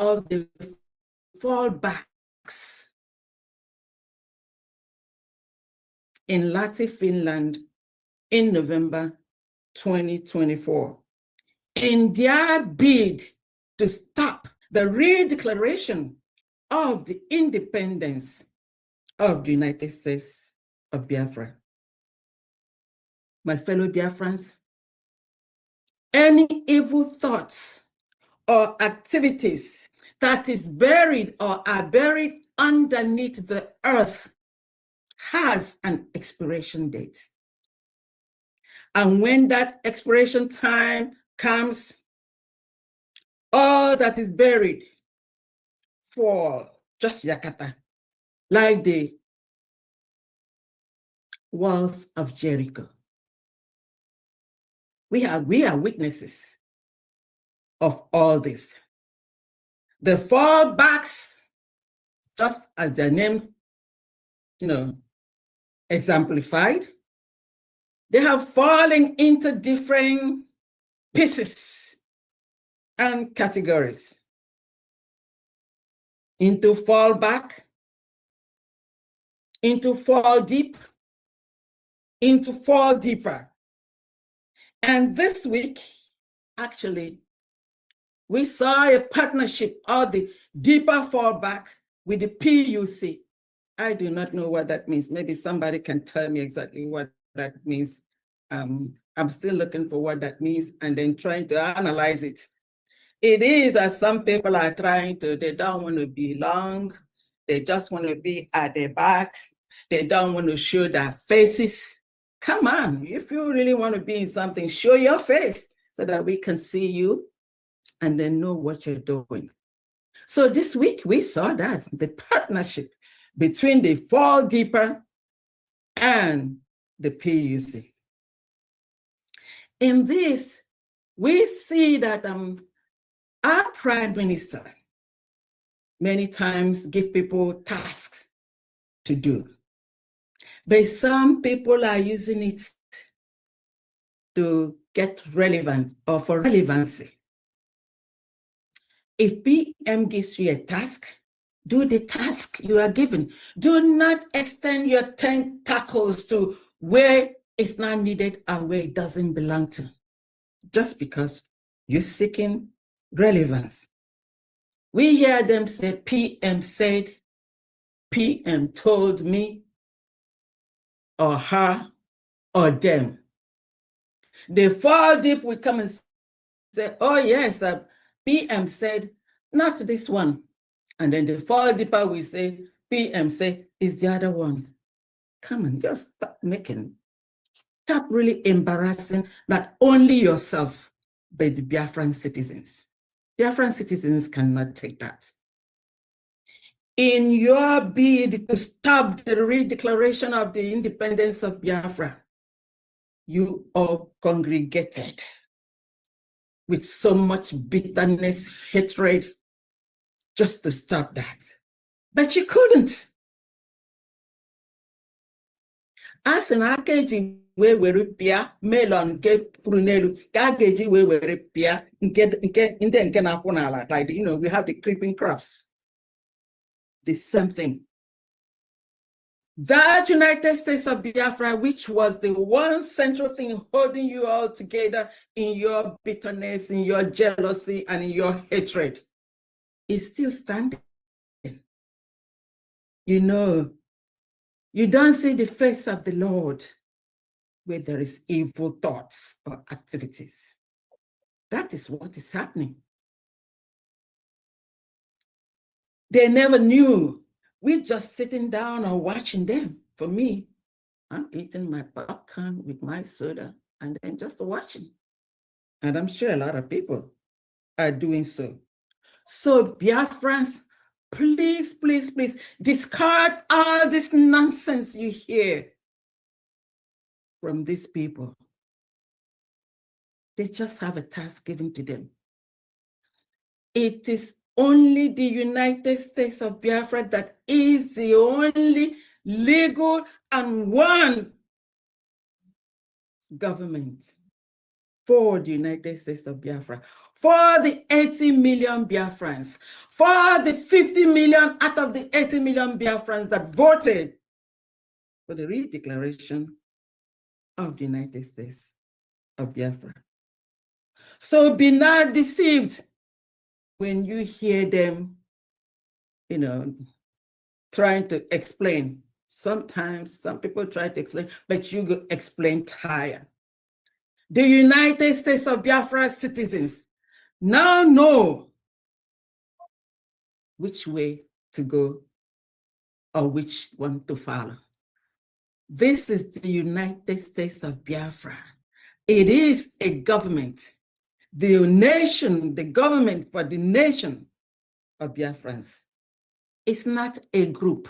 of the fallbacks in Lahti, Finland in November 2024 in their bid to stop the redeclaration of the independence of the United States of Biafra. My fellow Biafrans, any evil thoughts or activities that is buried or are buried underneath the earth has an expiration date. And when that expiration time comes, all that is buried for just Yakata, like the walls of Jericho. We are witnesses of all this. The fallbacks, just as their names, exemplified, they have fallen into different pieces and categories. Into fall back, into fall deep, into fall deeper. And this week, actually, we saw a partnership of the deeper fallback with the PUC. I do not know what that means. Maybe somebody can tell me exactly what that means. I'm still looking for what that means and then trying to analyze it. It is as some people are trying to, they don't want to belong. They just want to be at the back. They don't want to show their faces. Come on, if you really want to be in something, show your face so that we can see you and then know what you're doing. So this week we saw that, the partnership between the Fall Deeper and the PUC. In this, we see that our Prime Minister many times give people tasks to do. But some people are using it to get relevant or for relevancy. If PM gives you a task, do the task you are given. Do not extend your tentacles to where it's not needed and where it doesn't belong to, just because you're seeking relevance. We hear them say, PM said, PM told me, or her, or them. They fall deep, we come and say, oh yes, PM said, not this one. And then they fall deeper, we say, PM say, is the other one. Come on, just stop really embarrassing not only yourself, but the Biafran citizens. Biafran citizens cannot take that. In your bid to stop the redeclaration of the independence of Biafra, you all congregated with so much bitterness, hatred, just to stop that. But you couldn't. As an arcade, we were pia, melon, get prunelu, gageji, we were pia, get in the like, we have the creeping crops. The same thing. That United States of Biafra, which was the one central thing holding you all together in your bitterness, in your jealousy, and in your hatred, is still standing. You don't see the face of the Lord where there is evil thoughts or activities. That is what is happening. They never knew. We're just sitting down and watching them. For me, I'm eating my popcorn with my soda and then just watching. And I'm sure a lot of people are doing so. So Biafrans, please, please, please discard all this nonsense you hear from these people. They just have a task given to them. It is only the United States of Biafra that is the only legal and one government for the United States of Biafra, for the 80 million Biafrans, for the 50 million out of the 80 million Biafrans that voted for the redeclaration of the United States of Biafra. So be not deceived when you hear them, trying to explain. Sometimes some people try to explain, but you go explain tired. The United States of Biafra citizens now know which way to go or which one to follow. This is the United States of Biafra. It is a government, the nation, the government for the nation of Biafrans. It's not a group.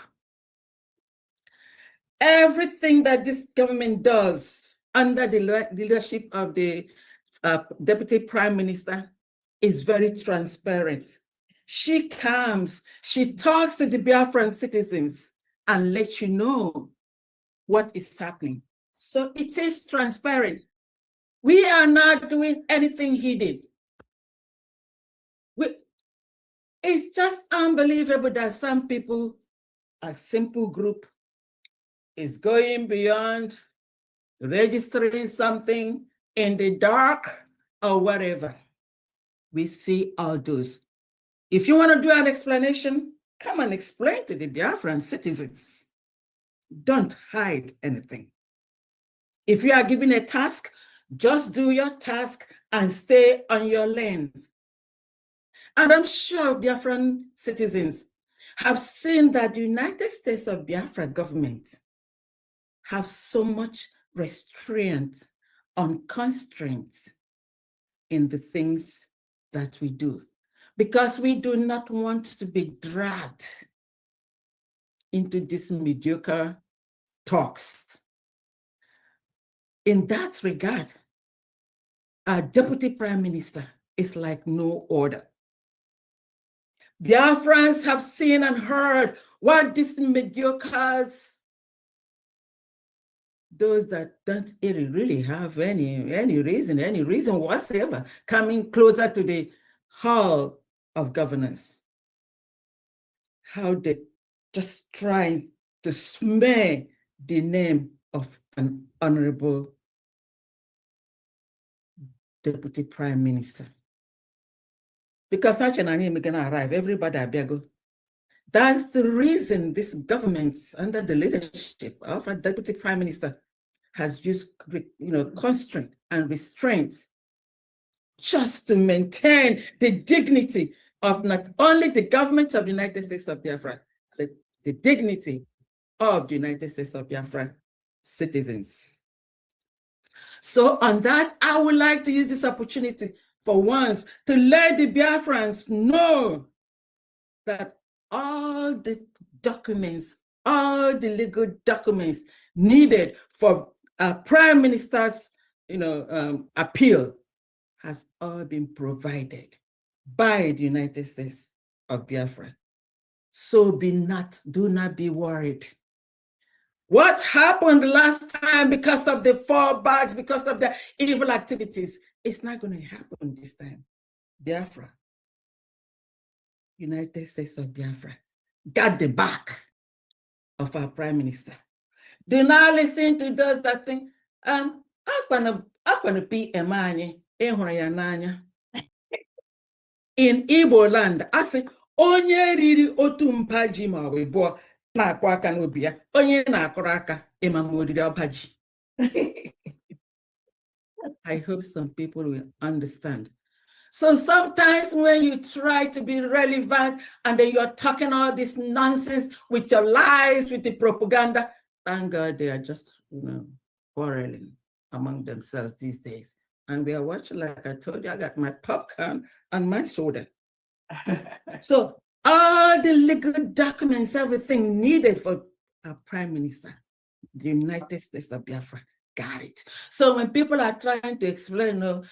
Everything that this government does under the leadership of the Deputy Prime Minister is very transparent. She comes, she talks to the Biafran citizens and lets you know what is happening. So it is transparent. We are not doing anything hidden. It's just unbelievable that some people, a simple group, is going beyond registering something in the dark or whatever. We see all those. If you want to do an explanation, come and explain to the Biafran citizens. Don't hide anything. If you are given a task, just do your task and stay on your lane. And I'm sure Biafran citizens have seen that the United States of Biafra government have so much restraint on constraints in the things that we do, because we do not want to be dragged into these mediocre talks. In that regard, our Deputy Prime Minister is like no order. Biafrans have seen and heard what these mediocres, those that don't really have any reason whatsoever, coming closer to the hall of governance. How they just trying to smear the name of an honorable Deputy Prime Minister. Because such an name is gonna arrive, everybody abiago. That's the reason this government, under the leadership of a Deputy Prime Minister, has used constraint and restraint just to maintain the dignity of not only the government of the United States of Biafra, but the dignity of the United States of Biafra citizens. So on that, I would like to use this opportunity for once to let the Biafrans know that all the documents, all the legal documents needed for a Prime Minister's appeal has all been provided by the United States of Biafra. So do not be worried. What happened last time because of the fallbacks, because of the evil activities, it's not going to happen this time. Biafra, United States of Biafra, got the back of our Prime Minister. Do not listen to those that think, I'm gonna be a man in Igbo land. I say, onye riri otu mpaji ma webo na kwaka n'obia, onye na akoraka imamoriri opaji. I hope some people will understand. So sometimes when you try to be relevant and then you're talking all this nonsense with your lies, with the propaganda, thank God they are just, quarreling among themselves these days. And we are watching, like I told you, I got my popcorn and my soda. So all the legal documents, everything needed for a Prime Minister, the United States of Biafra, got it. So when people are trying to explain, I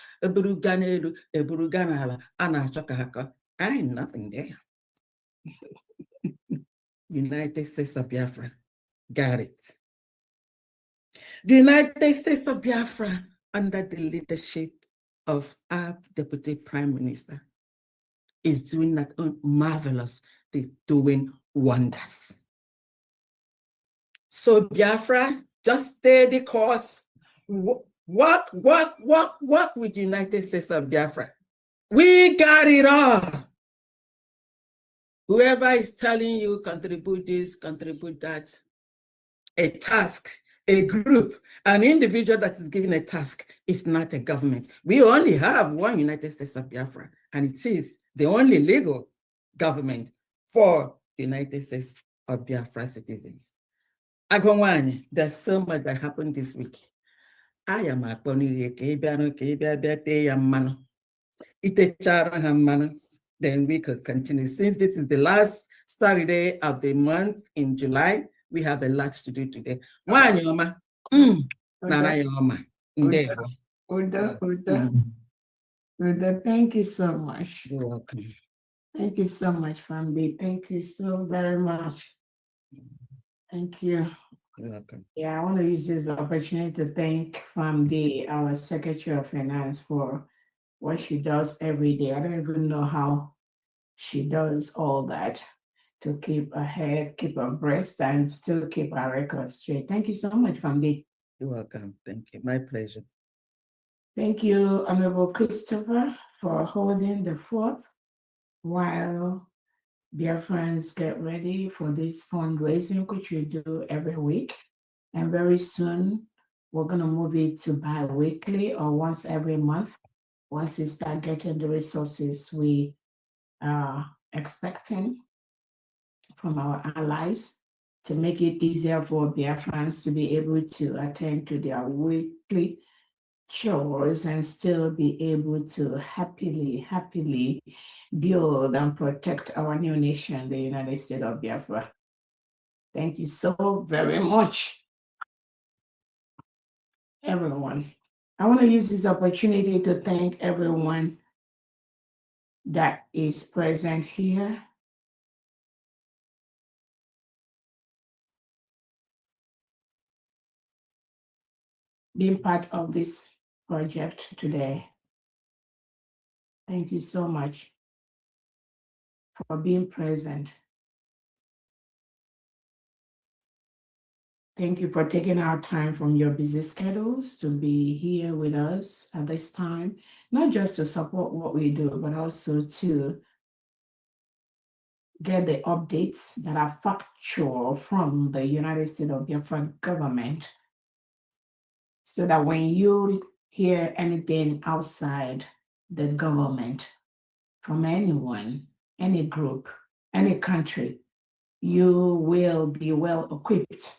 ain't nothing there. United States of Biafra, got it. The United States of Biafra, under the leadership of our Deputy Prime Minister is doing that marvelous, they're doing wonders. So Biafra, just stay the course, work with the United States of Biafra. We got it all. Whoever is telling you contribute this, contribute that, a task, a group, an individual that is given a task is not a government. We only have one United States of Biafra, and it is the only legal government for the United States of Biafra citizens. Agwawanye, there's so much that happened this week. I am a pony, then we could continue. Since this is the last Saturday of the month in July, we have a lot to do today. Uda. Thank you so much. You're welcome. Thank you so much, family. Thank you so very much. Thank you. You're welcome. Yeah, I want to use this opportunity to thank Famdi, our Secretary of Finance, for what she does every day. I don't even know how she does all that to keep ahead, keep abreast, and still keep our records straight. Thank you so much, Famdi. You're welcome. Thank you. My pleasure. Thank you, Honorable Christopher, for holding the fort while Biafrans get ready for this fundraising, which we do every week. And very soon, we're going to move it to bi-weekly or once every month. Once we start getting the resources we are expecting from our allies to make it easier for Biafrans to be able to attend to their weekly chores and still be able to happily build and protect our new nation, the United States of Biafra. Thank you so very much, everyone. I want to use this opportunity to thank everyone that is present here. Being part of this project today. Thank you so much for being present. Thank you for taking our time from your busy schedules to be here with us at this time, not just to support what we do, but also to get the updates that are factual from the United States of Biafra government, so that when you hear anything outside the government from anyone, any group, any country, you will be well equipped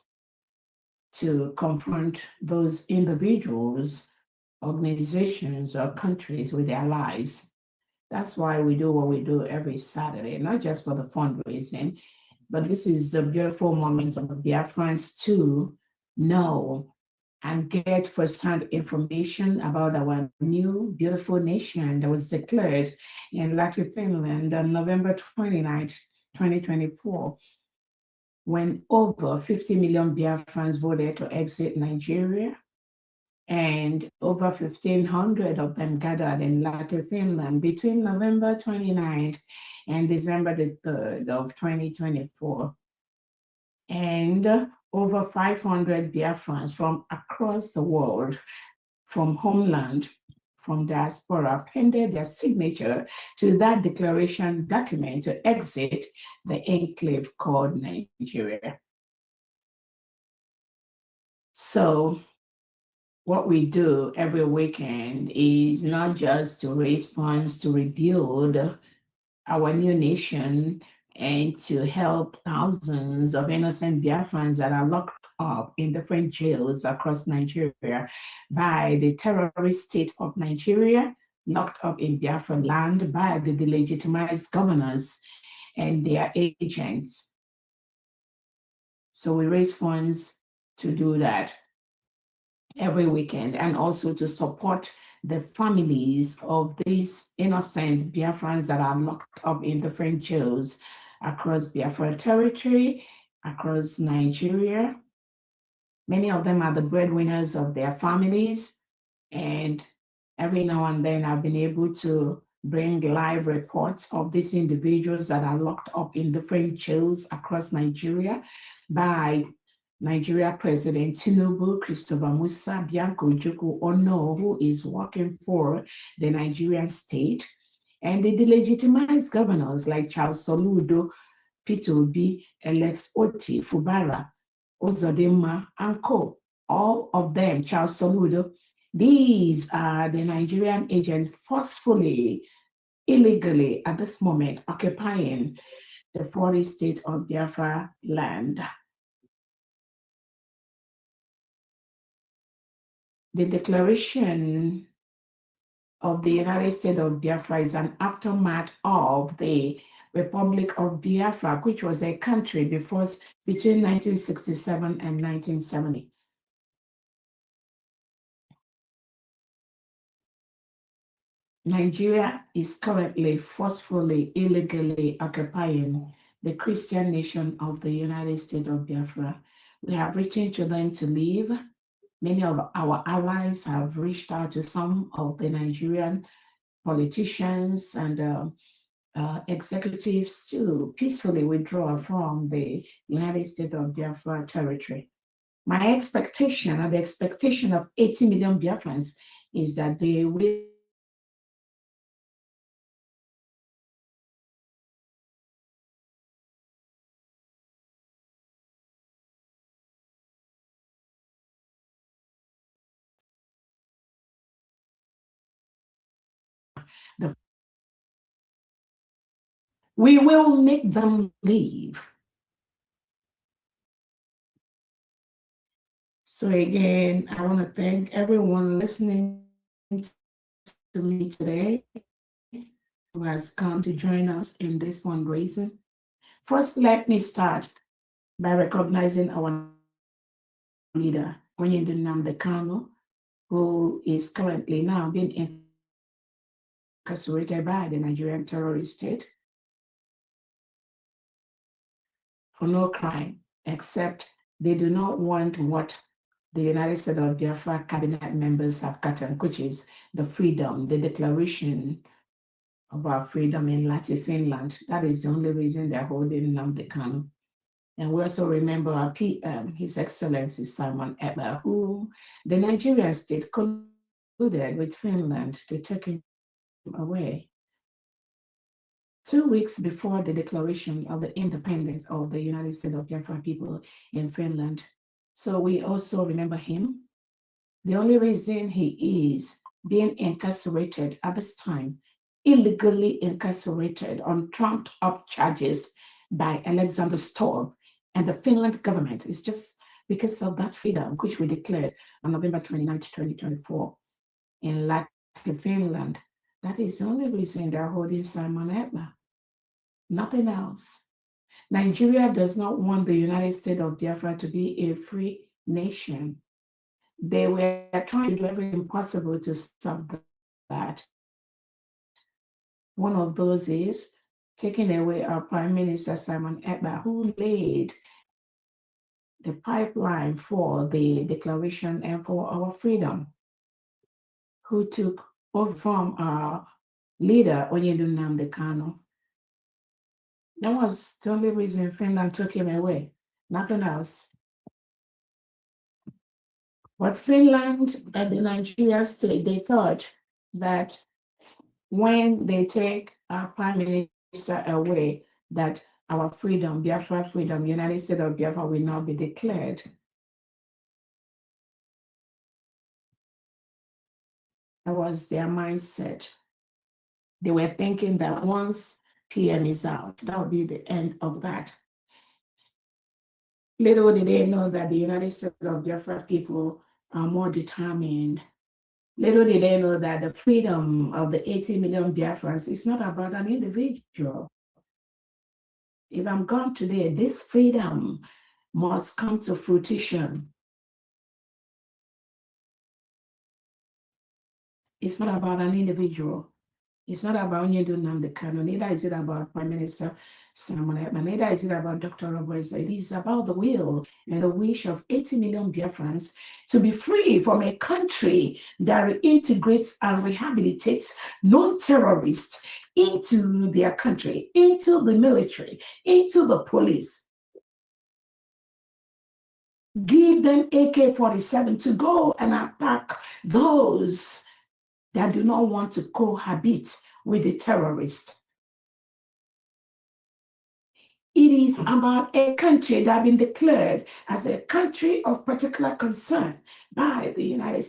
to confront those individuals, organizations, or countries with their lies. That's why we do what we do every Saturday, not just for the fundraising, but this is a beautiful moment for Biafrans to know and get firsthand information about our new beautiful nation that was declared in Latin Finland on November 29th, 2024, when over 50 million Biafrans voted to exit Nigeria, and over 1,500 of them gathered in Latin Finland between November 29th and December the 3rd of 2024. And over 500 Biafrans from across the world, from homeland, from diaspora, appended their signature to that declaration document to exit the enclave called Nigeria. So what we do every weekend is not just to raise funds to rebuild our new nation and to help thousands of innocent Biafrans that are locked up in different jails across Nigeria by the terrorist state of Nigeria, locked up in Biafra land by the delegitimized governors and their agents. So we raise funds to do that every weekend, and also to support the families of these innocent Biafrans that are locked up in different jails across Biafra territory, across Nigeria. Many of them are the breadwinners of their families, and Every now and then I've been able to bring live reports of these individuals that are locked up in different jails across Nigeria by Nigeria President Tinubu, Christopher Musa, Bianco Juku Ono, who is working for the Nigerian state, and the delegitimized governors like Charles Soludo, Peter Obi, Alex Oti, Fubara, Ozodinma, and co. All of them, Charles Soludo, these are the Nigerian agents forcefully, illegally at this moment occupying the foreign state of Biafra land. The declaration of the United States of Biafra is an aftermath of the Republic of Biafra, which was a country between 1967 and 1970. Nigeria is currently forcefully, illegally occupying the Christian nation of the United States of Biafra. We have written to them to leave. Many of our allies have reached out to some of the Nigerian politicians and executives to peacefully withdraw from the United States of Biafra territory. My expectation, and the expectation of 80 million Biafrans, is that they will we will make them leave. So again, I want to thank everyone listening to me today who has come to join us in this fundraising. First, let me start by recognizing our leader, Onyindu Nnamdi Kanu, who is currently now being incarcerated by the Nigerian terrorist state for no crime, except they do not want what the United States of Biafra cabinet members have gotten, which is the freedom, the declaration of our freedom in Latin Finland. That is the only reason they're holding Nnamdi Kanu. And we also remember our PM, His Excellency Simon Ekpa, who the Nigerian state colluded with Finland to take him away 2 weeks before the declaration of the independence of the United States of Biafra people in Finland. So we also remember him. The only reason he is being incarcerated at this time, illegally incarcerated on trumped up charges by Alexander Stubb and the Finland government, is just because of that freedom which we declared on November 29, 2024 in Latvia, Finland. That is the only reason they're holding Simon Ekpa. Nothing else. Nigeria does not want the United States of Biafra to be a free nation. They were trying to do everything possible to stop that. One of those is taking away our Prime Minister Simon Ekpa, who laid the pipeline for the declaration and for our freedom, who took over from our leader, Onyindu Nnamdi Kanu. That was the only reason Finland took him away, nothing else. But Finland and the Nigeria state, they thought that when they take our Prime Minister away, that our freedom, Biafra freedom, United States of Biafra will not be declared. That was their mindset. They were thinking that once PM is out, that would be the end of that. Little did they know that the United States of Biafra people are more determined. Little did they know that the freedom of the 80 million Biafrans is not about an individual. If I'm gone today, this freedom must come to fruition. It's not about an individual. It's not about Onyedu Nnamdi Kanu, neither is it about Prime Minister Simon Ekpa, neither is it about Dr. Roberts. It is about the will and the wish of 80 million Biafrans to be free from a country that reintegrates and rehabilitates non-terrorists into their country, into the military, into the police. Give them AK-47 to go and attack those that do not want to cohabit with the terrorists. It is about a country that has been declared as a country of particular concern by the United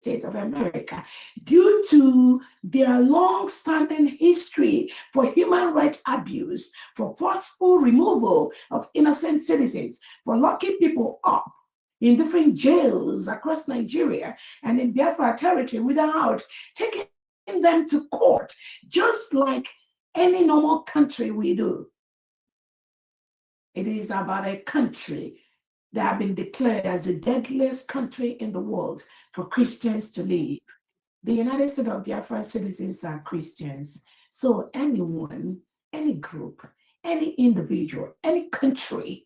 States of America due to their long-standing history for human rights abuse, for forceful removal of innocent citizens, for locking people up in different jails across Nigeria and in Biafra territory without taking them to court, just like any normal country we do. It is about a country that has been declared as the deadliest country in the world for Christians to live. The United States of Biafra citizens are Christians. So anyone, any group, any individual, any country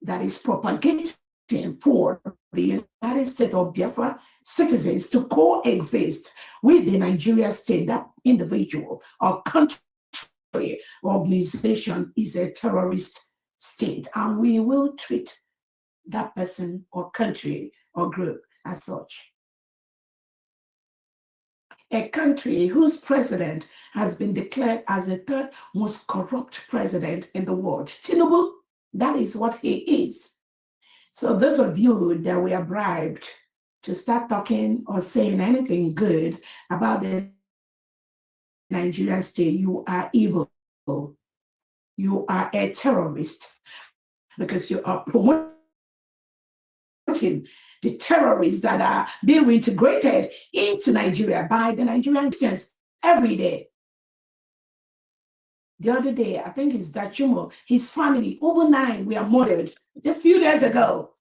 that is propagating for the United States of Biafra citizens to coexist with the Nigeria state, that individual or country or organization is a terrorist state, and we will treat that person or country or group as such. A country whose president has been declared as the third most corrupt president in the world. Tinubu, that is what he is. So those of you that were bribed to start talking or saying anything good about the Nigerian state, you are evil. You are a terrorist because you are promoting the terrorists that are being reintegrated into Nigeria by the Nigerian Christians every day. The other day, I think it's Dachumo, his family, over 9 were murdered just a few days ago.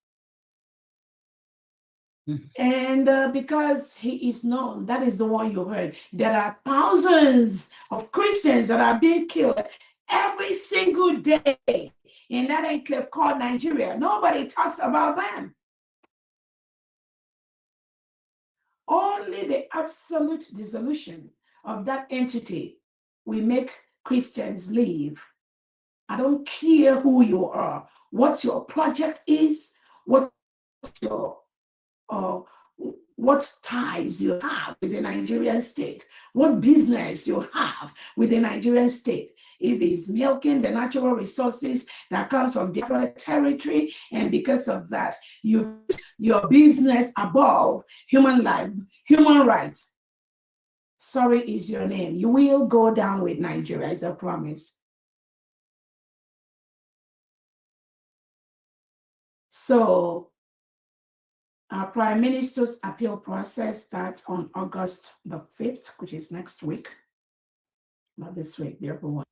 And because he is known, that is the one you heard. There are thousands of Christians that are being killed every single day in that enclave called Nigeria. Nobody talks about them. Only the absolute dissolution of that entity will make Christians live. I don't care who you are, what your project is, what your what ties you have with the Nigerian state, what business you have with the Nigerian state. If it's milking the natural resources that comes from different territory, and because of that, you put your business above human life, human rights. Sorry is your name. You will go down with Nigeria, is a promise. So our Prime Minister's appeal process starts on August the 5th, which is next week. Not this week, the other one.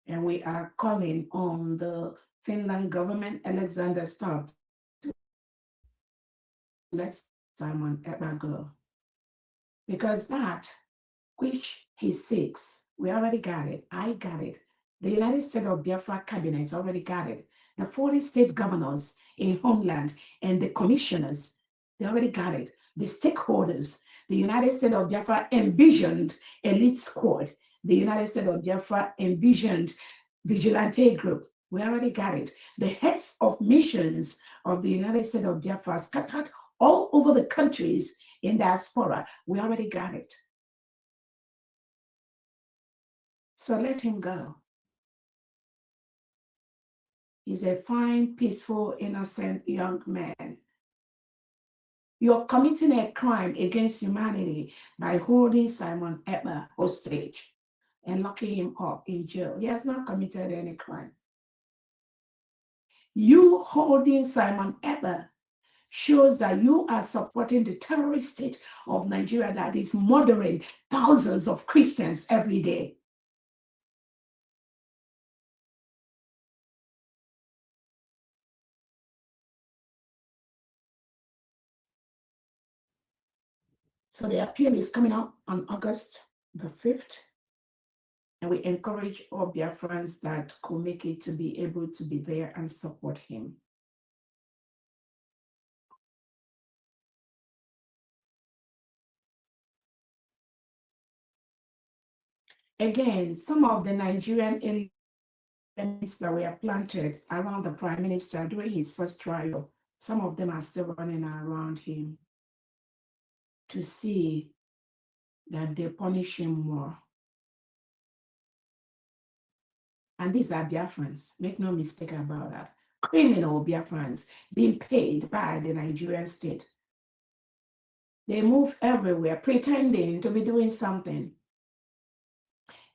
And we are calling on the Finland government, Alexander Stubb, to let Simon Ekpa go. Because that which he seeks, we already got it. I got it. The United States of Biafra cabinets already got it. The 40 state governors in Homeland and the commissioners, they already got it. The stakeholders, the United States of Biafra envisioned elite squad. The United States of Biafra envisioned vigilante group. We already got it. The heads of missions of the United States of Biafra scattered all over the countries in diaspora. We already got it. So let him go. He's a fine, peaceful, innocent young man. You're committing a crime against humanity by holding Simon Ekpa hostage and locking him up in jail. He has not committed any crime. You holding Simon Ekpa shows that you are supporting the terrorist state of Nigeria that is murdering thousands of Christians every day. So the appeal is coming up on August the 5th. And we encourage all Biafrans that could make it to be able to be there and support him. Again, some of the Nigerian elements that were planted around the Prime Minister during his first trial, some of them are still running around him to see that they punish him more. And these are Biafrans, make no mistake about that. Criminal Biafrans being paid by the Nigerian state. They move everywhere pretending to be doing something.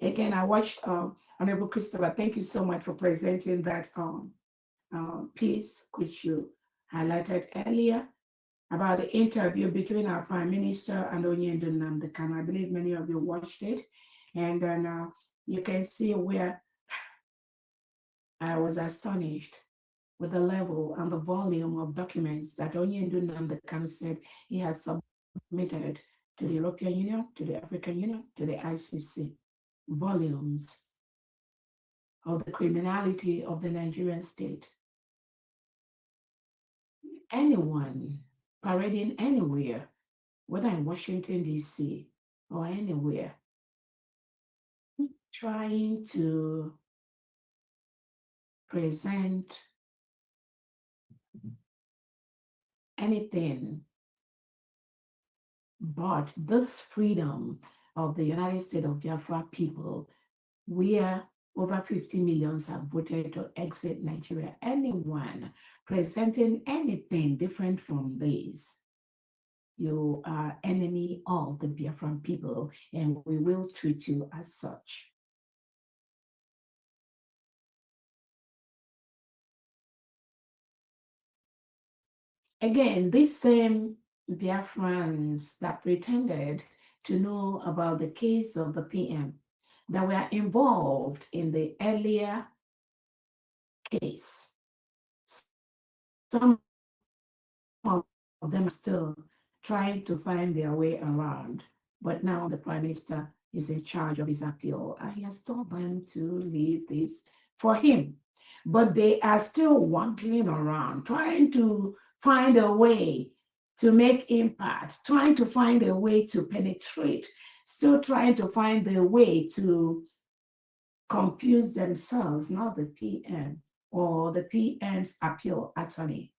Again, I watched Honorable Christopher. Thank you so much for presenting that piece, which you highlighted earlier, about the interview between our Prime Minister and Onyendu Nnamdi Kanu. I believe many of you watched it. And then you can see where I was astonished with the level and the volume of documents that Onyendu Nnamdi Kanu said he has submitted to the European Union, to the African Union, to the ICC. Volumes of the criminality of the Nigerian state. Anyone parading anywhere, whether in Washington, D.C. or anywhere, trying to present anything but this freedom of the United States of Biafra people, where over 50 million have voted to exit Nigeria. Anyone presenting anything different from this, you are enemy of the Biafran people, and we will treat you as such. Again, these same Biafrans that pretended to know about the case of the PM that were involved in the earlier case, some of them are still trying to find their way around. But now the Prime Minister is in charge of his appeal, and he has told them to leave this for him. But they are still wandering around, trying to find a way to make impact, trying to find a way to penetrate, still trying to find a way to confuse themselves, not the PM or the PM's appeal attorney.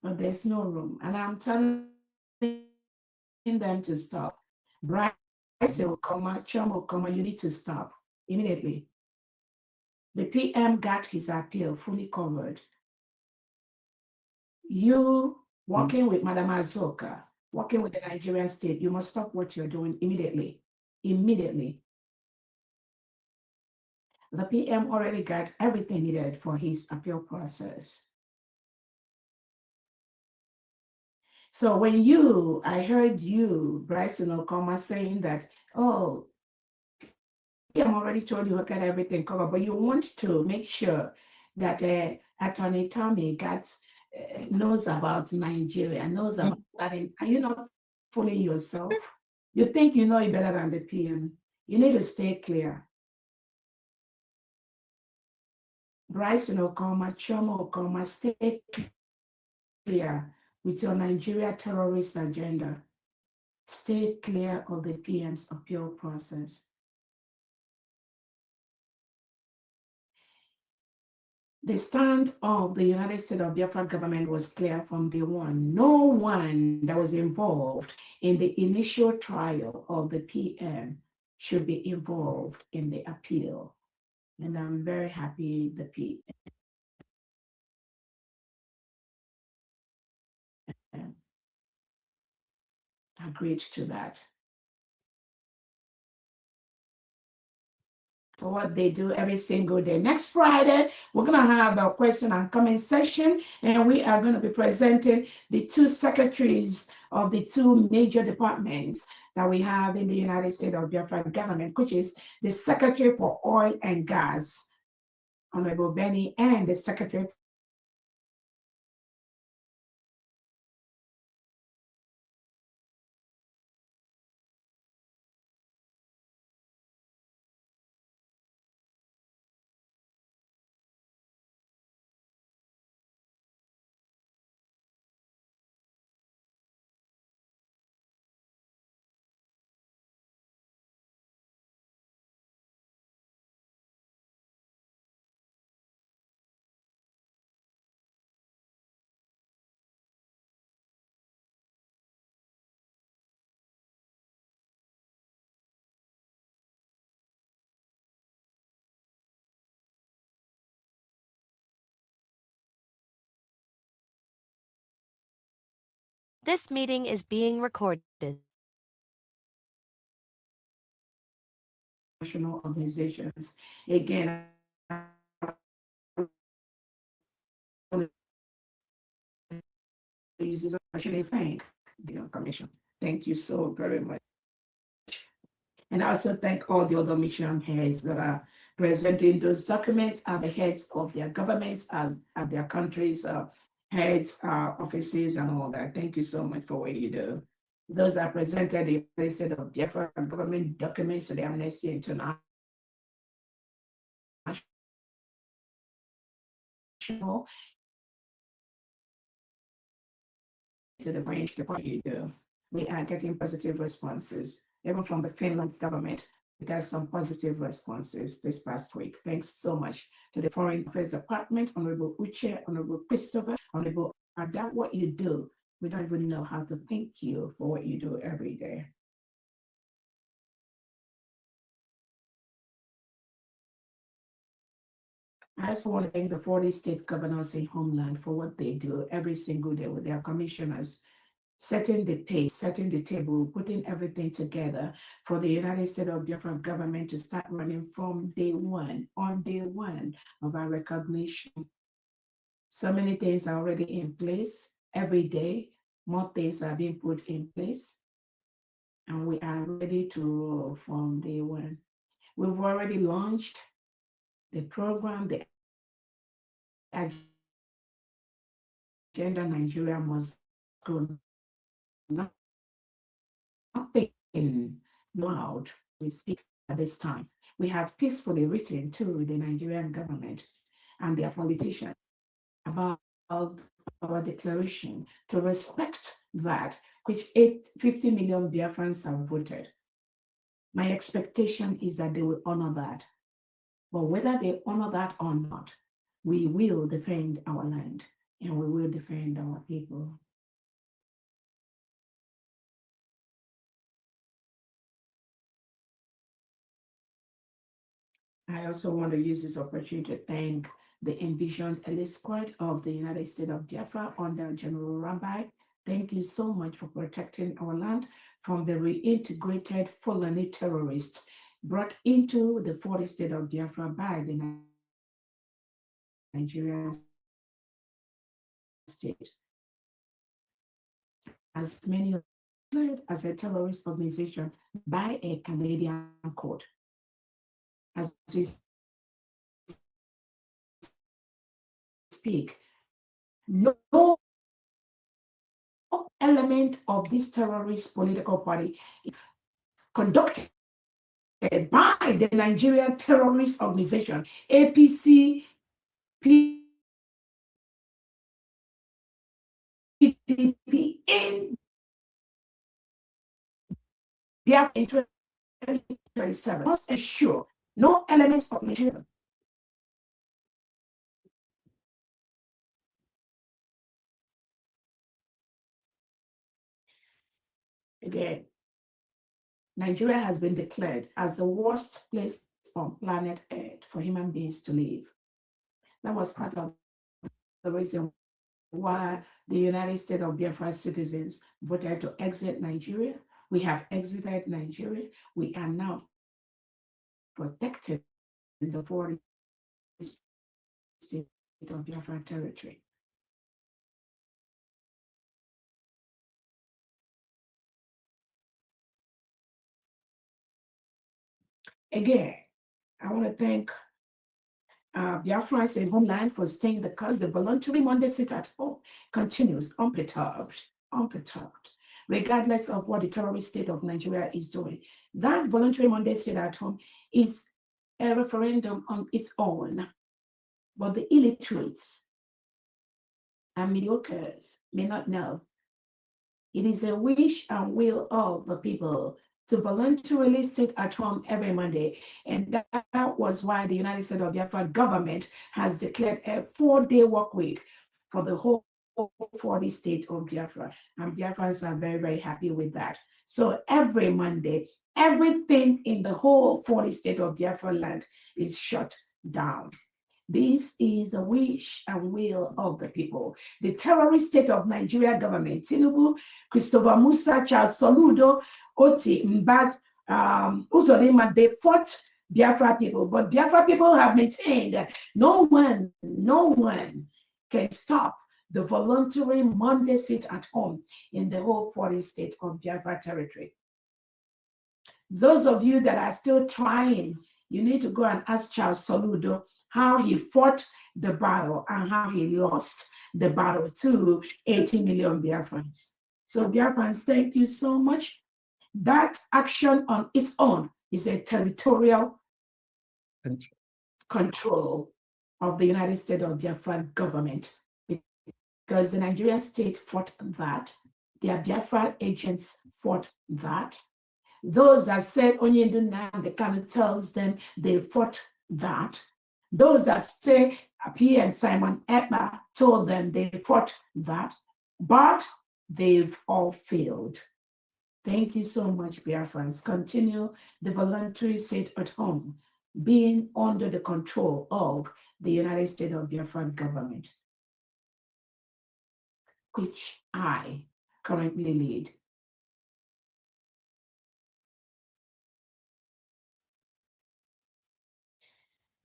But there's no room. And I'm telling them to stop. Bryce Okoma, Chum Okoma, you need to stop immediately. The PM got his appeal fully covered. You working with Madam Azoka, working with the Nigerian state, you must stop what you're doing immediately. Immediately. The PM already got everything needed for his appeal process. So when I heard you, Bryson Okoma, saying that, oh, I'm already told you I got everything covered, but you want to make sure that Attorney Tommy knows about Nigeria, knows about that. Are you not fooling yourself? You think you know it better than the PM. You need to stay clear. Bryson Okoma, Choma Okoma, stay clear with your Nigeria terrorist agenda. Stay clear of the PM's appeal process. The stand of the United States of Biafra government was clear from day one. No one that was involved in the initial trial of the PM should be involved in the appeal. And I'm very happy the PM agreed to that. For what they do every single day. Next Friday, we're going to have a question and comment session, and we are going to be presenting the two secretaries of the two major departments that we have in the United States of Biafra government, which is the Secretary for Oil and Gas, Honorable Benny, and the Secretary This meeting is being recorded. National organizations. Again, I want to use this opportunity to thank the Commission. Thank you so very much. And I also thank all the other mission heads that are presenting those documents at the heads of their governments, at their countries, heads, offices, and all that. Thank you so much for what you do. Those are presented in the set of Biafra government documents to the Amnesty International to the branch to what you do. We are getting positive responses, even from the Finland government. We got some positive responses this past week. Thanks so much to the Foreign Affairs Department, Honorable Uche, Honorable Christopher, Honorable Ada. What you do, we don't even know how to thank you for what you do every day. I also want to thank the 40 state governors in Homeland for what they do every single day with their commissioners, setting the pace, setting the table, putting everything together for the United States of Biafra government to start running from day one, on day one of our recognition. So many things are already in place. Every day, more things are being put in place. And we are ready to roll from day one. We've already launched the program, the agenda Nigeria must go. Nothing loud we speak at this time. We have peacefully written to the Nigerian government and their politicians about our declaration to respect that which 50 million Biafrans have voted. My expectation is that they will honor that. But whether they honor that or not, we will defend our land and we will defend our people. I also want to use this opportunity to thank the Envisioned Elite Squad of the United States of Biafra under General Rambai. Thank you so much for protecting our land from the reintegrated Fulani terrorists brought into the 40 state of Biafra by the Nigerian state. As many as a terrorist organization by a Canadian court. As we speak, no element of this terrorist political party conducted by the Nigerian terrorist organization, APC, PDP, in Biafra in 2027 must ensure no element of Nigeria again. Nigeria has been declared as the worst place on planet Earth for human beings to live. That was part of the reason why the United States of Biafra citizens voted to exit Nigeria. We have exited Nigeria. We are now protected in the 40 state of Biafra territory. Again, I want to thank Biafrans in Homeland for staying the course. The voluntary Monday sit at home continues unperturbed, regardless of what the terrorist state of Nigeria is doing. That voluntary Monday sit at home is a referendum on its own, but the illiterates and mediocres may not know. It is a wish and will of the people to voluntarily sit at home every Monday. And that was why the United States of Biafra government has declared a 4-day work week for the whole 40 states of Biafra. And Biafrans are very, very happy with that. So every Monday, everything in the whole 40 state of Biafra land is shut down. This is the wish and will of the people. The terrorist state of Nigeria government, Tinubu, Christopher Musa, Charles Soludo, Oti, Mbad, Uzodinma, they fought Biafra people, but Biafra people have maintained that no one can stop the voluntary Monday sit at home in the whole 40 state of Biafra territory. Those of you that are still trying, you need to go and ask Charles Soludo how he fought the battle and how he lost the battle to 80 million Biafrans. So Biafrans, thank you so much. That action on its own is a territorial control of the United States of Biafra government, because the Nigerian state fought that. Their Biafra agents fought that. Those that said Onyendu Nnamdi Kanu tells them they fought that. Those that say P and Simon Ekpa told them they fought that, but they've all failed. Thank you so much, Biafrans. Continue the voluntary sit at home, being under the control of the United States of Biafra government, which I currently lead.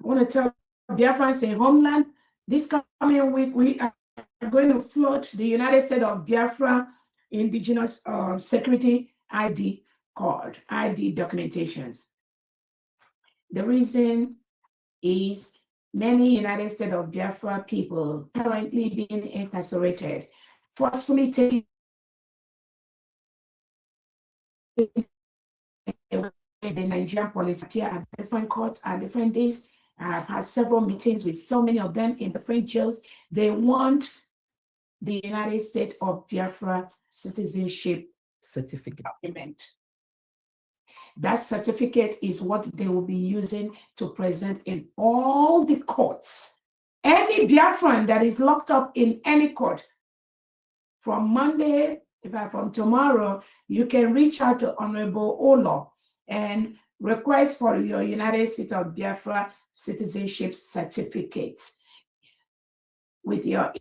I want to tell Biafrans in homeland, this coming week, we are going to float the United States of Biafra Indigenous Security ID card, ID documentations. The reason is many United States of Biafra people currently being incarcerated, forcefully taken away the Nigerian politics appear at different courts at different days. I've had several meetings with so many of them in different jails. They want the United States of Biafra citizenship certificate document. That certificate is what they will be using to present in all the courts. Any Biafran that is locked up in any court, from Monday, from tomorrow, you can reach out to Honorable Olo and request for your United States of Biafra citizenship certificates with your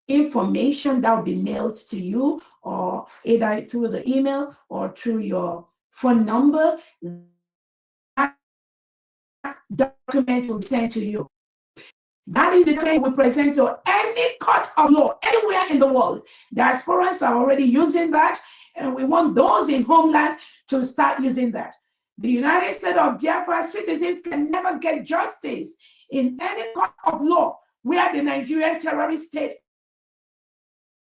information that will be mailed to you, or either through the email or through your phone number. That document will be sent to you. That is the document we present to any court of law anywhere in the world. Diasporans are already using that, and we want those in homeland to start using that. The United States of Biafra citizens can never get justice in any court of law where the Nigerian terrorist state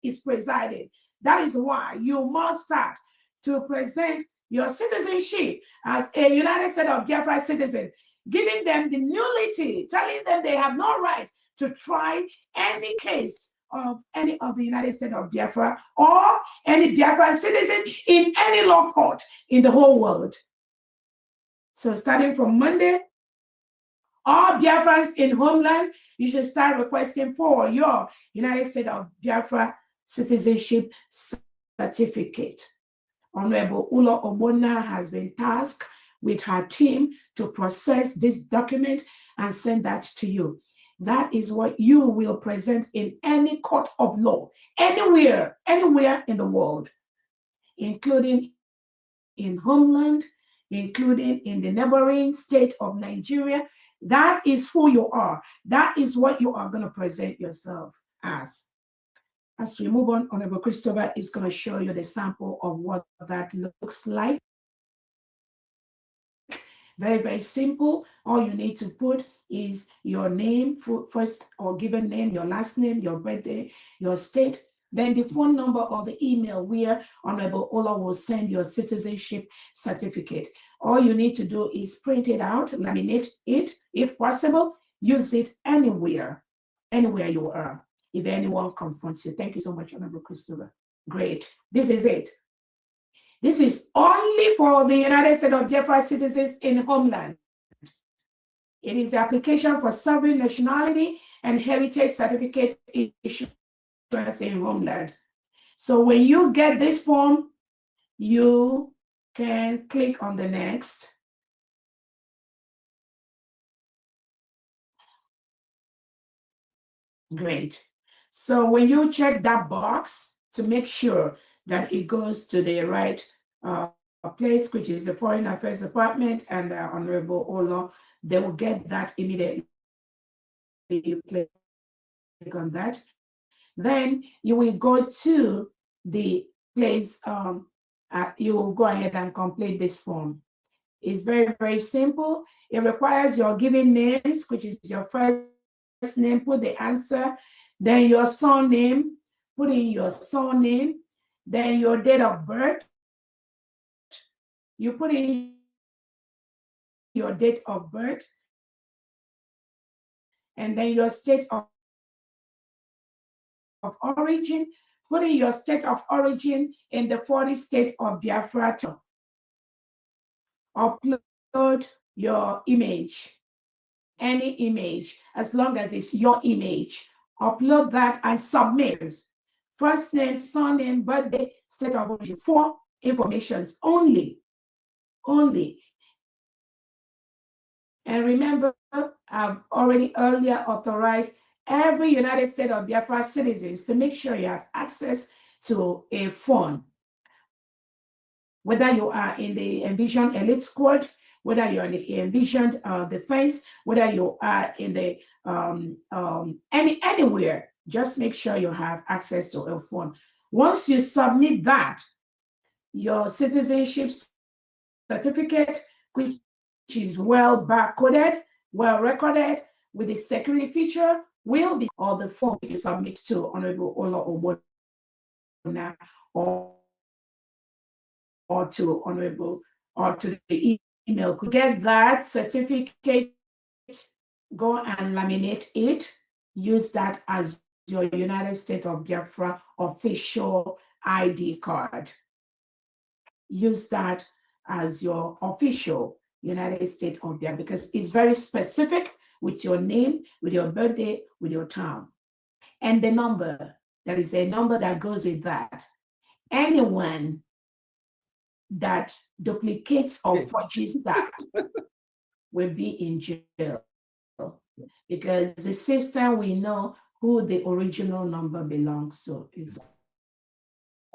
is presided. That is why you must start to present your citizenship as a United States of Biafra citizen, giving them the nullity, telling them they have no right to try any case of any of the United States of Biafra or any Biafra citizen in any law court in the whole world. So starting from Monday, all Biafrans in homeland, you should start requesting for your United States of Biafra citizenship certificate. Honorable Ulo Obona has been tasked with her team to process this document and send that to you. That is what you will present in any court of law, anywhere in the world, including in homeland, including in the neighboring state of Nigeria. That is who you are. That is what you are going to present yourself as. As we move on, Honorable Christopher is going to show you the sample of what that looks like. Very, very simple. All you need to put is your name, first or given name, your last name, your birthday, your state, then the phone number or the email where Honorable Ola will send your citizenship certificate. All you need to do is print it out, laminate it, if possible, use it anywhere you are. If anyone confronts you. Thank you so much, Honorable Christopher. Great. This is it. This is only for the United States of Biafra citizens in homeland. It is the application for sovereign nationality and heritage certificate issuance in homeland. So when you get this form, you can click on the next. Great. So when you check that box to make sure that it goes to the right place, which is the Foreign Affairs Department and Honorable Olo, they will get that immediately. You click on that. Then you will go to the place, you will go ahead and complete this form. It's very, very simple. It requires your given names, which is your first name, put the answer, then your surname, put in your surname, then your date of birth. You put in your date of birth, and then your state of origin. Put in your state of origin in the 40 states of Biafra. Upload your image, any image, as long as it's your image. Upload that and submit. First name, surname, birthday, state of origin, 4 informations only. And remember, I've already earlier authorized every United States of Biafra citizens to make sure you have access to a phone. Whether you are in the envisioned elite squad, whether you're in the envisioned defense, whether you are in the anywhere, just make sure you have access to a phone. Once you submit that, your citizenship certificate, which is well barcoded, well recorded with the security feature, will be on the form you submit to Honorable Ola Obona or to Honorable or to the email. Could get that certificate, go and laminate it, use that as your United States of Biafra official ID card. Use that as your official United States of Biafra because it's very specific with your name, with your birthday, with your town. And the number, there is a number that goes with that. Anyone that duplicates or forges that will be in jail because the system we know who the original number belongs to. It's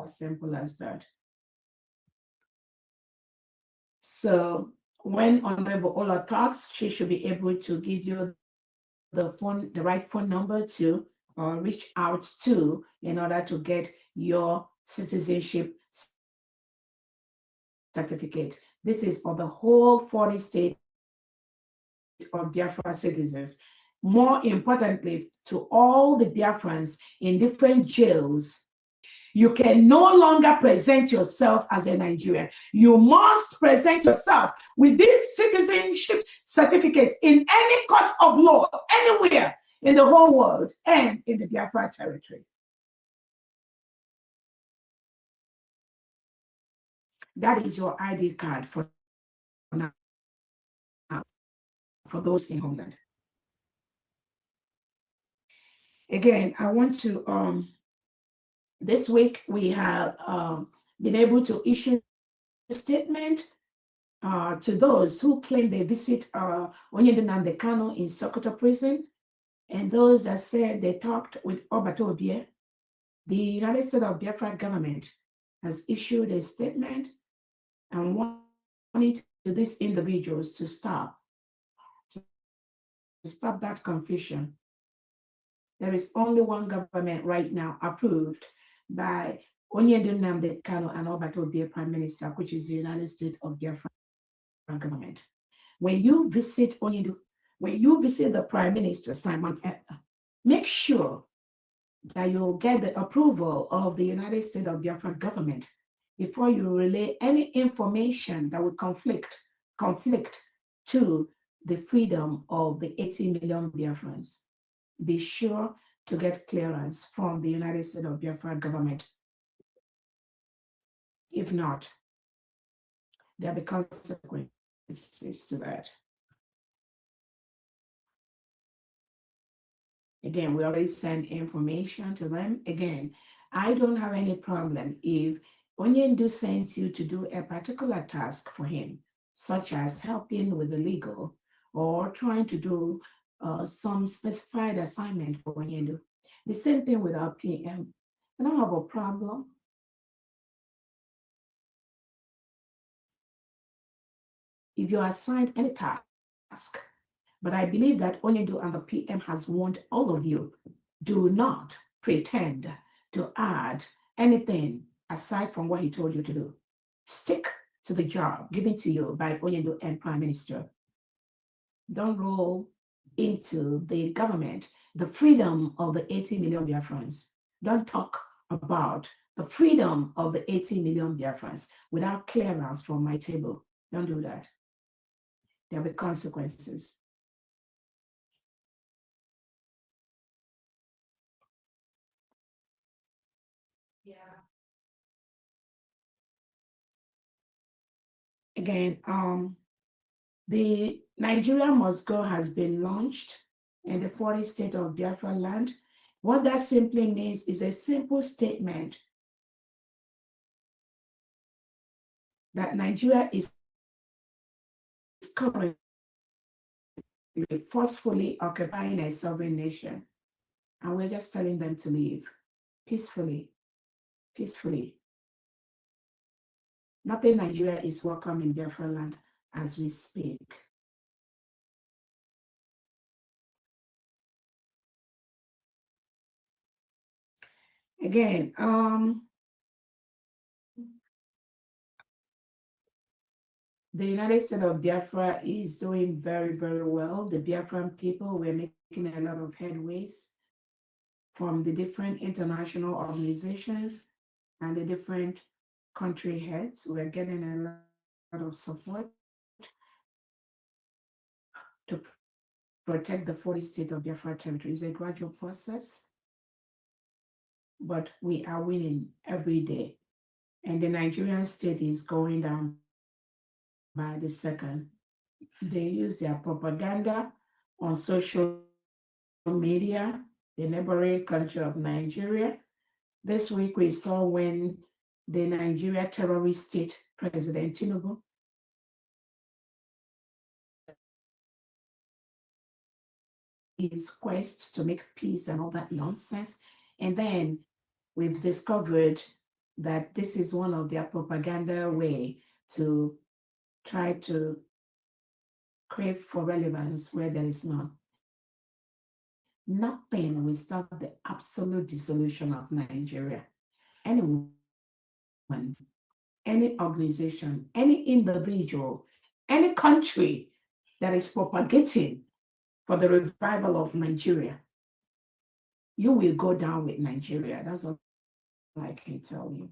as simple as that. So when Honorable Ola talks, she should be able to give you the right phone number to reach out to in order to get your citizenship certificate. This is for the whole 40 states of Biafra citizens. More importantly, to all the Biafrans in different jails, you can no longer present yourself as a Nigerian. You must present yourself with these citizenship certificates in any court of law, anywhere in the whole world and in the Biafra territory. That is your ID card for now, for those in homeland. Again, I want to, this week we have been able to issue a statement to those who claim they visit Onyedu Nnamdi Kanu in Sokoto prison, and those that said they talked with Obato Obie. The United States of Biafra government has issued a statement and wanted to these individuals to stop that confusion. There is only one government right now approved by Onyedu Nnamdi Kanu and Obato Obie Prime Minister, which is the United States of Biafra government. When you visit Onyedu, when you visit the Prime Minister, Simon, make sure that you'll get the approval of the United States of Biafra government before you relay any information that would conflict to the freedom of the 80 million Biafrans. Be sure to get clearance from the United States of Biafra government. If not, there'll be consequences to that. Again, we already send information to them. Again, I don't have any problem if Onyedu sends you to do a particular task for him, such as helping with the legal or trying to do some specified assignment for Onyedu. The same thing with our PM. I don't have a problem. If you are assigned any task, but I believe that Onyedu and the PM has warned all of you, do not pretend to add anything aside from what he told you to do. Stick to the job given to you by Onyedu and Prime Minister. Don't roll into the government, the freedom of the 80 million Biafrans. Don't talk about the freedom of the 80 million Biafrans without clearance from my table. Don't do that. There will be consequences. Yeah. Again, the Nigeria Must Go has been launched in the 40 state of Biafra land. What that simply means is a simple statement that Nigeria is currently forcefully occupying a sovereign nation. And we're just telling them to leave peacefully, peacefully. Nothing Nigeria is welcome in Biafra land as we speak. Again, the United States of Biafra is doing very, very well. The Biafran people, we're making a lot of headways from the different international organizations and the different country heads. We're getting a lot of support to protect the 40 state of Biafra territory. It's a gradual process, but we are winning every day. And the Nigerian state is going down by the second. They use their propaganda on social media, the neighboring country of Nigeria. This week we saw when the Nigeria terrorist state President Tinubu his quest to make peace and all that nonsense. And then we've discovered that this is one of their propaganda way to try to crave for relevance where there is none. Nothing will stop the absolute dissolution of Nigeria. Anyone, any organization, any individual, any country that is propagating for the revival of Nigeria, you will go down with Nigeria. That's all I can tell you.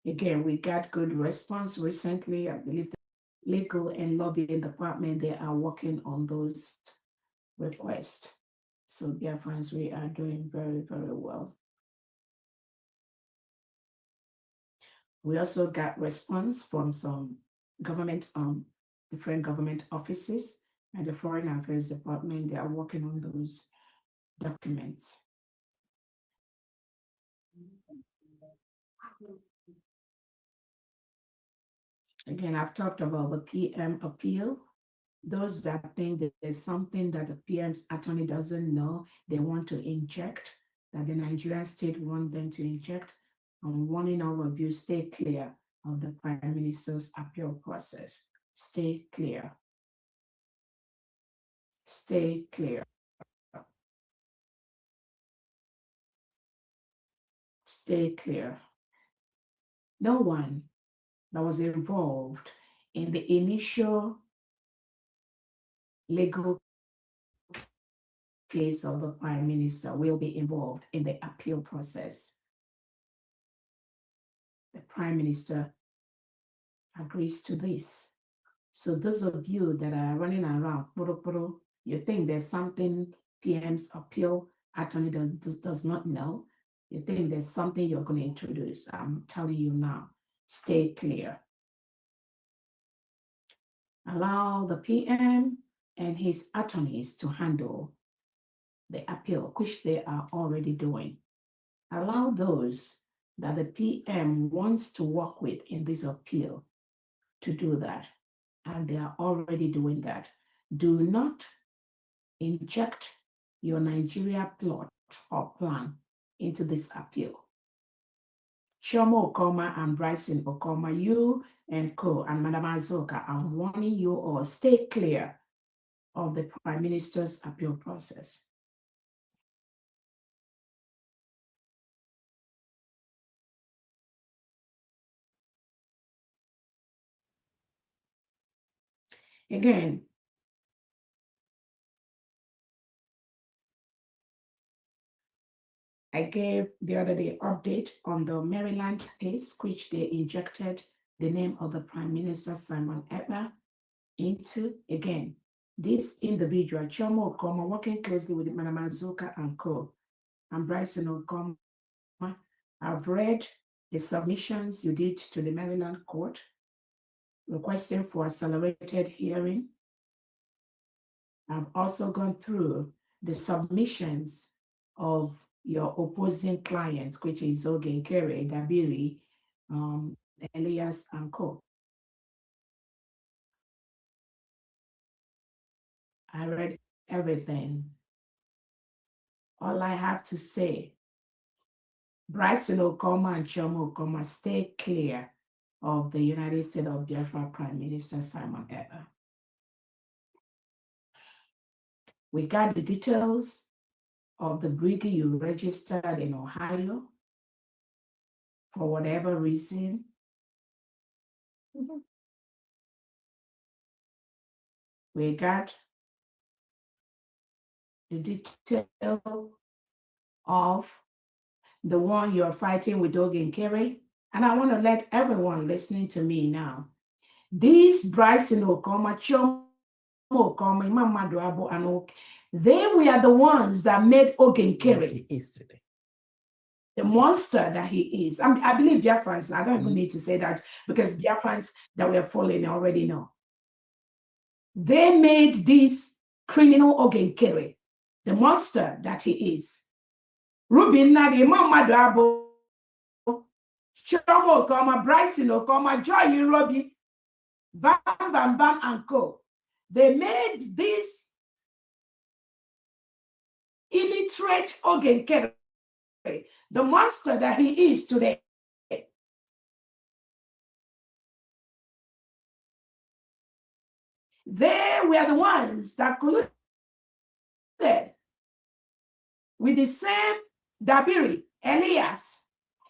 Again, we got good response recently. I believe the legal and lobbying department, they are working on those requests. So dear friends, we are doing very, very well. We also got response from some government, different government offices and the Foreign Affairs Department. They are working on those documents. Again, I've talked about the PM appeal. Those that think that there's something that the PM's attorney doesn't know, they want to inject, that the Nigerian state want them to inject. I'm warning all of you, stay clear of the Prime Minister's appeal process. Stay clear. Stay clear. Stay clear. No one that was involved in the initial legal case of the Prime Minister will be involved in the appeal process. The Prime Minister agrees to this. So those of you that are running around, you think there's something PM's appeal attorney does not know, you think there's something you're going to introduce. I'm telling you now, stay clear. Allow the PM and his attorneys to handle the appeal, which they are already doing. Allow those that the PM wants to work with in this appeal to do that. And they are already doing that. do not inject your Nigeria plot or plan into this appeal. Chioma Okoma and Bryson Okoma, you and co and Madam Azoka, I'm warning you all, stay clear of the Prime Minister's appeal process. Again, I gave the other day update on the Maryland case, which they injected the name of the Prime Minister, Simon Ekpa, into. Again, this individual, Chioma Okoma, working closely with Madam Azuka and co, and Bryson Okoma, I've read the submissions you did to the Maryland court, requesting for accelerated hearing. I've also gone through the submissions of your opposing clients, which is Oge Nkere, Dabiri, Elias, and co. I read everything. All I have to say, Bryson Okoma and Chioma Okoma, stay clear of the United States of Biafra Prime Minister Simon Ekpa. We got the details of the brig you registered in Ohio for whatever reason. We got the detail of the one you're fighting with Oge Nkere. And I want to let everyone listening to me now, these Bryson Okoma, Chioma Okoma, Imam Maduabo, and Oke, they were the ones that made Oge Nkere the monster that he is. I believe Biafrans, I don't even need to say that, because Biafrans that we are following already know. They made this criminal Oge Nkere the monster that he is. Rubin Nadi, Imam Maduabo, Chioma Okoma, Bryson Okoma, Joy Irobi, Bam Bam Bam and co. They made this illiterate Oge Nkere the monster that he is today. They were the ones that colluded with the same Dabiri, Elias.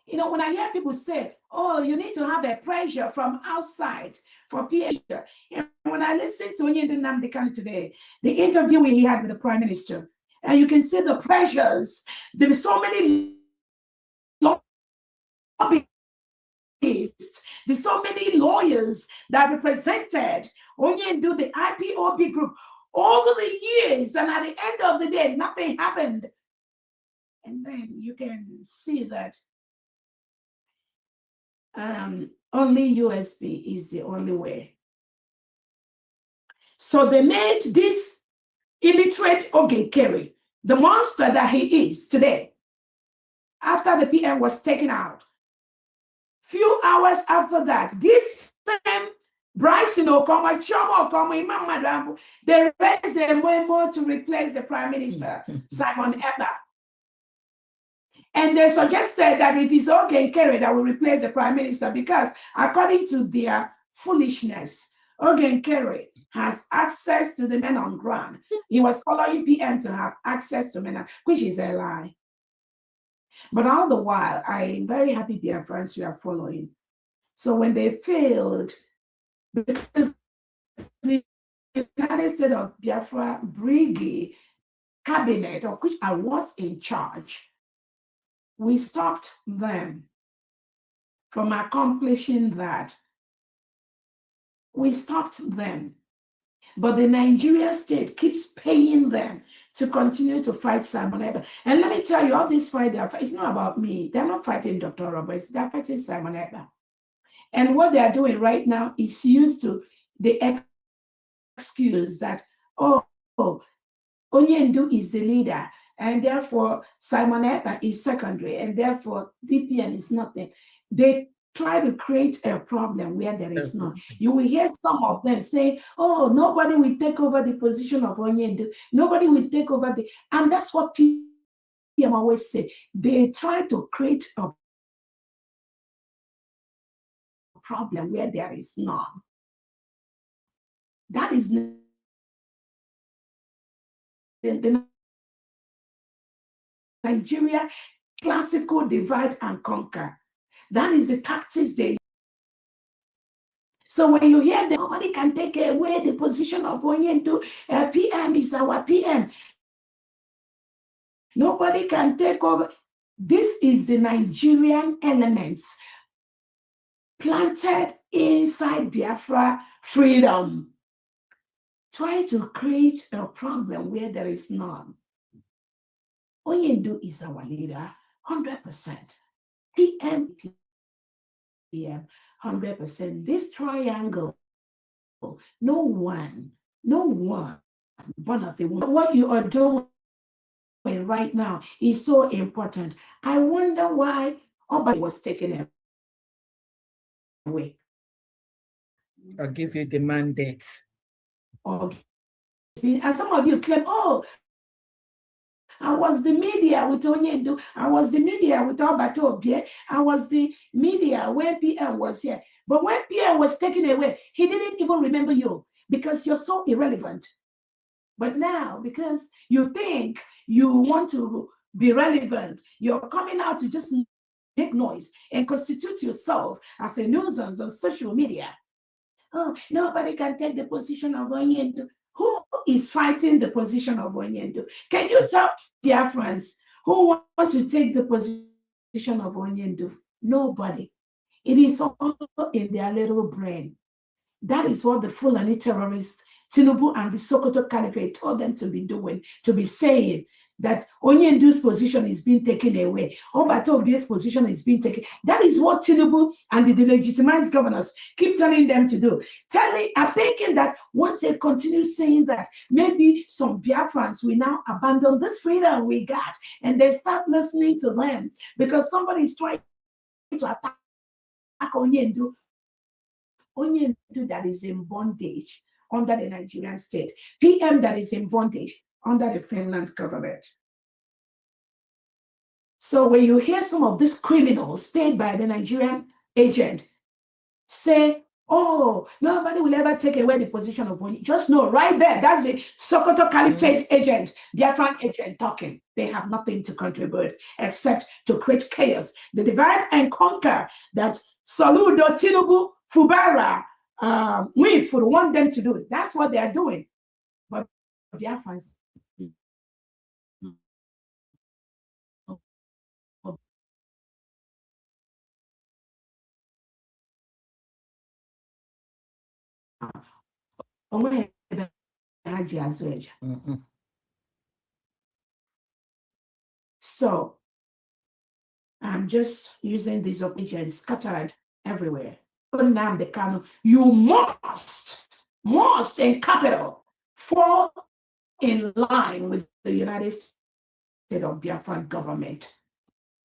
You know, when I hear people say, oh, you need to have a pressure from outside for pressure. And when I listen to Onyinye Nnamdi Kanu today, the interview he had with the Prime Minister, and you can see the pressures. There are so many lobbyists, there's so many lawyers that represented Onyinye, the IPOB group, over the years, and at the end of the day, nothing happened. And then you can see that only USB is the only way. So they made this illiterate Oge Nkere the monster that he is today. After the PM was taken out, few hours after that, this same Bryson Okoma, Chioma Okoma, Imam Maduabo, they raised the memo to replace the Prime Minister, Simon Ekpa. And they suggested that it is Oge Nkere that will replace the Prime Minister because, according to their foolishness, Oge Nkere has access to the men on ground. He was following PM to have access to men, which is a lie. But all the while, I'm very happy, dear friends, you are following. So when they failed, because the United States of Biafra Brigade cabinet, of which I was in charge, we stopped them from accomplishing that. We stopped them. But the Nigerian state keeps paying them to continue to fight Simon Ekpa. And let me tell you, all this fight, it's not about me. They're not fighting Dr. Roberts. They're fighting Simon Ekpa. And what they're doing right now is used to the excuse that, oh, Onyendu is the leader, and therefore Simon Ekpa is secondary, and therefore DPN is nothing. They try to create a problem where there is none. You will hear some of them say, oh, nobody will take over the position of Onyendu. Nobody will take over the, and that's what PM always say. They try to create a problem where there is none. That is the Nigeria classical divide and conquer. That is the tactics they use. So when you hear that nobody can take away the position of Onyendu, PM is our PM. Nobody can take over. This is the Nigerian elements planted inside Biafra freedom. Try to create a problem where there is none. Onyendu is our leader, 100%. PM, 100%. This triangle, no one, one of the what you are doing right now is so important. I wonder why Oba was taken away. I'll give you the mandate. Okay. And some of you claim, oh, I was the media with Onyendu. I was the media with Obatobie. I was the media when PM was here. But when PM was taken away, he didn't even remember you because you're so irrelevant. But now, because you think you want to be relevant, you're coming out to just make noise and constitute yourself as a nuisance on social media. Oh, nobody can take the position of Onyendu. Who is fighting the position of Onyendu? Can you tell Biafrans who want to take the position of Onyendu? Nobody. It is all in their little brain. That is what the Fulani terrorists, Tinubu and the Sokoto Caliphate told them to be doing, to be saying that Onyendu's position is being taken away. Obatobie's position is being taken. That is what Tinubu and the delegitimized governors keep telling them to do. I'm thinking that once they continue saying that, maybe some Biafrans will now abandon this freedom we got and they start listening to them because somebody is trying to attack Onyendu. Onyendu that is in bondage under the Nigerian state. PM that is in bondage under the Finland government. So when you hear some of these criminals paid by the Nigerian agent say, oh, nobody will ever take away the position of Onyendu, just know right there, that's the Sokoto Caliphate agent, Biafran agent talking. They have nothing to contribute except to create chaos. The divide and conquer that Soludo, Tinubu, Fubara, we want them to do. That's what they are doing. But Biafrans, so I'm just using these opinions scattered everywhere. You must in capital fall in line with the United States of Biafran government.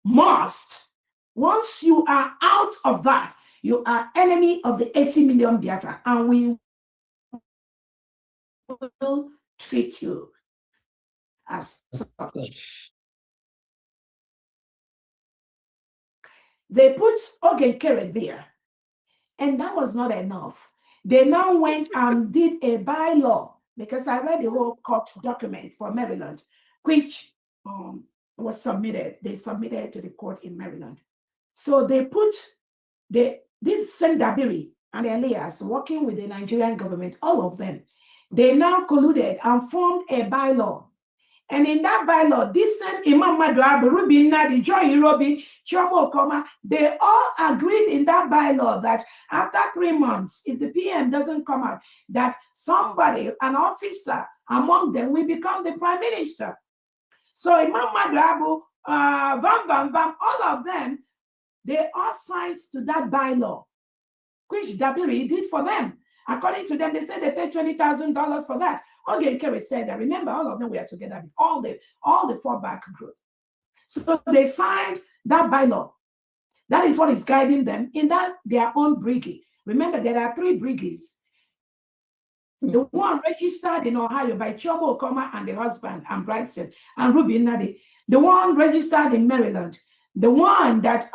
Must. Once you are out of that, you are enemy of the 80 million Biafran, and we will treat you as such. They put Ogenkere there, and that was not enough. They now went and did a bylaw, because I read the whole court document for Maryland, which was submitted. They submitted to the court in Maryland. So they put this Sendabiri and Elias working with the Nigerian government, all of them, they now colluded and formed a bylaw. And in that bylaw, this same Imam Maduabu, Rubi Nadi, Joy Irobi, Chomo Okoma, they all agreed in that bylaw that after 3 months, if the PM doesn't come out, that somebody, an officer among them, will become the prime minister. So Imam Maduabu, all of them, they all signed to that bylaw, which Dabiri did for them. According to them, they said they paid $20,000 for that. Ogenkere said that, remember, all of them were together with all the fallback group. So they signed that bylaw. That is what is guiding them in that their own brigade. Remember, there are 3 brigades. The one registered in Ohio by Chioma Okoma and the husband, and Bryson, and Ruby Nadi. The one registered in Maryland. The one that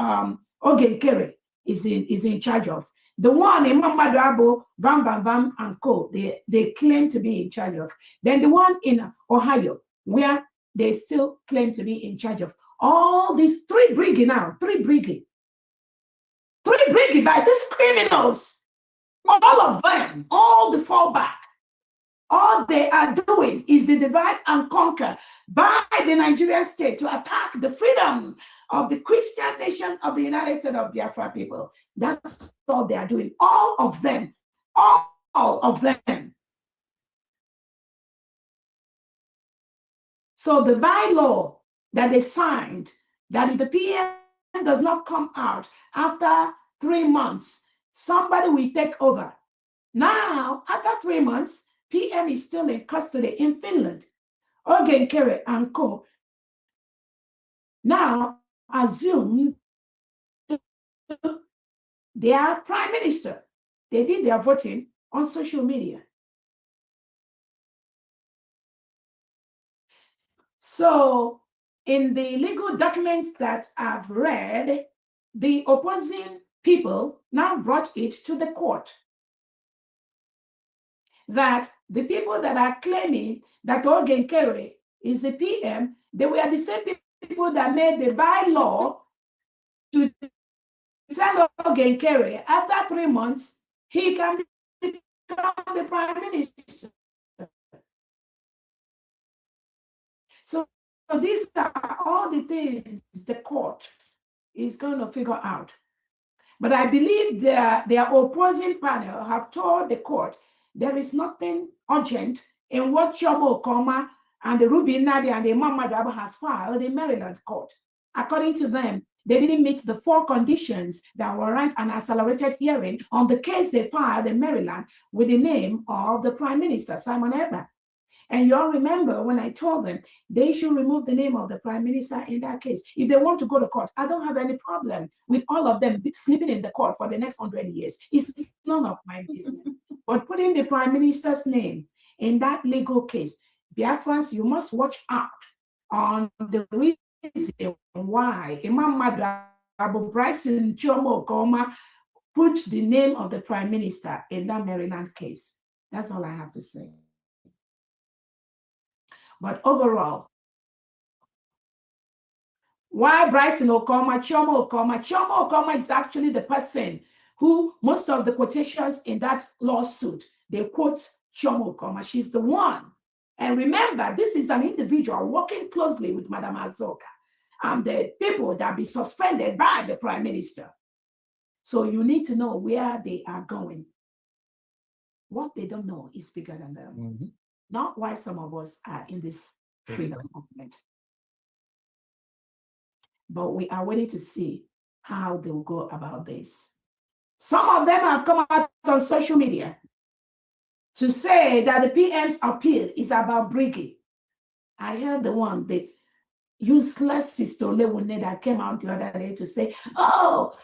Oge Kere is in charge of. The one in Mamadabo, Vam Vam Vam and Co. They claim to be in charge of. Then the one in Ohio, where they still claim to be in charge of. All these 3 brigade now, 3 brigade. 3 brigade by these criminals. All of them, all the fallback. All they are doing is the divide and conquer by the Nigerian state to attack the freedom of the Christian nation of the United States of Biafra people. That's all they are doing. All of them. All of them. So the bylaw that they signed, that if the PM does not come out after 3 months, somebody will take over. Now, after 3 months, PM is still in custody in Finland. Oge Kere and Co. now assume they are prime minister. They did their voting on social media. So in the legal documents that I've read, the opposing people now brought it to the court that the people that are claiming that Oge Kere is the PM, they were the same people that made the bylaw to tell Oge Kere after 3 months, he can become the prime minister. So these are all the things the court is going to figure out. But I believe their opposing panel have told the court there is nothing urgent in what Chioma Okoma and the Ruby Nadi and the Mamadou has filed in Maryland court. According to them, they didn't meet the 4 conditions that warrant an accelerated hearing on the case they filed in Maryland with the name of the Prime Minister, Simon Ekpa. And you all remember when I told them they should remove the name of the Prime Minister in that case. If they want to go to court, I don't have any problem with all of them sleeping in the court for the next 100 years. It's none of my business. But putting the Prime Minister's name in that legal case, Biafrans, you must watch out on the reason why Imam Abu Bryson Chioma Okoma put the name of the Prime Minister in that Maryland case. That's all I have to say. But overall, why Bryson Okoma, Chioma Okoma is actually the person who most of the quotations in that lawsuit, they quote Chioma Okoma. She's the one. And remember, this is an individual working closely with Madam Azoka and the people that be suspended by the Prime Minister. So you need to know where they are going. What they don't know is bigger than them. Mm-hmm. Not why some of us are in this freedom movement. But we are waiting to see how they will go about this. Some of them have come out on social media to say that the PM's appeal is about brigade. I heard the useless Sister Lewone that came out the other day to say, oh,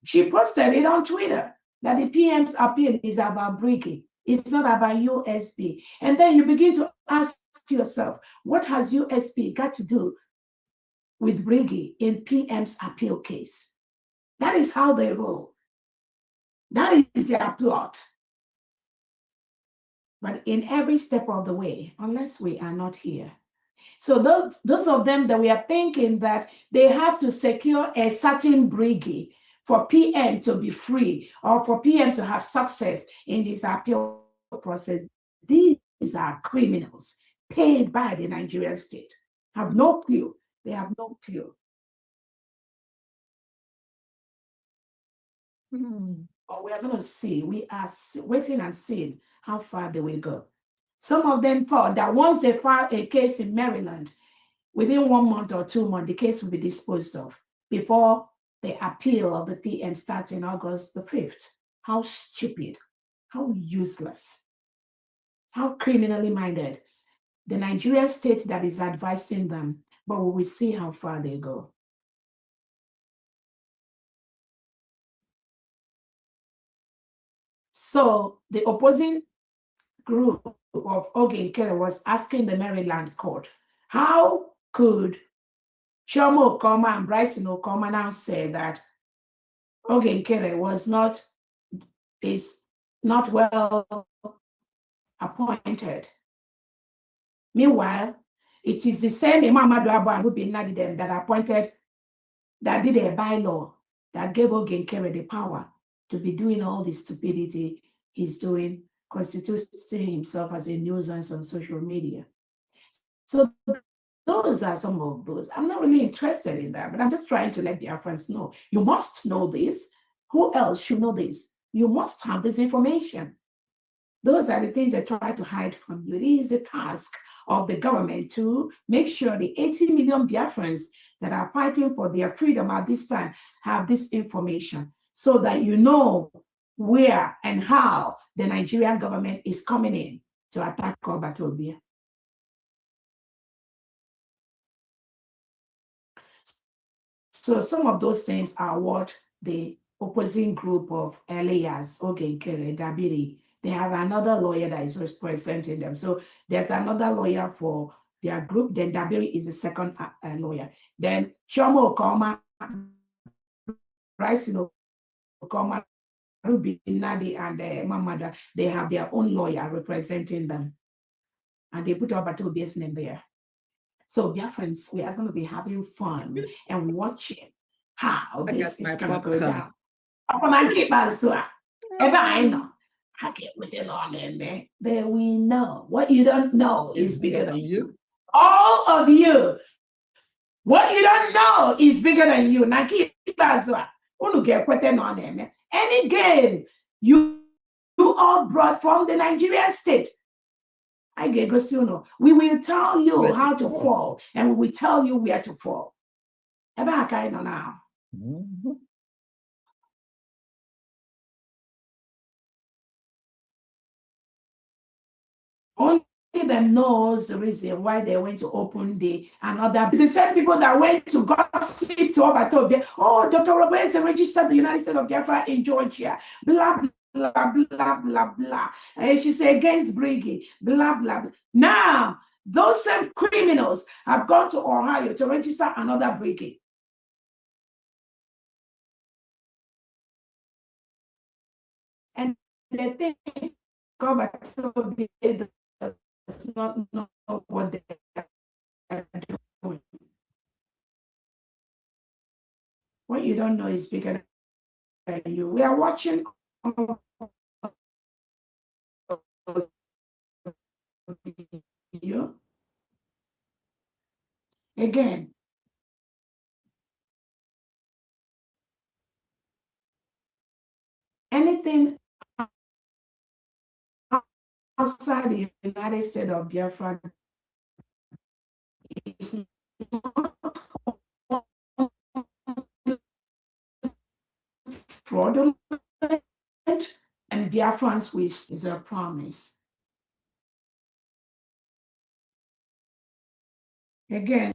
she posted it on Twitter that the PM's appeal is about brigade. It's not about USB. And then you begin to ask yourself, what has USB got to do with brigade in PM's appeal case? That is how they roll. That is their plot. But in every step of the way, unless we are not here. So those of them that we are thinking that they have to secure a certain brigade for PM to be free or for PM to have success in this appeal process, these are criminals paid by the Nigerian state. Have no clue. They have no clue. But we are going to see. We are waiting and seeing how far they will go. Some of them thought that once they file a case in Maryland, within 1 month or 2 months, the case will be disposed of before the appeal of the PM starts in August the 5th. How stupid, how useless, how criminally minded. The Nigerian state that is advising them, but we will see how far they go. So the opposing group of Usbg Humanitarian was asking the Maryland court, how could Chioma Okoma and Bryson Okoma now say that Usbg Humanitarian was not well appointed? Meanwhile, it is the same Imam Abu and Ruby Nadidem that did a bylaw that gave Usbg Humanitarian the power to be doing all the stupidity he's doing, constituting himself as a nuisance on social media. So those are some of those. I'm not really interested in that, but I'm just trying to let Biafrans know. You must know this. Who else should know this? You must have this information. Those are the things they try to hide from you. It is the task of the government to make sure the 80 million Biafrans that are fighting for their freedom at this time have this information so that you know where and how the Nigerian government is coming in to attack Obatobia. So some of those things are what the opposing group of Elias, Usbg Humanitarian, Dabiri, they have another lawyer that is representing them. So there's another lawyer for their group. Then Dabiri is the second lawyer. Then Chioma Okoma, Bryson Okoma, Ruby Nadi, and Mamada, they have their own lawyer representing them. And they put Obatobia's name there. So, dear friends, we are going to be having fun and watching how this is going to go down. I know. I get with it on there. Then we know what you don't know is bigger than you. All of you. What you don't know is bigger than you. Any game you all brought from the Nigerian state, we will tell you how to fall, and we will tell you where to fall. Now. Only them knows the reason why they went to open another. It's the same people that went to gossip to Obatobia. Oh, Dr. Roberts registered the United States of Biafra in Georgia. Blah, blah, blah, blah, blah. And she said against Briggy. Blah, blah, blah. Now, those same criminals have gone to Ohio to register another Briggy. And they think Obatobia does not know what they are doing. What you don't know is bigger than you. We are watching you again. Anything outside the United States of Biafra is not fraudulent, and Biafrans wish is a promise. Again,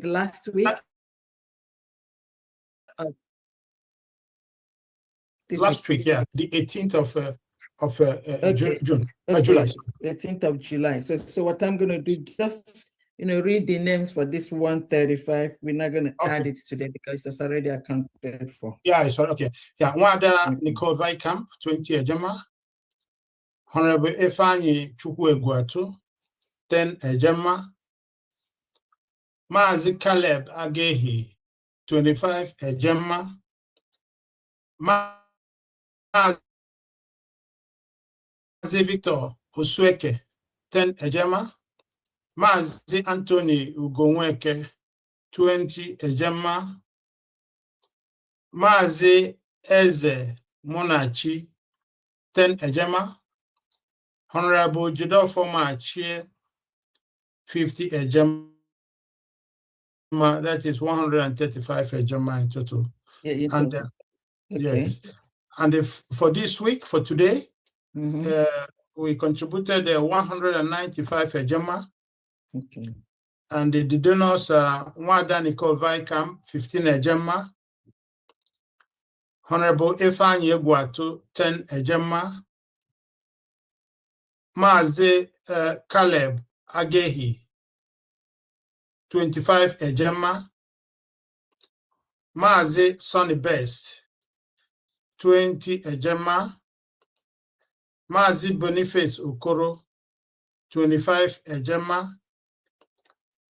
last week. Last week, yeah, the 18th of Okay. June, Okay. July. 18th of July. So what I'm going to do, just read the names for this 135. We're not going to add it today because it's already accounted for. Yeah, sorry. Okay. Yeah, Wanda Okay. Nicole Vikamp, 20 Ejema. Honorable Efani Chukwueguatu, 10 Ejema. Mazi Caleb Agehi, 25 Ejema. Mazi Victor Usweke, 10 Ejema. Mazi Anthony Ugonweke, 20 Ejema. Mazi Eze Monachi, 10 Ejema. Honorable Jidofo Machie, 50 Ejema. That is 135 Ejema in total. Yeah, in And total. Okay. yes, and for this week, for today, we contributed 195 Ejema. Okay. And the donors are Wanda Nicole Vikamp, 15 Ejema. Honorable Efani Eguatu, 10 Ejema. Mazi Caleb Agehi, 25 Ejema. Mazi Sonny Best, 20 Ejema. Mazi Boniface Okoro, 25 Ejema.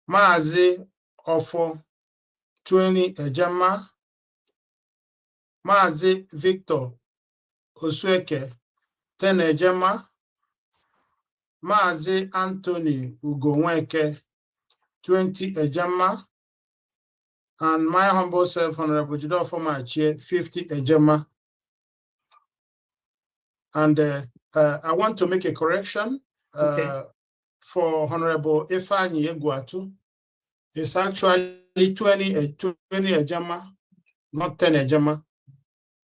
Mazi Ofo, 20 Ejema. Mazi Victor Osweke, 10 Ejema. Mazi Anthony Ugonweke, 20 Ejema. And my humble self, Honorable Jidofo Machie, 50 Ejema. And I want to make a correction for Honorable Efani Eguatu. It's actually 20 Ejema, not 10 Ejema.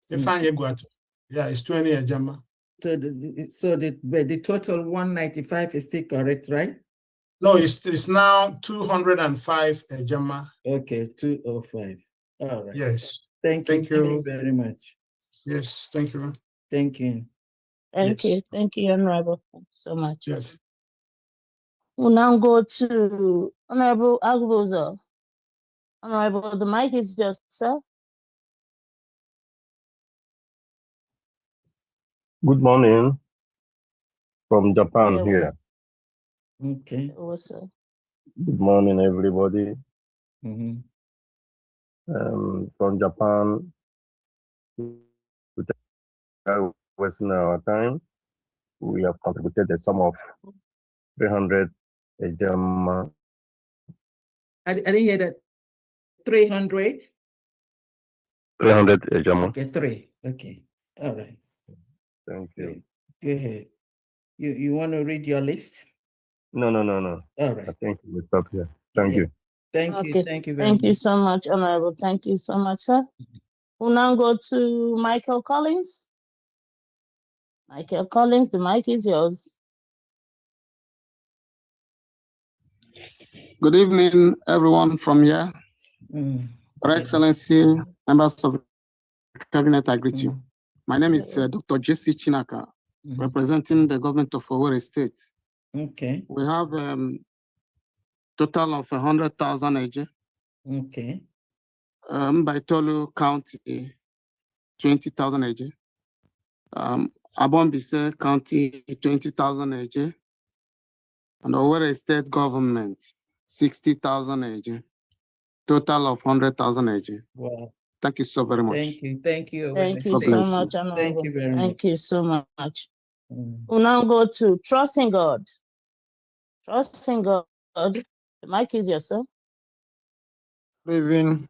Efani Eguatu. Yeah, it's 20 Ejema. So the total 195 is still correct, right? No, it's now 205 Ejema. Okay, 205. All right. Yes. Thank you very much. Yes, thank you. Thank you. Thank you. Thank you, Honorable. Thank you so much. Yes. We'll now go to Honorable Agbozo. Honorable, the mic is just, sir. Good morning from Japan here. Okay. Good morning, everybody. From Japan, without wasting our time, we have contributed a sum of 300 Ejema. I didn't hear that. 300? 300 Ejema. Okay, 3. Okay. All right. Thank you. Go ahead. You want to read your list? No. All right. I think we'll stop here. Thank you. Thank you. Thank you very much. Thank you so much, Honorable. Thank you so much, sir. We'll now go to Michael Collins. Michael Collins, the mic is yours. Good evening, everyone from here. Your Excellency, members of the Cabinet, I greet you. My name is Dr. Jesse Chinaka, representing the government of Owerri State. Okay. We have total of 100,000 AJ. Okay. By Tolu County, 20,000 AJ. Abombise County, 20,000 AJ. And Owerri State government, 60,000 AJ. Total of 100,000 AJ. Wow. Thank you so very much. Thank you. Thank you. Thank you so much, Honorable. Thank you very much. Thank you so much. We'll now go to Trusting God. Trusting God. The mic is yours, sir. Good evening.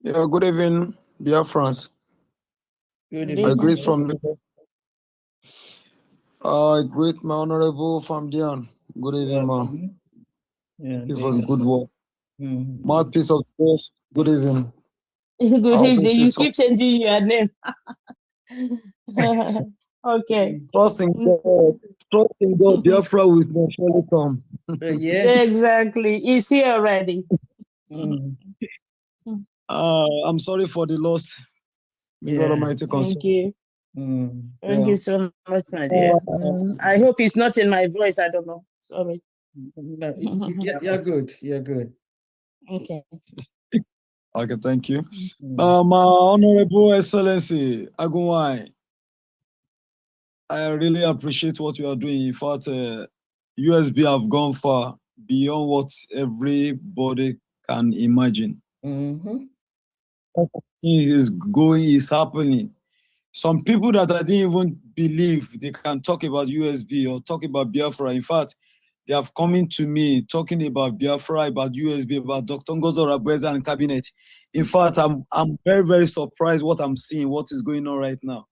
Yeah, good evening, Biafrans. Good evening. I greet from I greet my honorable Famdian. Good evening, man. Yeah, It was good work. Mouthpiece of grace. Good evening. Good evening. You keep changing your name. Okay. Trusting God, Biafra will surely come. Yes. Exactly. It's here already. I'm sorry for the loss. May God Almighty console. Thank you. Thank you so much, my dear. I hope it's not in my voice. I don't know. Sorry. No, you're good. You're good. Okay. Okay, thank you. My Honorable Excellency Agunwai, I really appreciate what you are doing. In fact, USB have gone far beyond what everybody can imagine. Is happening. Some people that I didn't even believe they can talk about USB or talk about Biafra. In fact, they have come to me talking about Biafra, about USB, about Dr. Ngozo Rabweza and cabinet. In fact, I'm very, very surprised what I'm seeing, what is going on right now.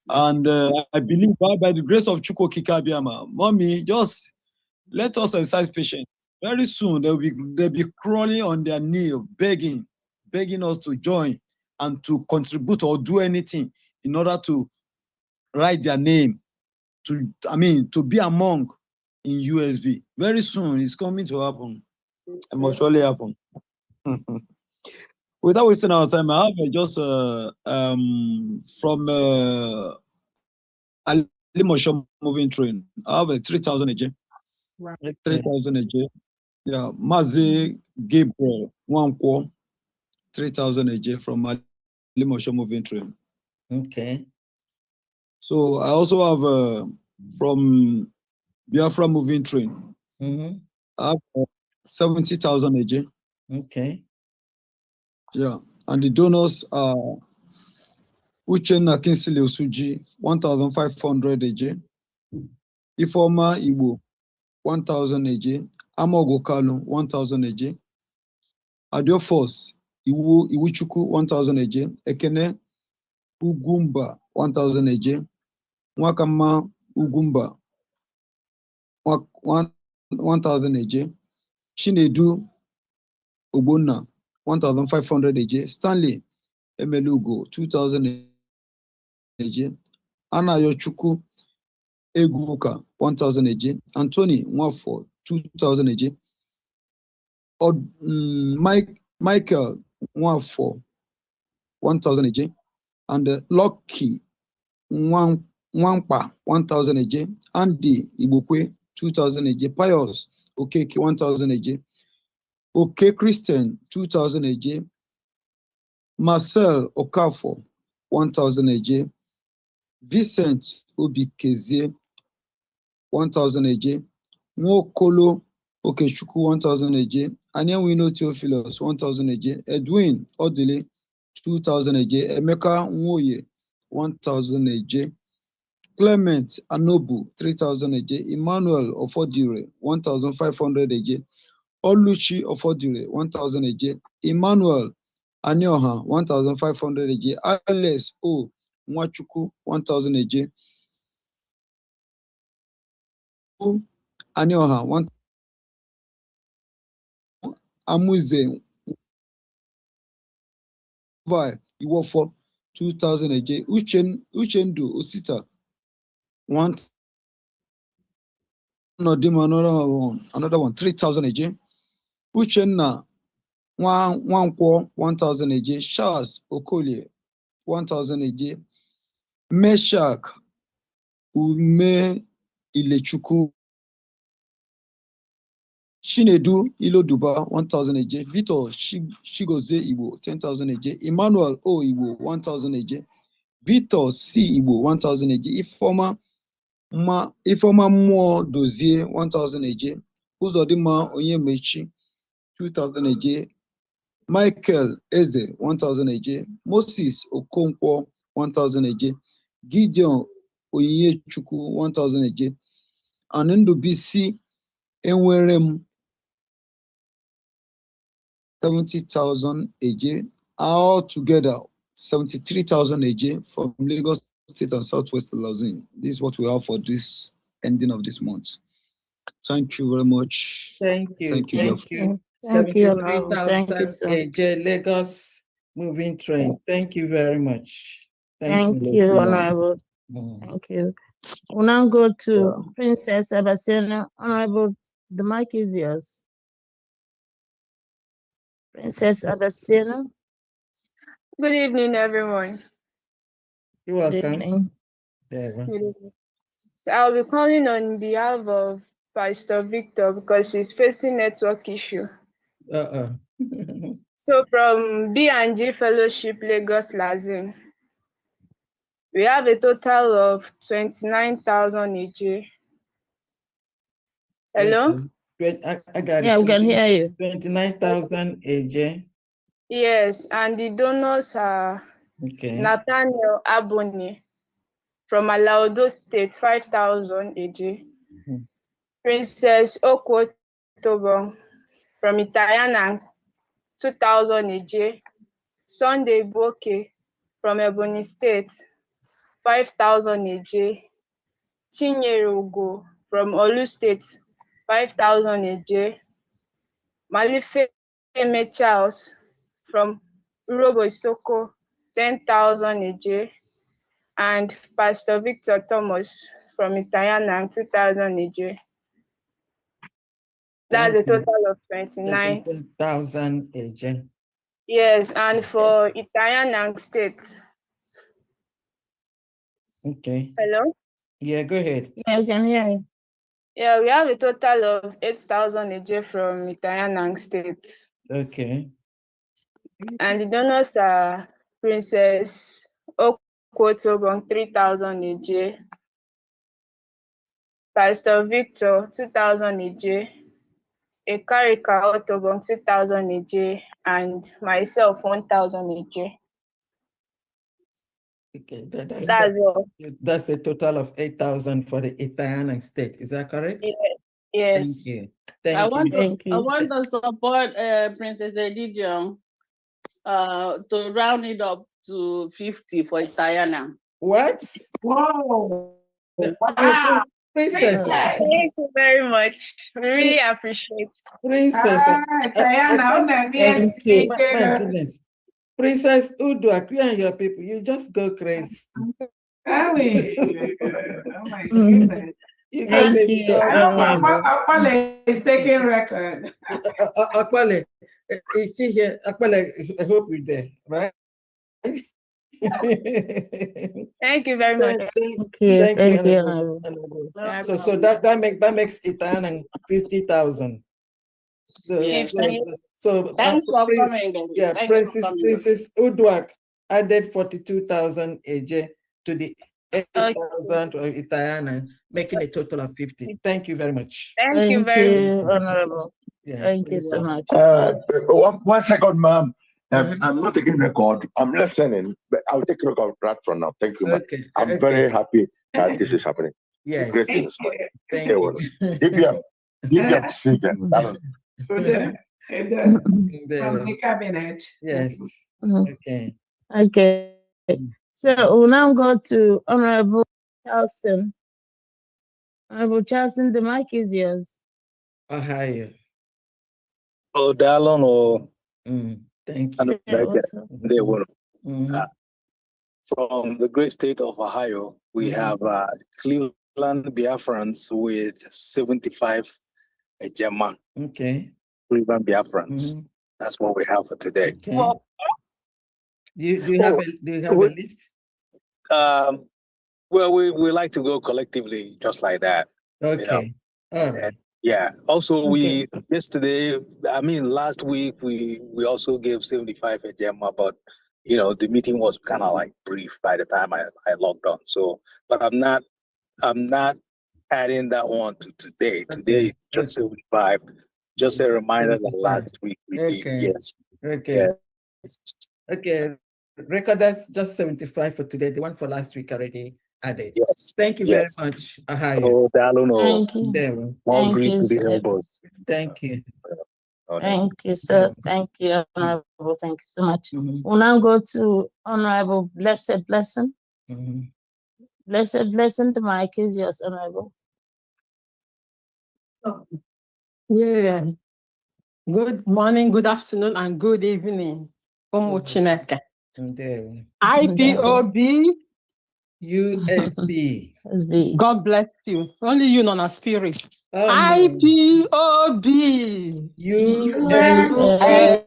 And I believe by the grace of Chukwu Kikabiama, mommy, just let us exercise patience. Very soon they'll be crawling on their knee, begging us to join and to contribute or do anything in order to write their name, to be among in USB. Very soon it's coming to happen. It must surely happen. Without wasting our time, I have just from Alimosho moving train. I have a 3,000 AJ. 3,000 AJ. Yeah, Mazi Gabriel, 3,000 AJ from Alimosho moving train. Okay. So I also have from Biafra moving train. I have 70,000 AJ. Okay. Yeah, and the donors are Uchenna Kinsley Osuji, 1,500 AJ. Ifoma Igbo, 1,000 AJ. Amogo Kalu, 1,000 AJ. Adio Force, Iwuchukwu, 1,000 AJ. Ekene Ugumba, 1,000 AJ. Nwakama Ugumba, 1,000 AJ. Chinedu Ogbonna, 1,500 AJ. Stanley Emelugo, 2,000 AJ. Anayochukwu Eguka, 1,000 AJ. Anthony Nwafo, 2,000 AJ. Michael Nwafo, 1,000 AJ. And Lucky Nwampa, 1,000 AJ. Andy Igbokwe, 2,000 AJ. Pius Okeke, 1,000 AJ. Okay Christian, 2,000 AJ. Marcel Okafor, 1,000 AJ. Vincent Obikezie, 1,000 AJ. Nwokolo Okechukwu, 1,000 AJ. Anyanwino Theophilus, 1,000 AJ. Edwin Odile, 2,000 AJ. Emeka Nwoye, 1,000 AJ. Clement Anobu, 3,000 AJ. Emmanuel Ofodire, 1,500 AJ. Oluchi Ofodire, 1,000 AJ. Emmanuel Anioha, 1,500 AJ. Alex O. Nwachukwu, 1,000 AJ. Anioha, 1,000 Amuze Iwofo, 2,000 AJ. Uchendu Osita, 1,000. Another one, 3,000 AJ. Uchenna Nwankwo, 1,000 AJ. Charles Okolie, 1,000 AJ. Meshak Ume Ilechukwu, Chinedu Iloduba, 1,000 AJ. Victor Shigoze Igbo, 10,000 AJ. Emmanuel O Igbo, 1,000 AJ. Victor C Igbo, 1,000 AJ. Ifeoma Mmụọ Dozie, 1,000 AJ. Uzodimma Onyemechi, 2,000 AJ. Michael Eze, 1,000 AJ. Moses Okonkwo, 1,000 AJ. Gideon Onyechukwu, 1,000 AJ. Anundubisi Enwerem, 70,000 AJ. All together, 73,000 AJ from Lagos State and Southwest Lausanne. This is what we have for this ending of this month. Thank you very much. Thank you. Thank you. 73,000 AJ Lagos moving train. Thank you very much. Thank you, Honorable. Thank you. We'll now go to Princess Abasiana. Honorable, the mic is yours. Princess Adesina. Good evening, everyone. You're Good welcome. evening. There. Good evening. I'll be calling on behalf of Pastor Victor because he's facing network issue. So from B&G Fellowship Lagos Lazim, we have a total of 29,000 AJ. Hello? I got Yeah, it. we can hear you. 29,000 AJ. Yes, and the donors are Okay. Nathaniel Aboni from Alaudo State, 5,000 AJ. Princess Okwotobo from Itayana, 2,000 AJ. Sunday Boke from Ebony State, 5,000 AJ. Chinyere Ugo from Olu State, 5,000 AJ. Malife Charles from Urobo Isoko, 10,000 AJ. And Pastor Victor Thomas from Itayana, 2,000 AJ. That's a total of 29,000 AJ. Yes, and for Itayana State. Okay. Hello? Yeah, go ahead. Yeah, we can hear you. Yeah, we have a total of 8,000 AJ from Itayana State. Okay. And the donors are Princess Okwotobong, 3,000 AJ. Pastor Victor, 2,000 AJ. Ekarika Otobong, 2,000 AJ. And myself, 1,000 AJ. Okay, That's all. That's a total of 8,000 for the Italian state. Is that correct? Yes. Thank you. I Thank you. want to support Princess Edidion to round it up to 50 for Itayana. What? Whoa. Wow. Princess. Thank you very much. We really appreciate it. Princess. Thank you. My goodness. Princess Uduak, you and your people, you just go crazy. Oh my goodness. You go crazy. Akpale is taking record. Akpale, you see here, Akpale, I hope you're there, right? Thank you very much. Thank you. Yeah. So that makes Italian 50,000. So Thanks for coming. Yeah, Princess Uduak added 42,000 AJ to the 8,000 of Italian, making a total of 50. Thank you very much. Thank you very much. Honorable. Yeah. Thank you so much. 1 second, ma'am. I'm not taking record. I'm listening, but I'll take record right from now. Thank you, ma'am. Okay. I'm very happy that this is happening. Yes. Great things, man. Thank you. DPM speaker. From the cabinet. Yes. Okay. Okay. So we'll now go to Honorable Charleston. Honorable Charleston, the mic is yours. Ohio. Oh, Dallon or thank you. From the great state of Ohio, we have Cleveland Biafrans with 75 Gemma. Okay. Cleveland Biafrans. That's what we have for today. Okay. Do you have a list? Well, we like to go collectively, just like that. Okay. All right. Yeah. Also, last week we also gave 75 a Gemma, but the meeting was kind of like brief by the time I logged on. So, but I'm not adding that one to today. Today is just 75. Just a reminder that last week we did. Yes. Okay. Yes. Okay. Record that's just 75 for today. The one for last week already added. Yes. Thank you very much. Oh, thank you. More grief to the elbows. Thank you. Thank you, sir. Thank you, Honorable. Thank you so much. We'll now go to Honorable Blessed Blessing. Blessed Blessing, the mic is yours, Honorable. Yeah. Good morning, good afternoon, and good evening. Chineke. IPOB. USB. God bless you. Only you know our spirit. IPOB. USB.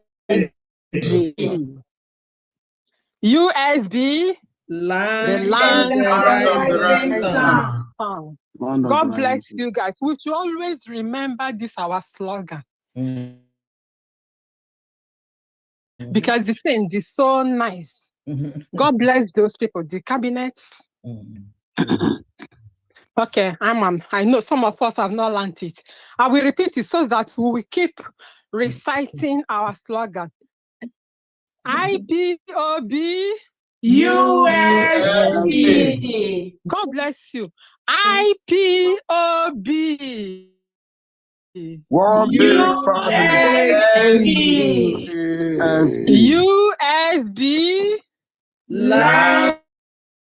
USB, Land the land of the of the rising rising sun. sun. God bless you guys. We should always remember this our slogan. Because the thing is so nice. God bless those people, the cabinets. Okay, I know some of us have not learned it. I will repeat it so that we will keep reciting our slogan. IPOB USB. God bless you. IPOB. One big family. USB. Land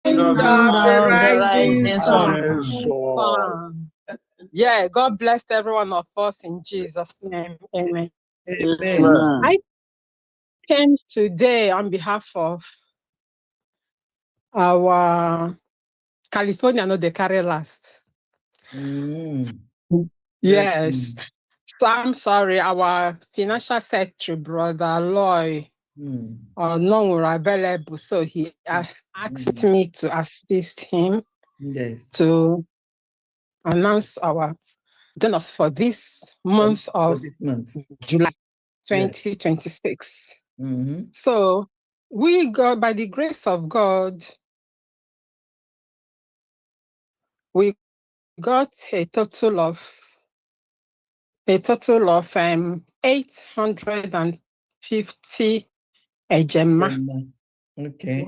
of the rising sun. Yeah, God bless every one of us in Jesus' name. Amen. Amen. I came today on behalf of our California, no, they carry last. Yes. So I'm sorry, our financial secretary, Brother Loy, or no were available. So he asked me to assist him to announce our donors for this month of July 2026. So we got, by the grace of God, we got a total of 850 ejema. Okay.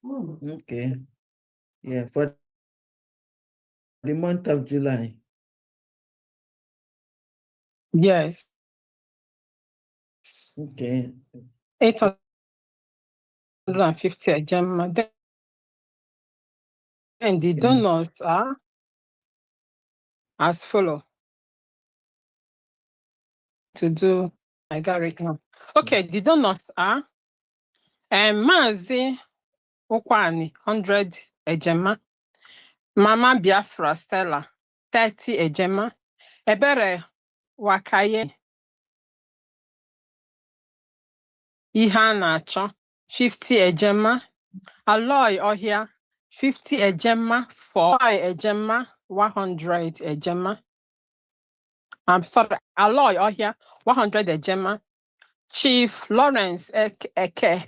Wow. Okay. Yeah, for the month of July. Yes. Okay. 850 ejema. Then the donors are as follow. To do, I got it now. Okay, the donors are Mazi Okwani, 100 ejema. Mama Biafra Stella, 30 ejema. Ebere Wakaye Ihe na-achọ 50 ejema. Aloy Ohia 50 ejema. For ejema 100 ejema. I'm sorry, Aloy Ohia 100 ejema. Chief Lawrence Eke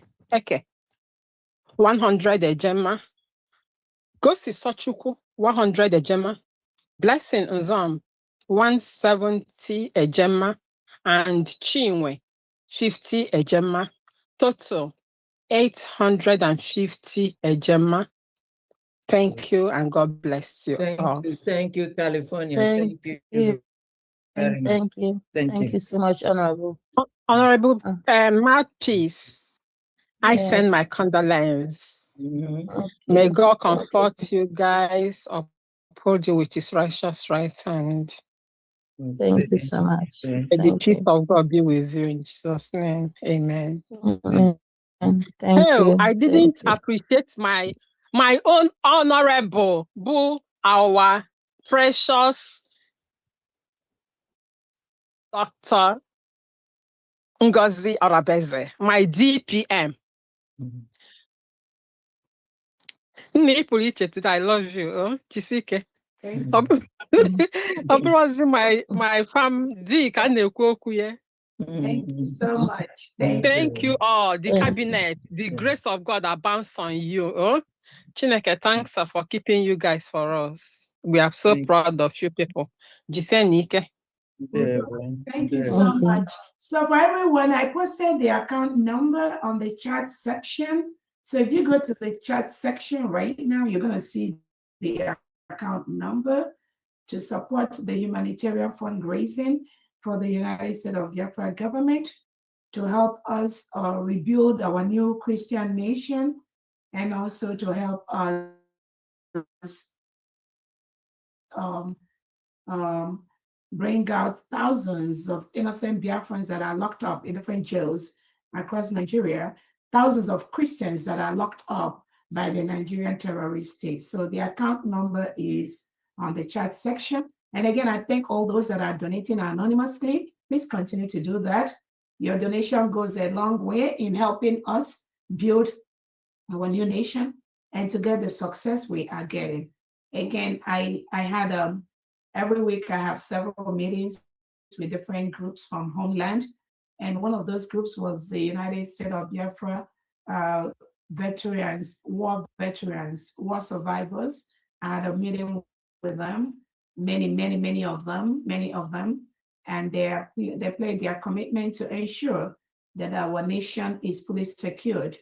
100 ejema. Gosi Sochukwu 100 ejema. Blessing Uzom 170 ejema. And Chinwe 50 ejema. Total 850 ejema. Thank you and God bless you all. Thank you, California. Thank you you. very much. Thank you. Thank you so much, Honorable. Honorable Mouthpiece, I send my Yes. condolence. Okay. May God comfort you guys, uphold you with his righteous right hand. Thank you so much. May the Thank peace you. of God be with you in Jesus' name. Amen. Amen. Thank you. I didn't appreciate my own honorable, our precious Dr. Ngozi Arabeze, my DPM. Today, I love you. Chisike. My fam D can Thank you so much. Thank you all, the cabinet, the grace of God abounds on you. Chineke, thanks for keeping you guys for us. We are so proud of you people. Jisenike. Thank you so much. So for everyone, I posted the account number on the chat section. So if you go to the chat section right now, you're going to see the account number to support the humanitarian fundraising for the United States of Biafra government to help us rebuild our new Christian nation and also to help us bring out thousands of innocent Biafrans that are locked up in different jails across Nigeria, thousands of Christians that are locked up by the Nigerian terrorist state. So the account number is on the chat section. And again, I thank all those that are donating anonymously. Please continue to do that. Your donation goes a long way in helping us build our new nation and to get the success we are getting. Again, I had every week I have several meetings with different groups from homeland. And one of those groups was the United States of Biafra veterans, war survivors. I had a meeting with them, many of them, and they pledged their commitment to ensure that our nation is fully secured.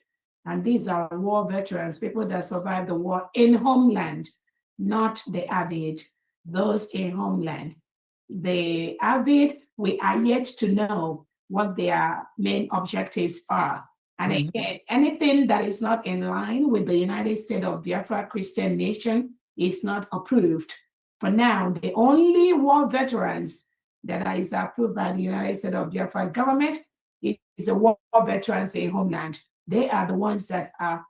And these are war veterans, people that survived the war in homeland, not the avid, those in homeland. The avid, we are yet to know what their main objectives are. And again, anything that is not in line with the United States of Biafra Christian nation is not approved. For now, the only war veterans that is approved by the United States of Biafra government is the war veterans in homeland. They are the ones that are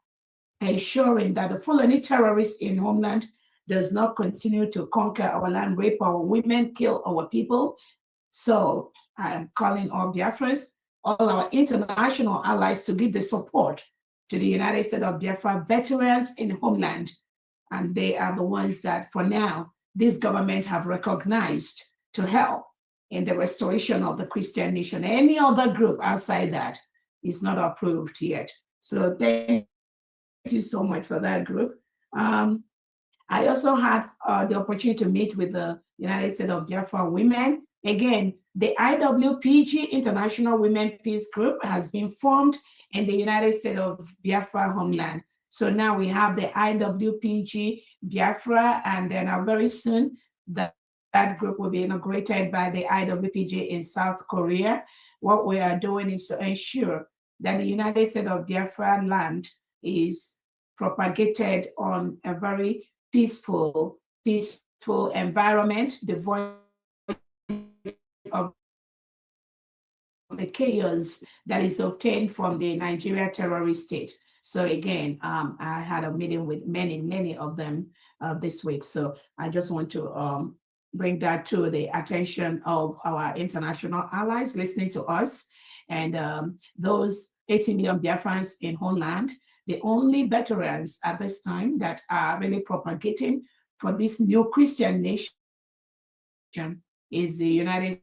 ensuring that the Fulani terrorists in homeland does not continue to conquer our land, rape our women, kill our people. So I'm calling all Biafrans, all our international allies to give the support to the United States of Biafra veterans in homeland. And they are the ones that for now, this government have recognized to help in the restoration of the Christian nation. Any other group outside that is not approved yet. So thank you so much for that group. I also had the opportunity to meet with the United States of Biafra women. Again, the IWPG, International Women Peace Group, has been formed in the United States of Biafra homeland. So now we have the IWPG Biafra, and then very soon that group will be inaugurated by the IWPG in South Korea. What we are doing is to ensure that the United States of Biafra land is propagated on a very peaceful environment, devoid of the chaos that is obtained from the Nigeria terrorist state. So again, I had a meeting with many of them this week. So I just want to bring that to the attention of our international allies listening to us. And those 18 million Biafrans in homeland, the only veterans at this time that are really propagating for this new Christian nation is the United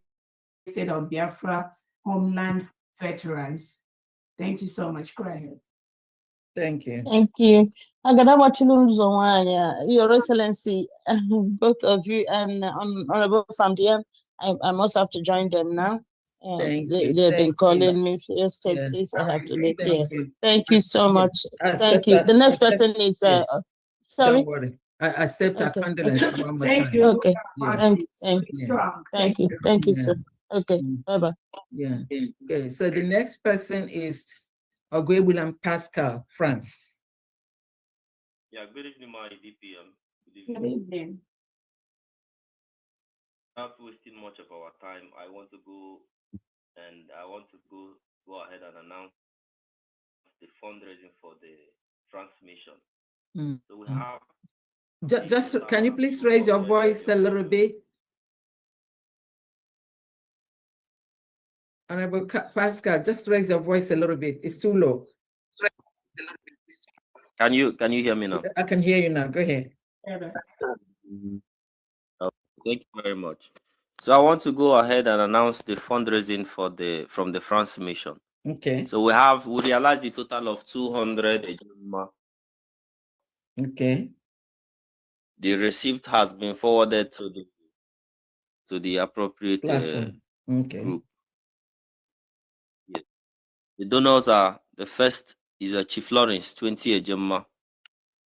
States of Biafra homeland veterans. Thank you so much. Go ahead. Thank you. Thank you. Your Excellency, both of you and Honorable Famdian, I must have to join them now. They've been calling me. Yes, so Yeah. please, I have to leave here. You. Thank you so much. Thank you. The next person is, sorry. Don't worry. I accept our condolence one more Thank time. you. Okay. Yeah. Thank you. Strong. Thank you. Thank you, sir. Okay. Bye-bye. Yeah. Okay. So the next person is Ogwe William Pascal, France. Yeah, good evening, my DPM. Good evening. Not wasting much of our time, I want to go ahead and announce the fundraising for the transmission. So we have just can you please raise your voice a little bit? Honorable Pascal, just raise your voice a little bit. It's too low. Can you hear me now? I can hear you now. Go ahead. Oh, thank you very much. So I want to go ahead and announce the fundraising from the France mission. Okay. So we realized the total of 200. Okay. The receipt has been forwarded to the appropriate group. Yes. The donors are, the first is Chief Lawrence 20 Ejemma,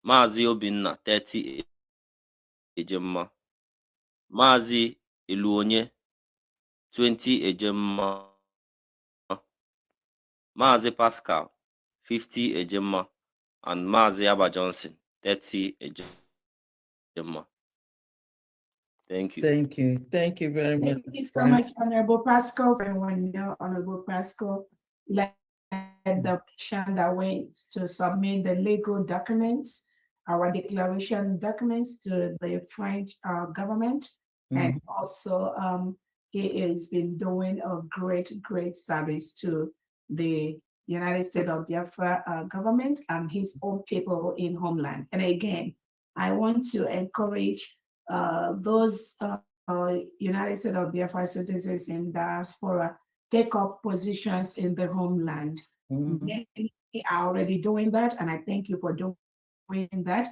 Mazi Obinna 30 Ejemma, Mazi Iluonye 20 Ejemma, Mazi Pascal 50 Ejemma, and Mazi Abba Johnson 30 Ejemma. Thank you. Thank you. Thank you very much. Thank you so much, Honorable Pascal. For everyone know, Honorable Pascal led the mission that waits to submit the legal documents, our declaration documents to the French government. And also he has been doing a great service to the United States of Biafra government and his own people in homeland. And again, I want to encourage those United States of Biafra citizens in diaspora take up positions in the homeland. Many are already doing that, and I thank you for doing that.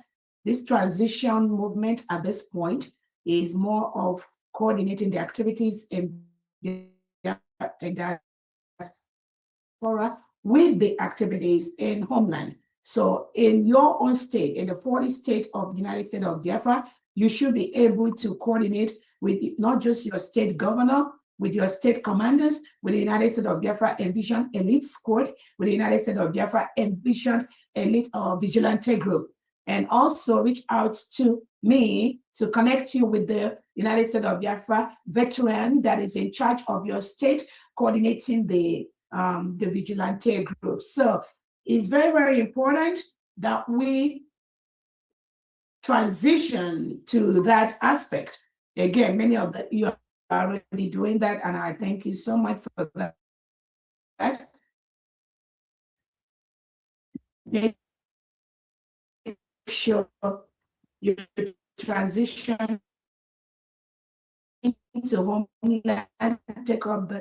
This transition movement at this point is more of coordinating the activities in diaspora with the activities in homeland. So in your own state, in the 40 state of the United States of Biafra, you should be able to coordinate with not just your state governor, with your state commanders, with the United States of Biafra Envision Elite Squad, with the United States of Biafra Envision Elite Vigilante Group, and also reach out to me to connect you with the United States of Biafra veteran that is in charge of your state, coordinating the vigilante group. So it's very, very important that we transition to that aspect. Again, many of you are already doing that, and I thank you so much for that. Make sure you transition into homeland, take up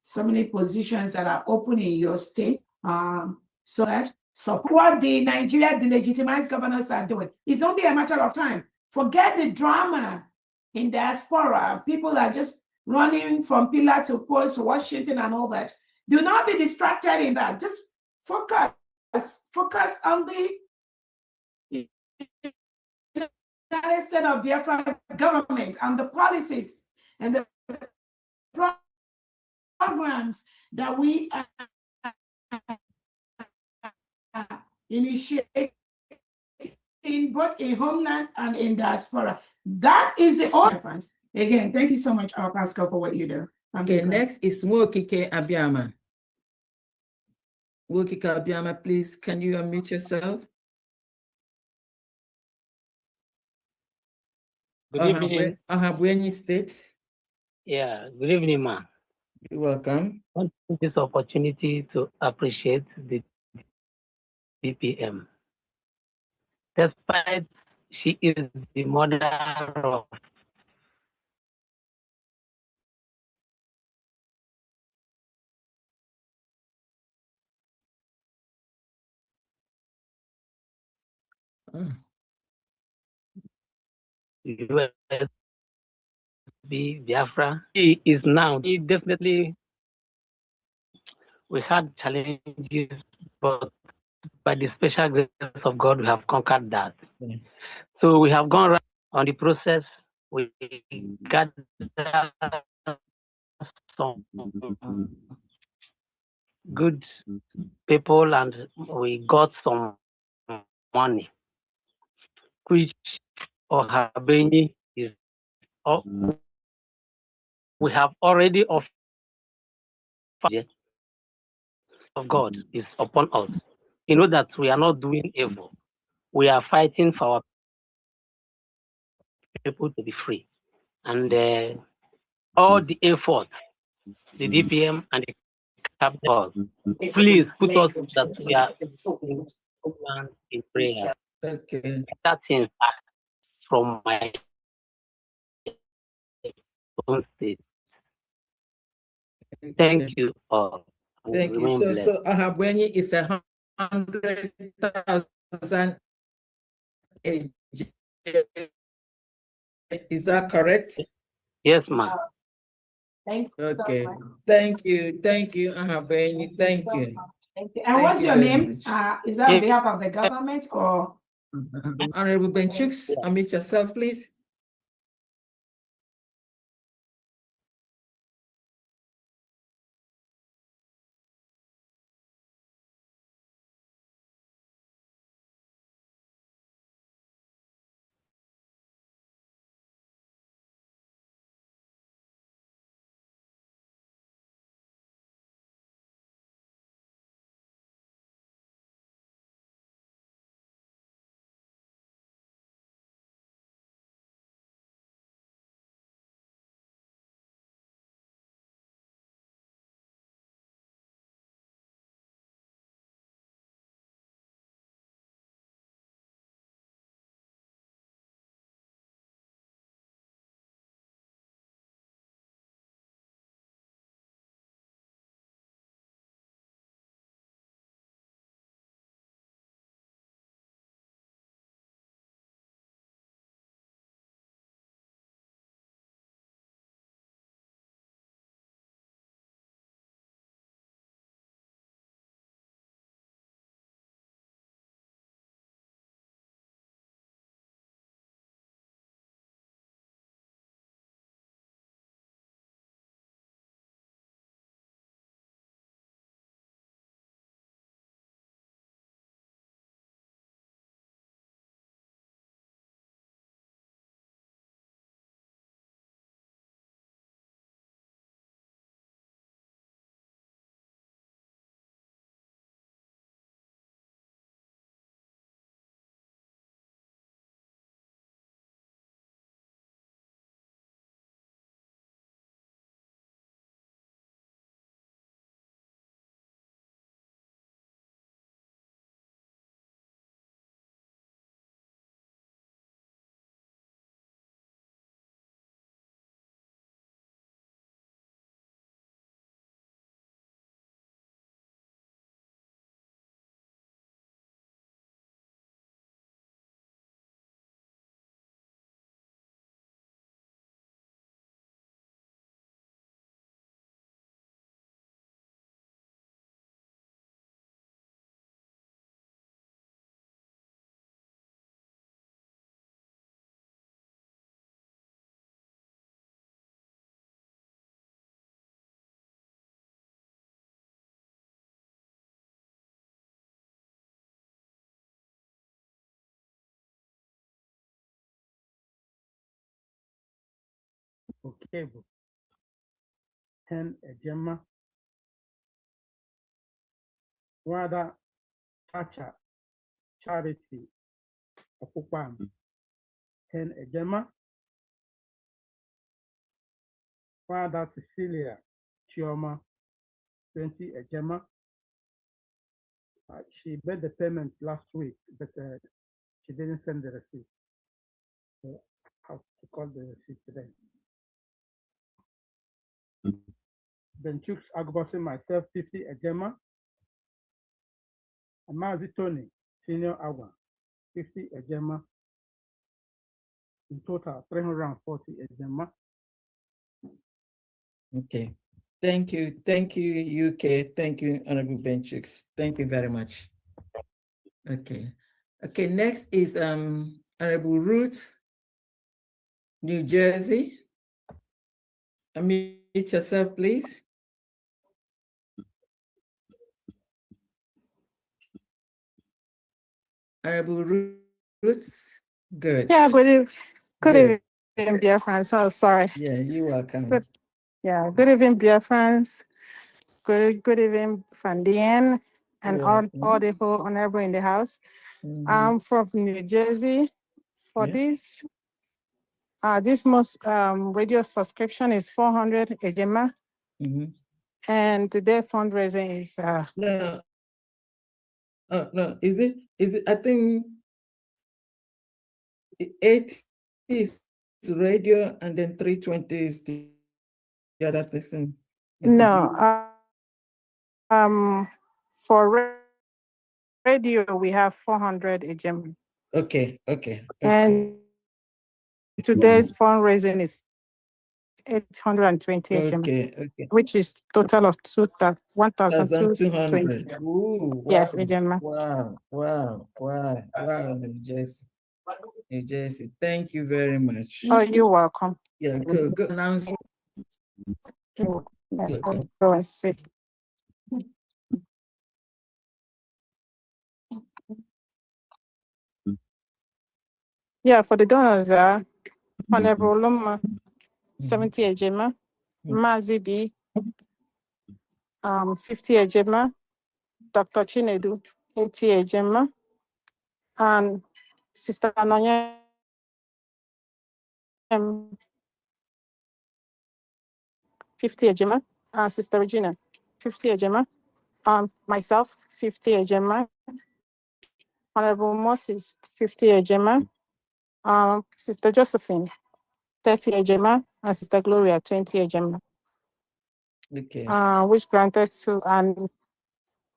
so many positions that are open in your state, so that support the Nigeria delegitimized governors are doing. It's only a matter of time. Forget the drama in diaspora. People are just running from pillar to post, Washington and all that. Do not be distracted in that. Just focus on the United States of Biafra government and the policies and the programs that we initiate in both in homeland and in diaspora. That is the difference. Again, thank you so much, Pascal, for what you do. Okay, next is Nwokike Abiama. Nwokike Abiama, please, can you unmute yourself? Good evening. Ahabwenyi State. Yeah, good evening, ma. You're welcome. I want to take this opportunity to appreciate the DPM. Despite she is the mother of USB Biafra, she is now definitely. We had challenges, but by the special grace of God, we have conquered that. Yeah. So we have gone right on the process. We got some good people and we got some money, which Ohabeni is. We have already offered of God is upon us. You know that we are not doing evil. We are fighting for our people to be free. And all the efforts, the DPM and the capital, please put us that we are in prayer. Okay. That is from my own state. Thank you all. Thank you. So Ahabwenyi is 100,000. Is that correct? Yes, ma'am. Thank you. Okay. Thank you. Thank you, Ahabwenyi. Thank you. Thank you. And what's your name? Is that on behalf of the government or? Honorable Benchooks, unmute yourself, please. Okebo, 10 Ejema, Wada Chacha Charity Okupam, 10 Ejema, Wada Cecilia Chioma, 20 Ejema. She made the payment last week, but she didn't send the receipt. So I have to call the receipt today. Then Chooks Agbosi, myself, 50 Ejema. Amazi Tony, Senior Agua, 50 Ejema. In total, 340 Ejema. Okay. Thank you, UK. Thank you, Honorable Benchix. Thank you very much. Okay. Okay, next is Honorable Ruth, New Jersey. Unmute yourself, please. Honorable Ruth, good. Yeah, good Good. evening, dear friends. Oh, sorry. Yeah, you're welcome. Good, yeah, good evening, dear friends. Good evening, Fandian, and all the whole honorable in the house. I'm from New Jersey. For this most radio subscription is 400 Ejema. And today fundraising is no, is it I think 80 is radio and then 320 is the other person. no. For radio we have 400 Ejema. Okay. And today's fundraising is 820 Ejema, which is total of 1,220. Ooh, Yes, wow, Ejema. Wow, New Jersey. Thank you very much. Oh, you're welcome. Yeah, good announcement. Go and sit. Yeah, for the donors, Honorable Loma, 70 Ejema, Mazibi, 50 Ejema, Dr. Chinedu, 80 Ejema, and Sister Anonya, 50 Ejema, Sister Regina, 50 Ejema, myself, 50 Ejema, Honorable Moses, 50 Ejema, Sister Josephine, 30 Ejema, and Sister Gloria, 20 Ejema. Okay. Which granted to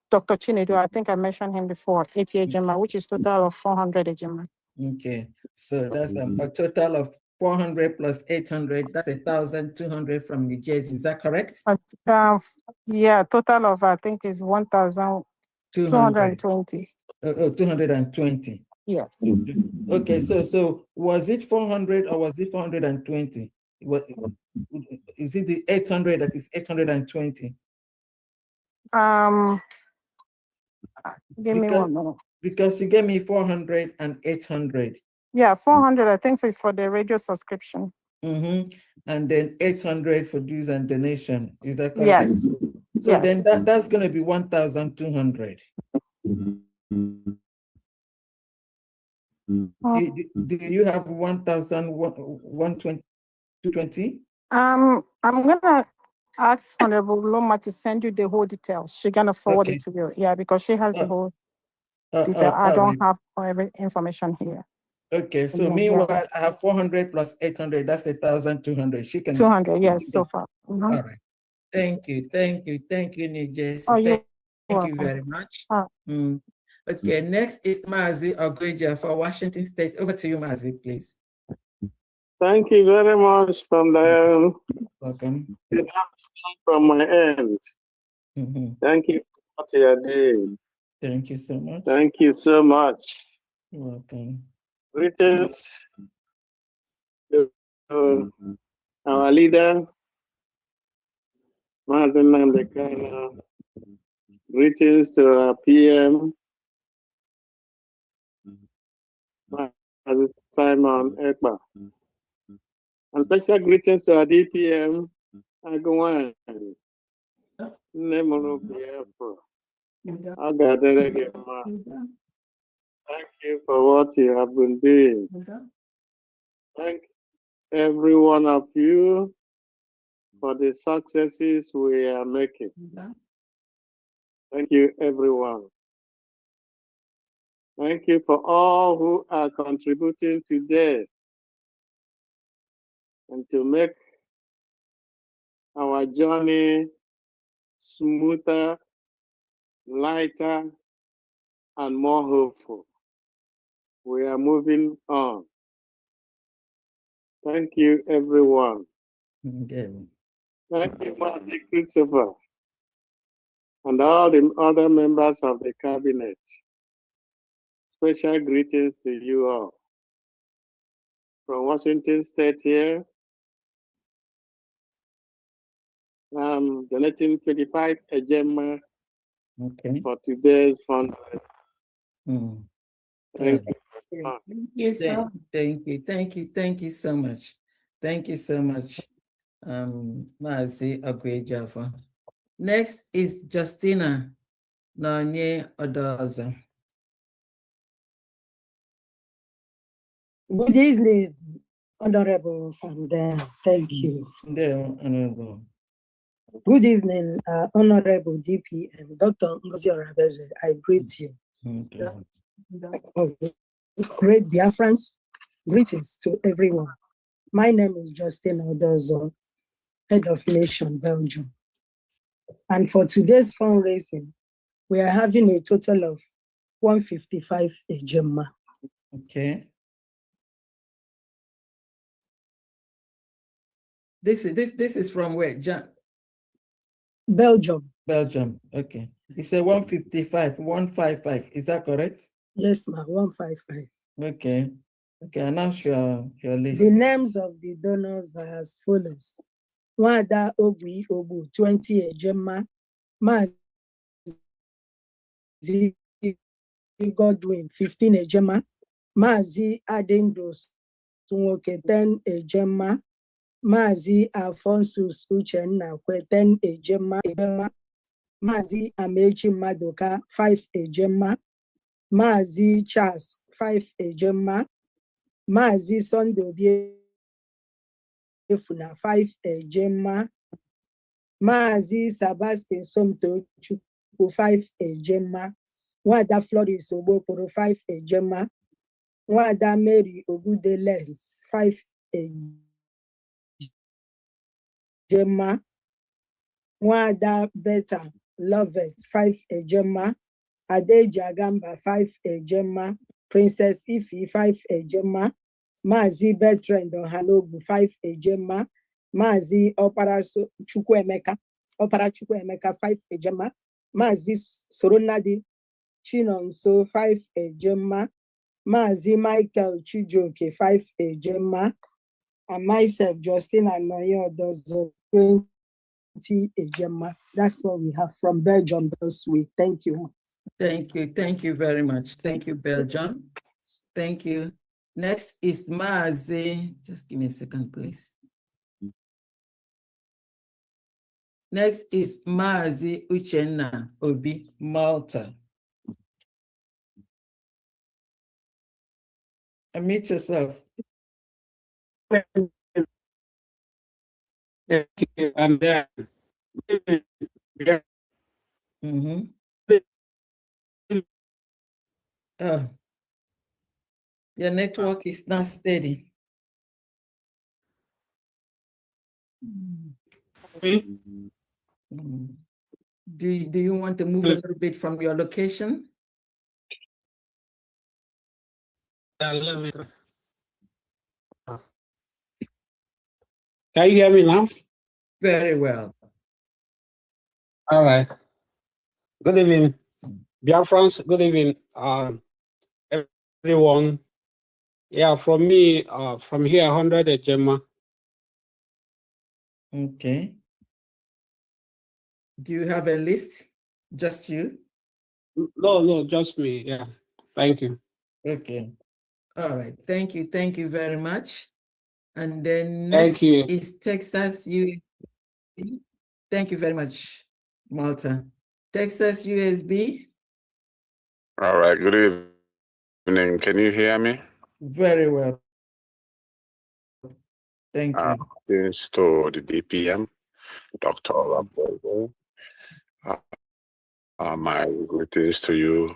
Dr. Chinedu, I think I mentioned him before, 80 Ejema, which is total of 400 Ejema. Okay, so that's a total of 400 plus 800. That's 1,200 from New Jersey. Is that correct? Yeah, total of I think is 1,220. 220. Yes. Okay, so was it 400 or was it 420? Is it the 800 that is 820? Give me 1 minute. Because you gave me 400 and 800. Yeah, 400 I think is for the radio subscription. And then 800 for dues and donation. Is that correct? Yes. So then that's going to be 1,200. Do you have 1,120? I'm gonna ask Honorable Loma to send you the whole details. She's gonna forward it to you. Yeah, because she has the whole detail. I don't have every information here. Okay, so meanwhile, I have 400 plus 800. That's 1,200. She can 200, yes, so far. All right. Thank you, New Jersey. Oh, thank you very much. Okay, next is Mazi Ogoja for Washington State. Over to you, Mazi, please. Thank you very much, Pandayan. Welcome. It has from my end. Thank you for what you are doing. Thank you so much. Thank you so much. You're welcome. Greetings to our leader, Mazen Nandekana. Greetings to our PM, Simon Ekba. And special greetings to our DPM, Agwan, Nemoro Biafra. Thank you for what you have been doing. Thank every one of you for the successes we are making. Thank you, everyone. Thank you for all who are contributing today and to make our journey smoother, lighter, and more hopeful. We are moving on. Thank you, everyone. Thank you, Marty Christopher, and all the other members of the cabinet. Special greetings to you all. From Washington State here, I'm donating 25 ejema for today's fundraising. Thank you. Thank you so much. Thank you so much, Mazi Agwejafa. Next is Justina Nanye Odoza. Good evening, Honorable Fanda. Thank you. Honorable. Good evening, Honorable DP and Dr. Ngozi Orabeze. I greet you. Great Biafrans, greetings to everyone. My name is Justin Odozo, Head of Nation, Belgium. And for today's fundraising, we are having a total of 155 ejema. Okay. This is from where? Belgium. Belgium. Okay. It's a 155. Is that correct? Yes, ma'am. 155. Okay. Okay. Announce your list. The names of the donors are as follows: Wada Obi Obu 20 ejema, Mazi Godwin 15 ejema, Mazi Adendos Tunwoke 10 ejema, Mazi Alphonsus Uchenna 10 ejema, Mazi Amechi Madoka 5 ejema, Mazi Charles 5 ejema, Mazi Sondobie Funa 5 ejema, Mazi Sebastian Somto Chukwu 5 ejema, Wada Floris Obokoro 5 ejema, Wada Mary Ogude Lens 5 ejema, Wada Beta Lovett 5 ejema, Adeja Gamba 5 ejema, Princess Ifi 5 ejema, Mazi Bertrand Ohanogu 5 ejema, Mazi Opara Chukwuemeka 5 ejema, Mazi Soronadi Chinonso 5 ejema, Mazi Michael Chijoke 5 ejema, and myself, Justin Anoye Odozo 20 ejema. That's what we have from Belgium this week. Thank you. Thank you. Thank you very much. Thank you, Belgium. Thank you. Next is Mazi. Just give me a second, please. Next is Mazi Uchenna Obi, Malta. Unmute yourself. And then, your network is not steady. Do you want to move a little bit from your location? Can you hear me now? Very well. All right. Good evening, Biafrans. Good evening, everyone. Yeah, from me, from here, 100 ejema. Okay. Do you have a list? Just you? No, just me. Yeah. Thank you. Okay. All right. Thank you. Thank you very much. And then Thank next you. is Texas USB. Thank you very much, Malta. Texas USB. All right, good evening. Can you hear me? Very well. Thank you. Thanks to the DPM, Dr. Olabogo. My greetings to you,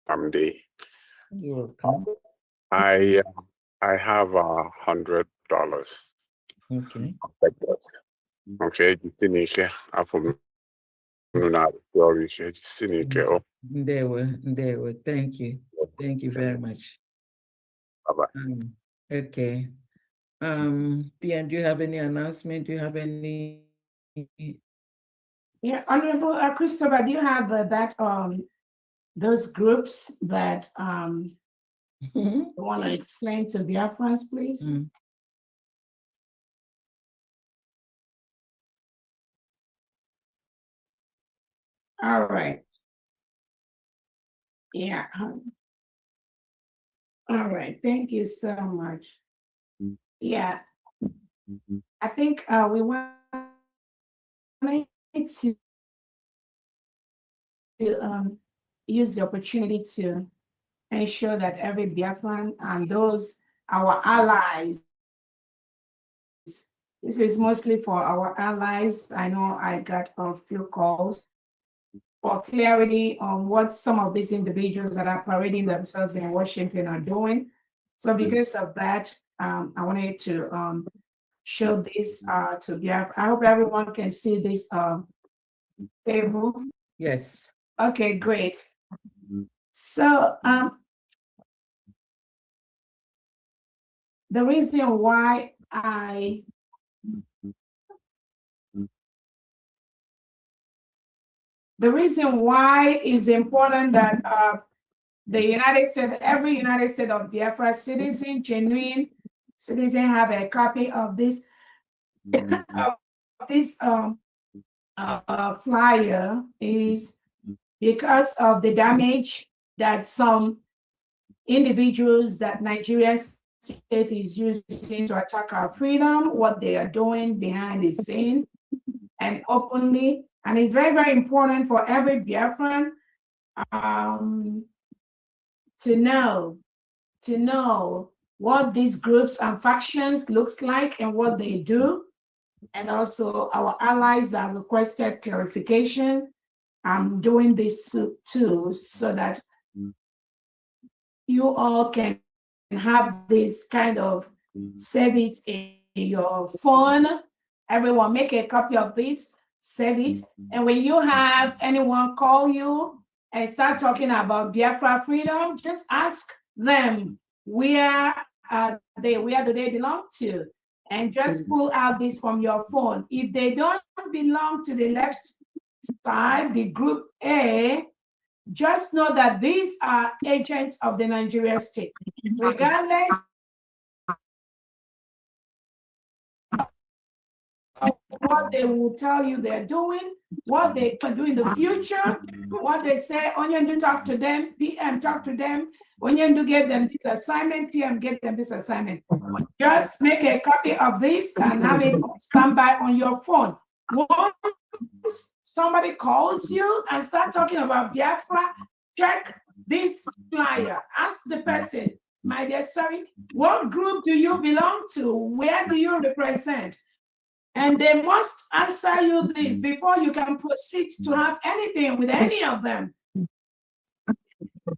Famdi. You're welcome. I have $100. Okay. Okay, Tinike, from There were. Thank you. Thank you very much. Bye-bye. Okay. Pian, do you have any announcement? Do you have any? Yeah, Honorable Christopher, do you have that those groups that you want to explain to Biafrans, please? All right. Yeah. All right. Thank you so much. Yeah. I think we want to use the opportunity to ensure that every Biafran and those our allies, this is mostly for our allies. I know I got a few calls for clarity on what some of these individuals that are parading themselves in Washington are doing. So because of that, I wanted to show this to Biafra. I hope everyone can see this table. Yes. Okay, great. So the reason why it's important that the United States, every United States of Biafra citizen, genuine citizen, have a copy of this flyer is because of the damage that some individuals that Nigeria state is using to attack our freedom, what they are doing behind the scene and openly. And it's very, very important for every Biafran to know what these groups and factions looks like and what they do. And also our allies that requested clarification. I'm doing this too, so that you all can have this kind of save it in your phone. Everyone make a copy of this, save it. And when you have anyone call you and start talking about Biafra freedom, just ask them where do they belong to? And just pull out this from your phone. If they don't belong to the left side, the group A, just know that these are agents of the Nigerian state. Regardless of what they will tell you they're doing, what they can do in the future, what they say, Onyendu talk to them, PM talk to them, Onyendu give them this assignment, PM give them this assignment. Just make a copy of this and have it standby on your phone. Once somebody calls you and start talking about Biafra, check this flyer. Ask the person, my dear, sorry, what group do you belong to? Where do you represent? And they must answer you this before you can proceed to have anything with any of them.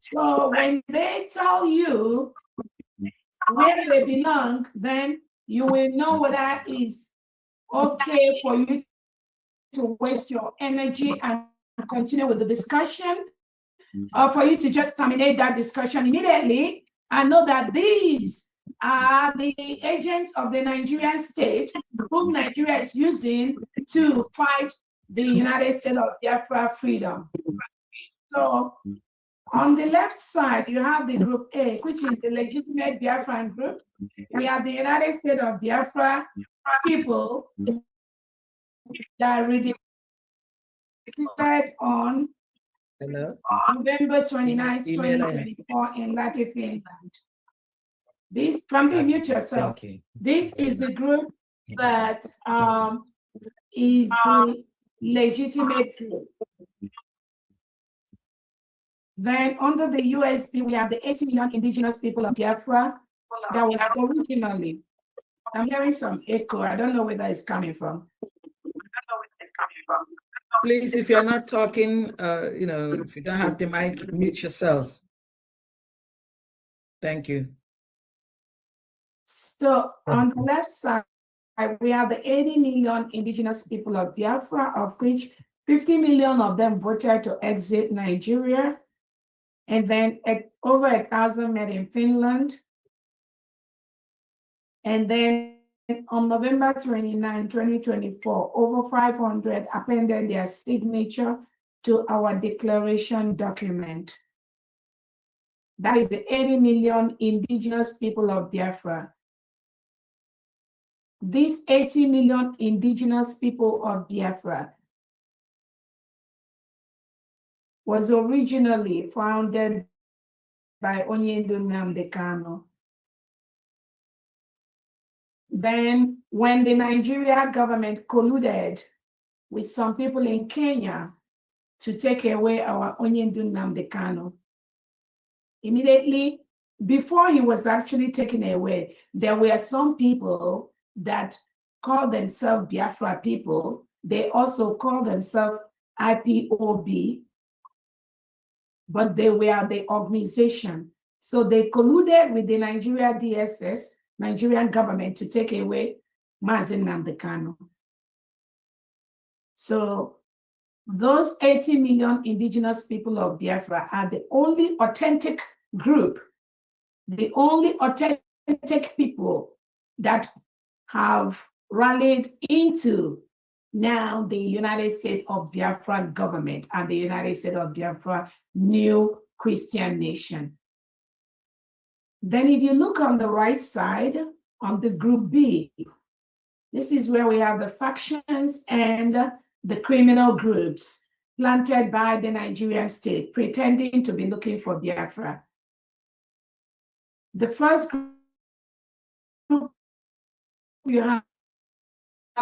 So when they tell you where they belong, then you will know whether it's okay for you to waste your energy and continue with the discussion, or for you to just terminate that discussion immediately and know that these are the agents of the Nigerian state whom Nigeria is using to fight the United States of Biafra freedom. So on the left side, you have the group A, which is the legitimate Biafran group. We have the United States of Biafra people that are redeemed on November 29, 2024 in Latin Finland. This, Family, mute yourself. Thank you. This is the group that is the legitimate group. Then under the USB, we have the 80 million indigenous people of Biafra that was originally, I'm hearing some echo. I don't know where that is coming from. Please, if you're not talking, if you don't have the mic, mute yourself. Thank you. So on the left side, we have the 80 million indigenous people of Biafra, of which 50 million of them voted to exit Nigeria. And then over 1,000 met in Finland. And then on November 29, 2024, over 500 appended their signature to our declaration document. That is the 80 million indigenous people of Biafra. These 80 million indigenous people of Biafra was originally founded by Onyendu Nnamdi Kanu. Then when the Nigeria government colluded with some people in Kenya to take away our Onyendu Nnamdi Kanu, immediately before he was actually taken away, there were some people that called themselves Biafra people. They also called themselves IPOB, but they were the organization. So they colluded with the Nigeria DSS, Nigerian government, to take away Mazi Nnamdi Kanu. So those 80 million indigenous people of Biafra are the only authentic group, the only authentic people that have rallied into now the United States of Biafra government and the United States of Biafra new Christian nation. Then if you look on the right side, on the group B, this is where we have the factions and the criminal groups planted by the Nigerian state, pretending to be looking for Biafra. The first group you have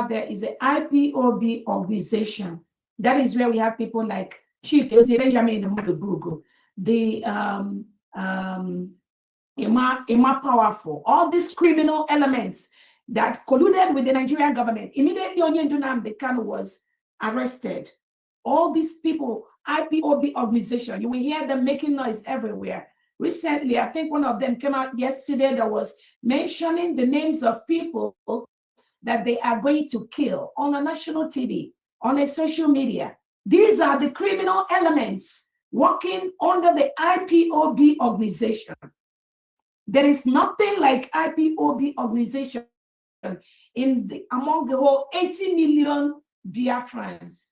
there is the IPOB organization. That is where we have people like Chief Benjamin Mudubugu, the Emma Powerful, all these criminal elements that colluded with the Nigerian government. Immediately, Onyendu Nnamdi Kanu was arrested. All these people, IPOB organization, you will hear them making noise everywhere. Recently, I think one of them came out yesterday that was mentioning the names of people that they are going to kill on a national TV, on a social media. These are the criminal elements working under the IPOB organization. There is nothing like IPOB organization among the whole 80 million Biafrans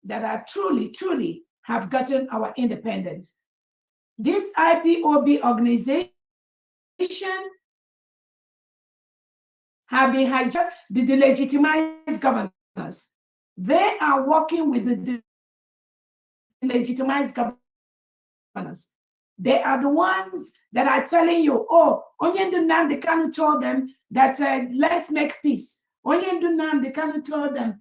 that are truly have gotten our independence. This IPOB organization have been hijacked the delegitimized governors. They are working with the delegitimized governors. They are the ones that are telling you, oh, Onyendu Nnamdi Kanu told them that let's make peace. Onyendu Nnamdi Kanu told them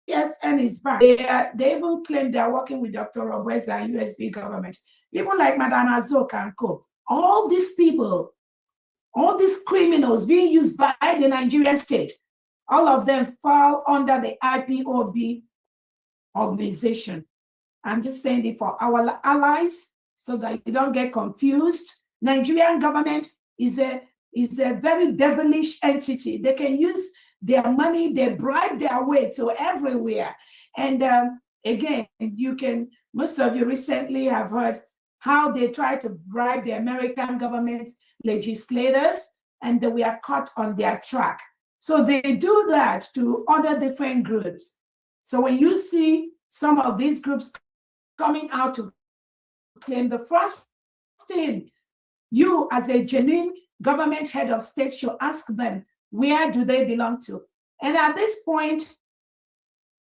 ESN is back. They even claim they are working with Dr. Robweza and USB government. People like Madame Azok and co. All these people, all these criminals being used by the Nigerian state, all of them fall under the IPOB organization. I'm just saying it for our allies so that you don't get confused. Nigerian government is a very devilish entity. They can use their money, they bribe their way to everywhere. And again, most of you recently have heard how they try to bribe the American government legislators, and they were caught on their track. So they do that to other different groups. So when you see some of these groups coming out to claim, the first thing you as a genuine government head of state should ask them, where do they belong to? And at this point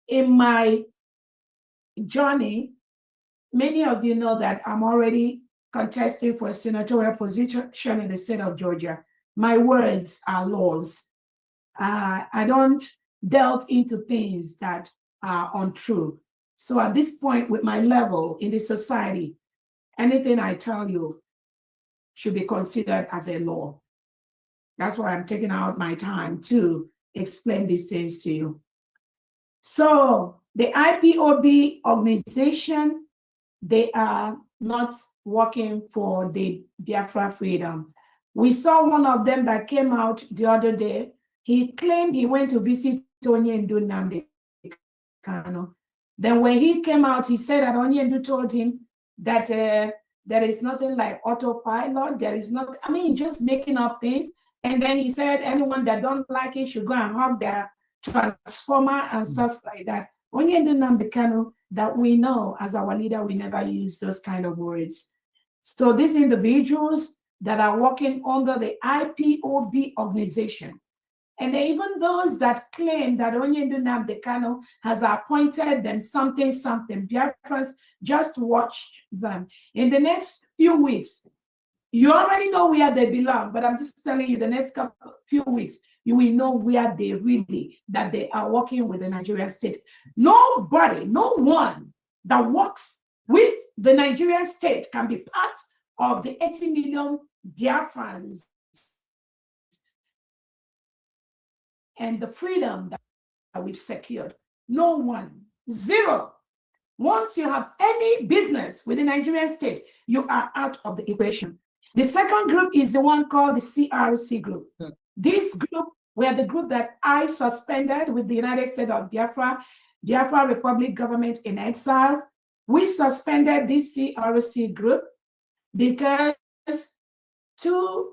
in my journey, many of you know that I'm already contesting for a senatorial position in the state of Georgia. My words are laws. I don't delve into things that are untrue. So at this point, with my level in the society, anything I tell you should be considered as a law. That's why I'm taking out my time to explain these things to you. So the IPOB organization, they are not working for the Biafra freedom. We saw one of them that came out the other day. He claimed he went to visit Onyendu Nnamdi Kanu. Then when he came out, he said that Onyendu told him that there is nothing like autopilot. There is not, I mean, just making up things. And then he said anyone that don't like it should go and hug their transformer and stuff like that. Onyendu Nnamdi Kanu, that we know as our leader, we never use those kind of words. So these individuals that are working under the IPOB organization, and even those that claim that Onyendu Nnamdi Kanu has appointed them something, Biafrans, just watch them. In the next few weeks, you already know where they belong, but I'm just telling you, the next few weeks, you will know where they really, that they are working with the Nigerian state. Nobody, no one that works with the Nigerian state can be part of the 80 million Biafrans and the freedom that we've secured. No one, zero. Once you have any business with the Nigerian state, you are out of the equation. The second group is the one called the CRC group. This group were the group that I suspended with the United States of Biafra, Biafra Republic government in exile. We suspended this CRC group because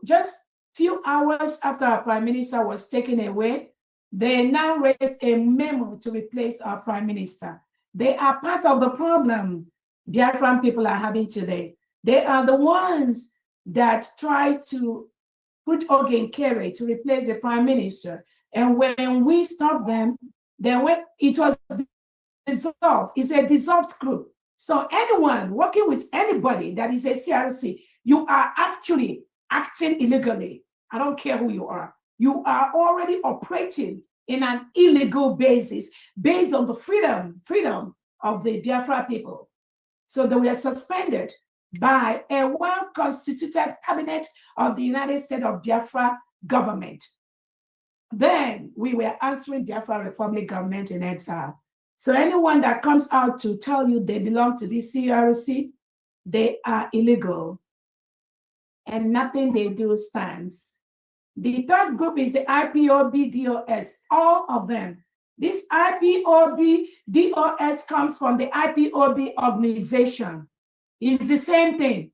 just few hours after our prime minister was taken away, they now raised a memo to replace our prime minister. They are part of the problem Biafran people are having today. They are the ones that try to put Ogen Kere to replace the prime minister. And when we stopped them, it was dissolved. It's a dissolved group. So anyone working with anybody that is a CRC, you are actually acting illegally. I don't care who you are. You are already operating in an illegal basis based on the freedom of the Biafra people. So they were suspended by a well-constituted cabinet of the United States of Biafra government. Then we were answering Biafra Republic government in exile. So anyone that comes out to tell you they belong to this CRC, they are illegal and nothing they do stands. The third group is the IPOB DOS, all of them. This IPOB DOS comes from the IPOB organization. It's the same thing.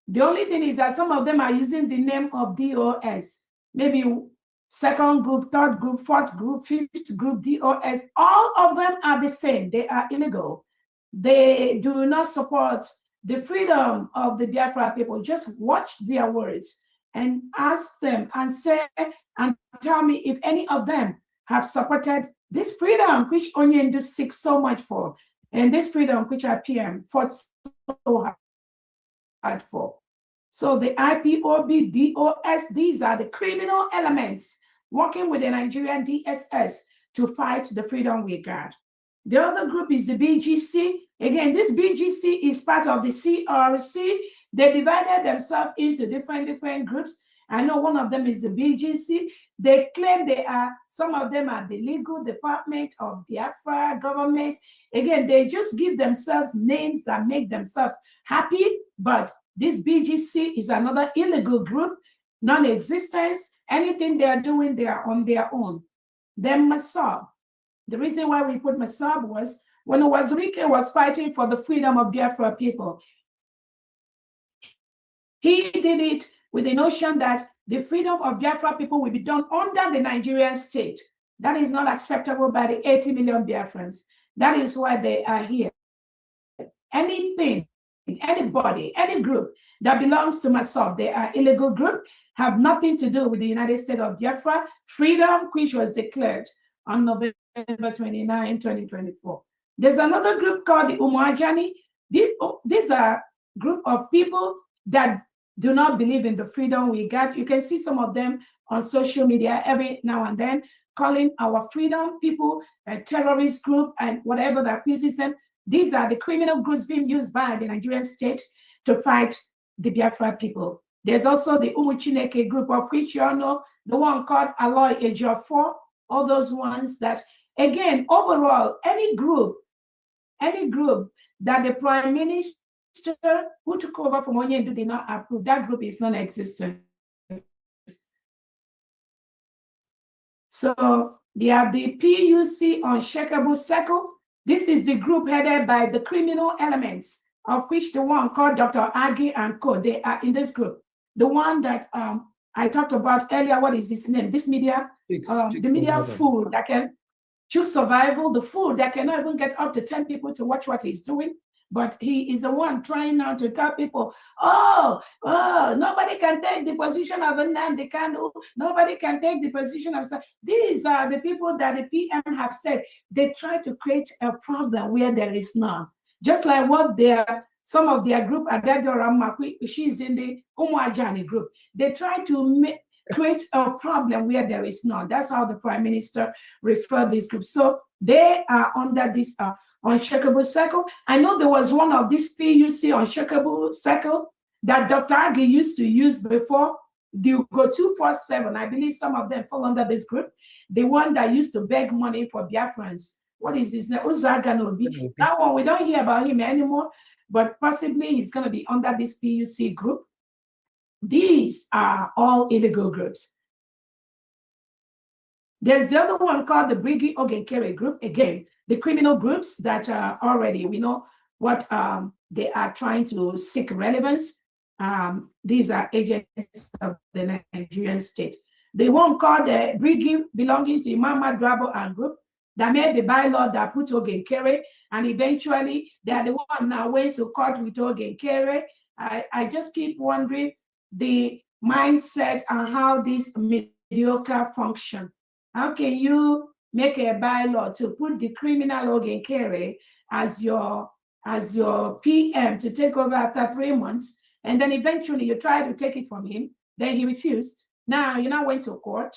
The only thing is that some of them are using the name of DOS. Maybe second group, third group, fourth group, fifth group, DOS. All of them are the same. They are illegal. They do not support the freedom of the Biafra people. Just watch their words and ask them and say and tell me if any of them have supported this freedom which Onyendu seeks so much for, and this freedom which our PM fought so hard for. So the IPOB, DOS, these are the criminal elements working with the Nigerian DSS to fight the freedom we got. The other group is the BGC. Again, this BGC is part of the CRC. They divided themselves into different groups. I know one of them is the BGC. They claim some of them are the legal department of Biafra government. Again, they just give themselves names that make themselves happy, but this BGC is another illegal group, non-existence. Anything they are doing, they are on their own. Then Masab. The reason why we put Masab was when Wazirike was fighting for the freedom of Biafra people. He did it with the notion that the freedom of Biafra people will be done under the Nigerian state. That is not acceptable by the 80 million Biafrans. That is why they are here. Anything, anybody, any group that belongs to Masab, they are illegal group, have nothing to do with the United States of Biafra freedom, which was declared on November 29, 2024. There's another group called the Umajani. These are group of people that do not believe in the freedom we got. You can see some of them on social media every now and then, calling our freedom people a terrorist group and whatever that pleases them. These are the criminal groups being used by the Nigerian state to fight the Biafra people. There's also the Umuchineke group, of which you all know, the one called Aloy Ejiofor, all those ones that, again, overall, any group that the Prime Minister who took over from Onyendu did not approve, that group is non-existent. So they have the PUC Unshakable Circle. This is the group headed by the criminal elements, of which the one called Dr. Agi and Co. They are in this group. The one that I talked about earlier, what is his name? This media, the media fool that can choose survival, the fool that cannot even get up to 10 people to watch what he's doing. But he is the one trying now to tell people, nobody can take the position of Nnamdi Kanu. Nobody can take the position of... These are the people that the PM have said. They try to create a problem where there is none. Just like what some of their group, she's in the Umuajani group. They try to create a problem where there is none. That's how the Prime Minister referred this group. So they are under this Unshakable Circle. I know there was one of these PUC Unshakable Circle that Dr. Agi used to use before. The Go 247, I believe some of them fall under this group. The one that used to beg money for Biafrans. What is his name? Uzaganobi. That one, we don't hear about him anymore, but possibly he's going to be under this PUC group. These are all illegal groups. There's the other one called the Brigi Ogenkere group. Again, the criminal groups that are already, we know what they are trying to seek relevance. These are agents of the Nigerian state. The one called the Brigi belonging to Imam Madrabo and group that made the bylaw that put Ogenkere, and eventually they are the one now went to court with Ogenkere. I just keep wondering the mindset and how this mediocre function. How can you make a bylaw to put the criminal Ogenkere as your PM to take over after 3 months, and then eventually you try to take it from him, then he refused. Now you now went to court,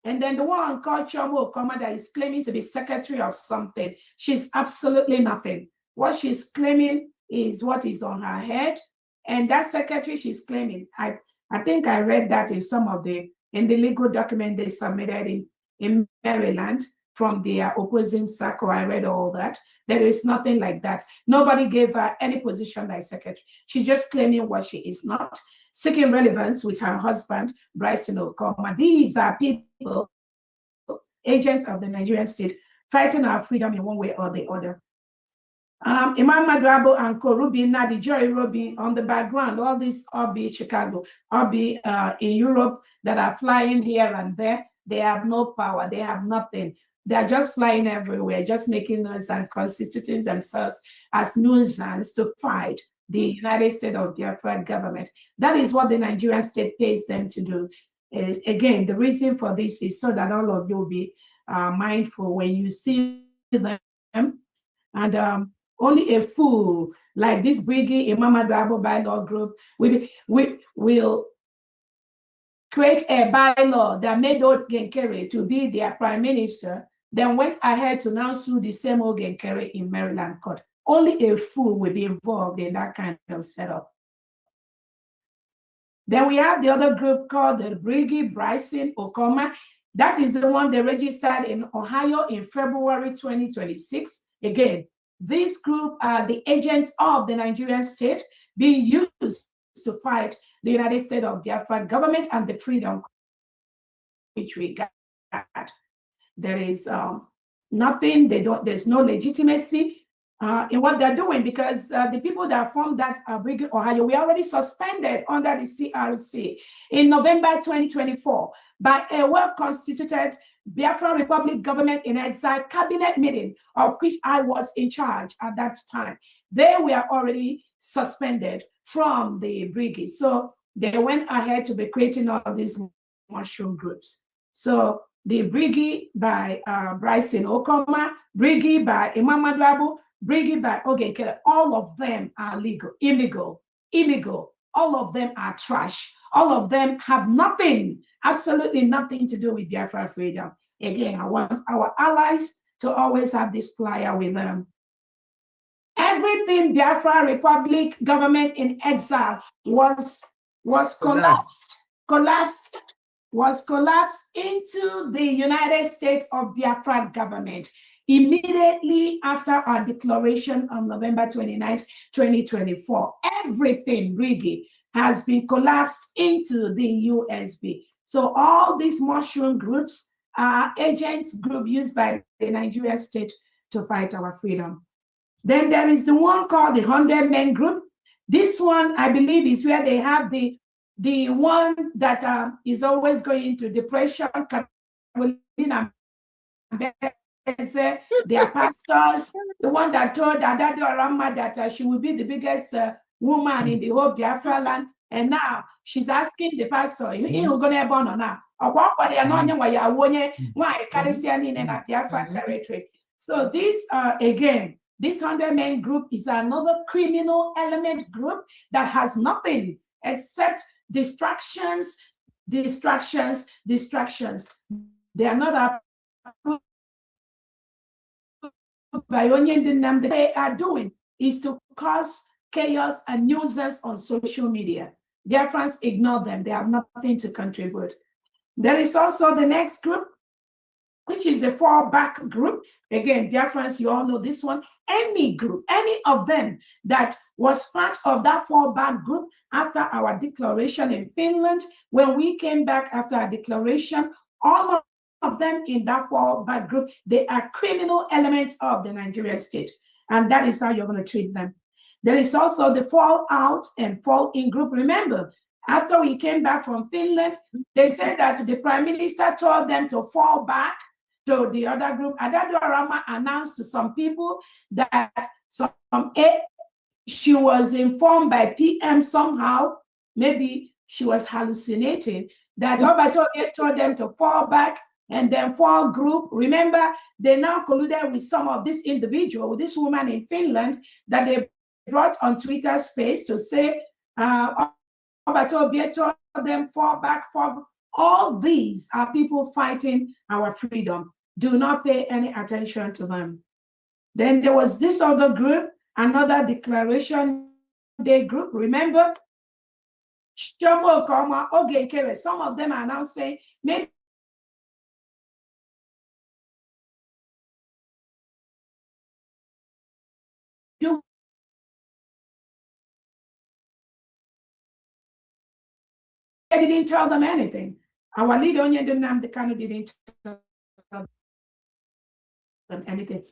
and then the one called Chomo Okoma that is claiming to be secretary of something, she's absolutely nothing. What she's claiming is what is on her head, and that secretary she's claiming, I think I read that in the legal document they submitted in Maryland from the opposing circle. I read all that. There is nothing like that. Nobody gave her any position like secretary. She's just claiming what she is not, seeking relevance with her husband, Bryson Okoma. These are people, agents of the Nigerian state, fighting our freedom in one way or the other. Imam Madrabo and Korubi, Nadi, Joy Robi on the background, all these Obi Chicago, Obi in Europe that are flying here and there. They have no power, they have nothing. They're just flying everywhere, just making noise and constituting themselves as nuisance to fight the United States of Biafra government. That is what the Nigerian state pays them to do. Again, the reason for this is so that all of you will be mindful when you see them. And only a fool like this Brigi Imam Madrabo bylaw group will create a bylaw that made Ogenkere to be their prime minister, then went ahead to now sue the same Ogenkere in Maryland court. Only a fool will be involved in that kind of setup. Then we have the other group called the Brigi Bryson Okoma. That is the one they registered in Ohio in February 2026. Again, this group are the agents of the Nigerian state being used to fight the United States of Biafra government and the freedom which we got. There is nothing, there's no legitimacy in what they're doing, because the people that formed that Brigade Ohio, we already suspended under the CRC in November 2024 by a well-constituted Biafra Republic government in exile cabinet meeting, of which I was in charge at that time. They were already suspended from the brigade. So they went ahead to be creating all these mushroom groups. So the brigade by Bryson Okoma, brigade by Imam Madrabo, brigade by Ogenkere, all of them are illegal. illegal. All of them are trash. All of them have nothing, absolutely nothing to do with Biafra freedom. Again, I want our allies to always have this flyer with them. Everything Biafra Republic government in exile was collapsed into the United States of Biafra government immediately after our declaration on November 29th, 2024. Everything really has been collapsed into the USB. So all these mushroom groups are agents group used by the Nigerian state to fight our freedom. Then there is the one called the 100 Men Group. This one, I believe, is where they have the one that is always going into depression. Their pastors, the one that told Adado Arama that she will be the biggest woman in the whole Biafra land. And now she's asking the pastor, you're going to born or not? Biafra territory. So this, again, this 100 Men Group is another criminal element group that has nothing except distractions. They are not by what they are doing is to cause chaos and nuisance on social media. Biafrans ignore them. They have nothing to contribute. There is also the next group, which is a fallback group. Again, Biafrans, you all know this one. Any group, any of them that was part of that fallback group after our declaration in Finland, when we came back after our declaration, all of them in that fallback group, they are criminal elements of the Nigerian state. And that is how you're going to treat them. There is also the fall out and fall in group. Remember, after we came back from Finland, they said that the prime minister told them to fall back to the other group. Adado Arama announced to some people that she was informed by PM somehow, maybe she was hallucinating, that Obato told them to fall back and then fall group. Remember, they now colluded with some of this individual, this woman in Finland, that they brought on Twitter space to say, Obato told them fall back, fall. All these are people fighting our freedom. Do not pay any attention to them. Then there was this other group, another Declaration Day group. Remember, some of them are now saying, maybe I didn't tell them anything. Our leader, Onyedinamdi, didn't tell them anything.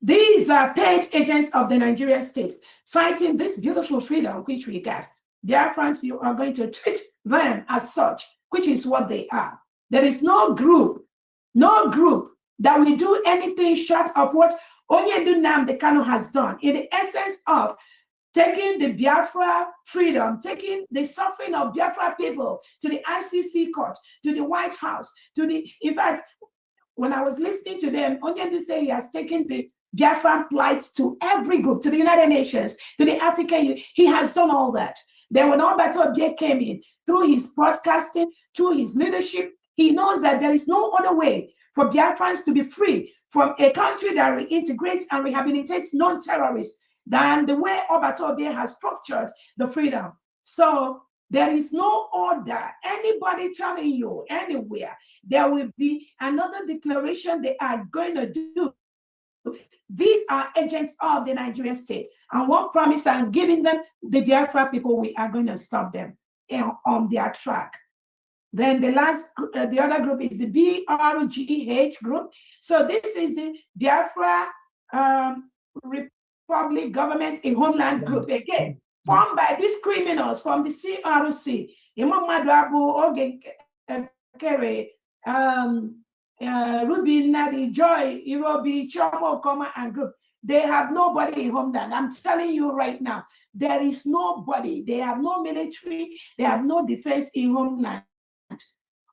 These are paid agents of the Nigerian state fighting this beautiful freedom which we got. Biafrans, you are going to treat them as such, which is what they are. There is no group that will do anything short of what Onyedinamdi has done in the essence of taking the Biafra freedom, taking the suffering of Biafra people to the ICC court, to the White House, in fact, when I was listening to them, Onyendu say he has taken the Biafra plight to every group, to the United Nations, to the African Union. He has done all that. Then when Obato Obie came in, through his broadcasting, through his leadership, he knows that there is no other way for Biafrans to be free from a country that reintegrates and rehabilitates non-terrorists than the way Obato Obie has structured the freedom. So there is no order. Anybody telling you anywhere there will be another declaration they are going to do. These are agents of the Nigerian state. And what promise I'm giving them, the Biafra people, we are going to stop them on their track. Then the other group is the BRGH group. So this is the Biafra Republic Government in Homeland Group, again, formed by these criminals from the CRC. Imam Madabu, Kere, Ruby, Nadi, Joy, Irobi, Chomo, Koma, and group. They have nobody in Homeland. I'm telling you right now, there is nobody. They have no military. They have no defense in Homeland.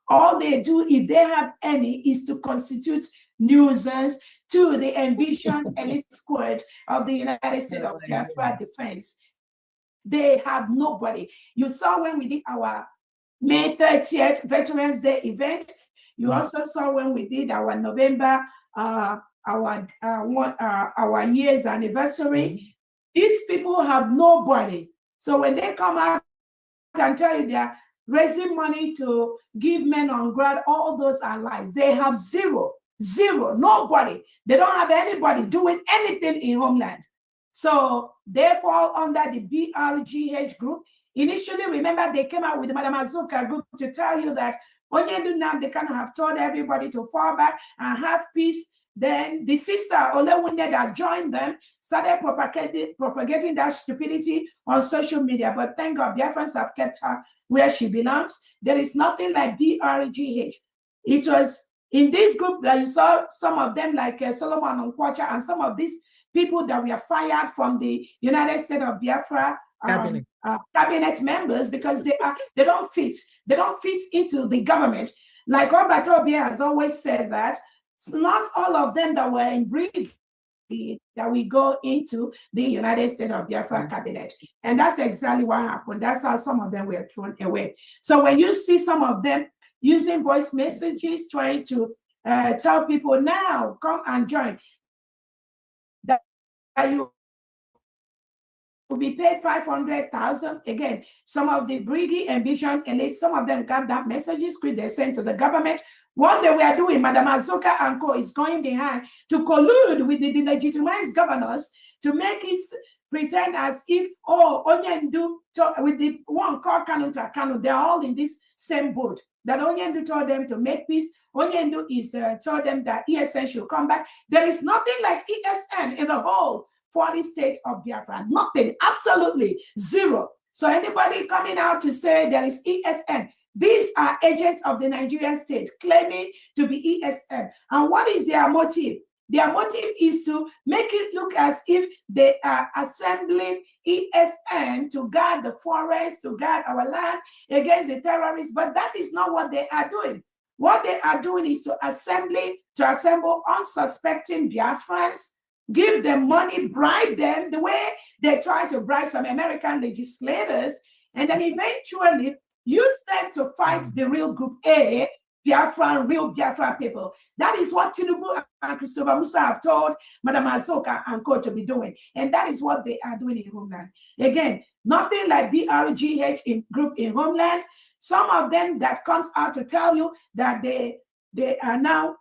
All they do, if they have any, is to constitute nuisance to the envisioned elite squad of the United States of Biafra defense. They have nobody. You saw when we did our May 30th Veterans Day event. You also saw when we did our November, our year's anniversary. These people have nobody. So when they come out and tell you they are raising money to give men on ground, all those are lies. They have zero, nobody. They don't have anybody doing anything in homeland. So they fall under the BRGH group. Initially, remember, they came out with the Madam Azuka group to tell you that when you do now, they kind of have told everybody to fall back and have peace. Then the sister Olewunde that joined them started propagating that stupidity on social media. But thank God, Biafrans have kept her where she belongs. There is nothing like BRGH. It was in this group that you saw some of them like Solomon Nkwacha and some of these people that were fired from the United States of Biafra cabinet members because they don't fit into the government. Like Obatobia has always said that it's not all of them that were in brigade that we go into the United States of Biafra cabinet. And that's exactly what happened. That's how some of them were thrown away. So when you see some of them using voice messages, trying to tell people now, come and join, that you will be paid 500,000. Again, some of the Briggy and Vision elite, some of them got that message script they sent to the government. What they were doing, Madam Azuka and co is going behind to collude with the delegitimized governors to make it pretend as if, oh, Onyendu, with the one called Kanu to Kanu, they're all in this same boat. That Onyendu told them to make peace. Onyendu is told them that ESN should come back. There is nothing like ESN in the whole 40 state of Biafra. Nothing, absolutely zero. So anybody coming out to say there is ESN, these are agents of the Nigerian state claiming to be ESN. And what is their motive? Their motive is to make it look as if they are assembling ESN to guard the forest, to guard our land against the terrorists. But that is not what they are doing. What they are doing is to assemble unsuspecting Biafrans, give them money, bribe them the way they try to bribe some American legislators, and then eventually use them to fight the real group A, real Biafra people. That is what Tinubu and Christopher Musa have told Madam Azuka and co to be doing. And that is what they are doing in Homeland. Again, nothing like BRGH group in Homeland. Some of them that comes out to tell you that they are now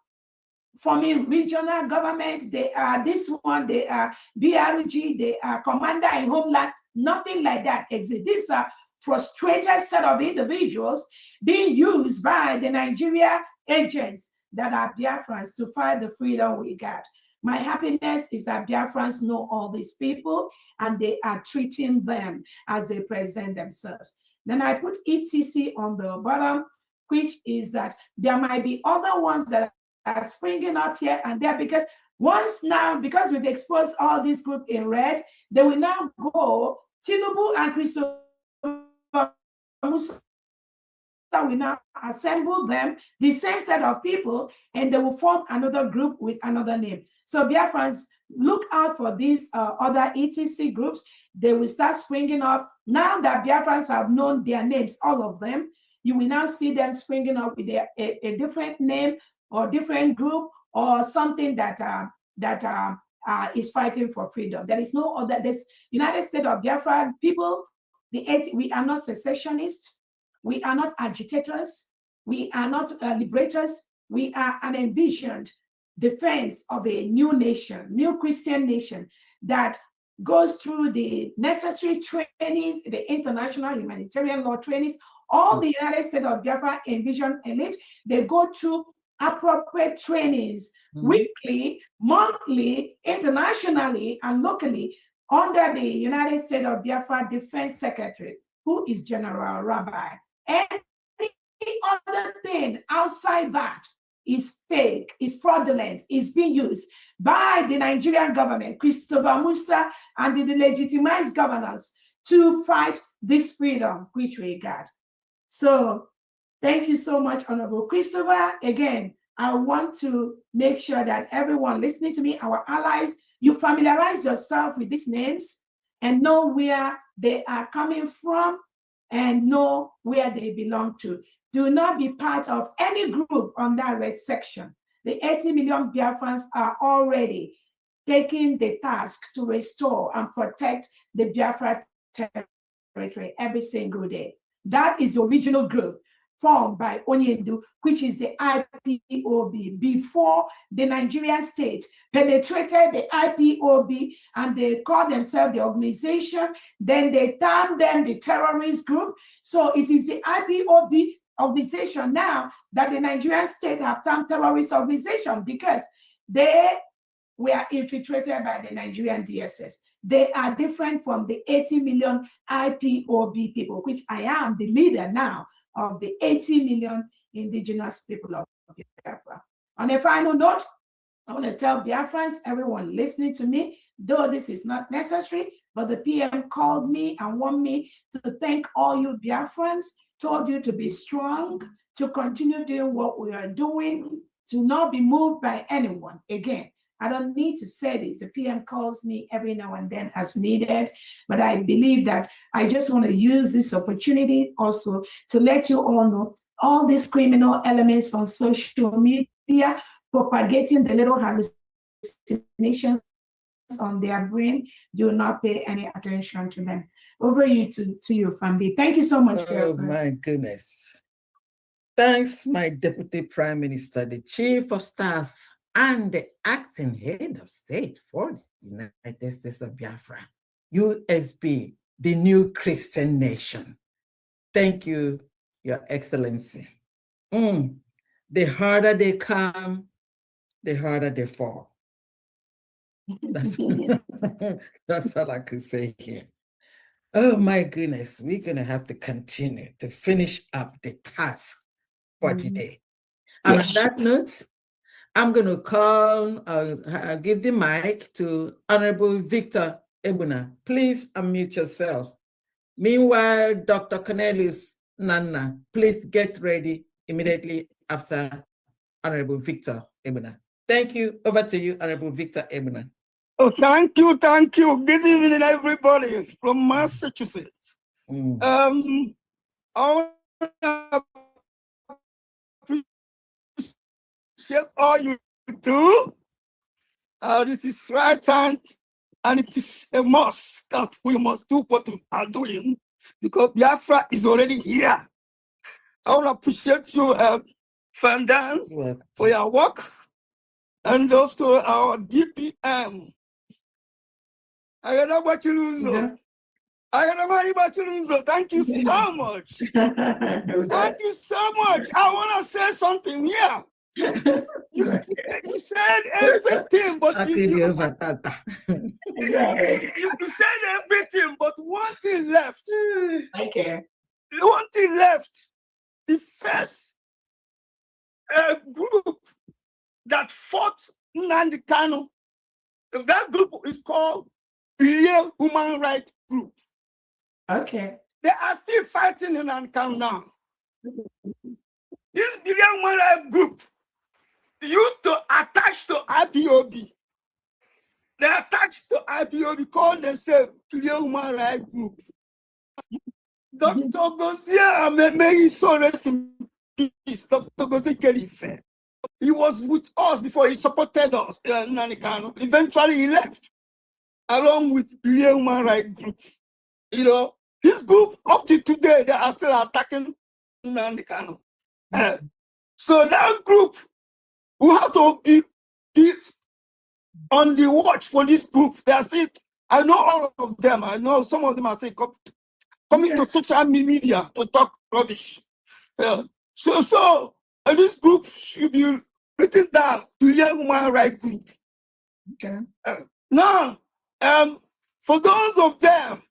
forming regional government, they are this one, they are BRG, they are commander in Homeland. Nothing like that exists. These are frustrated set of individuals being used by the Nigeria agents that are Biafrans to fight the freedom we got. My happiness is that Biafrans know all these people and they are treating them as they present themselves. Then I put ETC on the bottom, which is that there might be other ones that are springing up here and there, because once now, because we've exposed all these groups in red, they will now go, Tinubu and Christopher Musa will now assemble them, the same set of people, and they will form another group with another name. So Biafrans, look out for these other ETC groups. They will start springing up. Now that Biafrans have known their names, all of them, you will now see them springing up with a different name or different group or something that is fighting for freedom. There is no other. This United States of Biafra people, we are not secessionists. We are not agitators. We are not liberators. We are an envisioned defense of a new nation, new Christian nation that goes through the necessary trainings, the international humanitarian law trainings. All the United States of Biafra envision elite, they go through appropriate trainings weekly, monthly, internationally, and locally under the United States of Biafra Defense Secretary, who is General Rabbi. Any other thing outside that is fake, is fraudulent, is being used by the Nigerian government, Christopher Musa, and the legitimized governors to fight this freedom which we got. So thank you so much, Honorable Christopher. Again, I want to make sure that everyone listening to me, our allies, you familiarize yourself with these names. and know where they are coming from and know where they belong to. Do not be part of any group on that red section. The 80 million Biafrans are already taking the task to restore and protect the Biafra territory every single day. That is the original group formed by Onyendu, which is the IPOB, before the Nigerian state penetrated the IPOB and they called themselves the organization. Then they termed them the terrorist group. So it is the IPOB organization now that the Nigerian state have termed terrorist organization because they were infiltrated by the Nigerian DSS. They are different from the 80 million IPOB people, which I am the leader now of the 80 million indigenous people of Biafra. On a final note, I want to tell Biafrans, everyone listening to me, though this is not necessary, but the PM called me and want me to thank all you Biafrans, told you to be strong, to continue doing what we are doing, to not be moved by anyone. Again, I don't need to say this. The PM calls me every now and then as needed, but I believe that I just want to use this opportunity also to let you all know all these criminal elements on social media propagating the little hallucinations on their brain. Do not pay any attention to them. Over to your family. Thank you so much. Oh my goodness. Thanks, my Deputy Prime Minister, the Chief of Staff, and the acting head of state for the United States of Biafra, USB, the new Christian nation. Thank you, Your Excellency. The harder they come, the harder they fall. That's, that's all I could say here. Oh my goodness, we're going to have to continue to finish up the task for today. And on that note, I'm going to call, give the mic to Honorable Victor Ebuna. Please unmute yourself. Meanwhile, Dr. Cornelius Nana, please get ready immediately after Honorable Victor Ebuna. Thank you. Over to you, Honorable Victor Ebuna. Oh, thank you, thank you. Good evening, everybody from Massachusetts. I appreciate all you do. This is right time, and it is a must that we must do what we are doing because Biafra is already here. I want to appreciate you, Fandan, for your work, and also our DPM. I got about you lose. Thank you so much. Thank you so much. I want to say something here. You said everything, but you said everything, but one thing left. Okay. One thing left. The first group that fought Nnamdi Kanu, that group is called Biafra Human Rights Group. Okay. They are still fighting in Ankara now. This Biafra Human Rights Group used to attach to IPOB. They attached to IPOB, called themselves Biafra Human Rights Group. Dr. Gozia, may he so rest in peace. Dr. Gozia Kelife. He was with us before he supported us. Eventually, he left along with Biafra Human Rights Group. You know, this group, up to today, they are still attacking Nnamdi Kanu. So that group, we have to be on the watch for this group. They are still, I know all of them. I know some of them are still coming to social media to talk rubbish. So this group should be written down to the Human Rights Group. Okay. Now, for those of them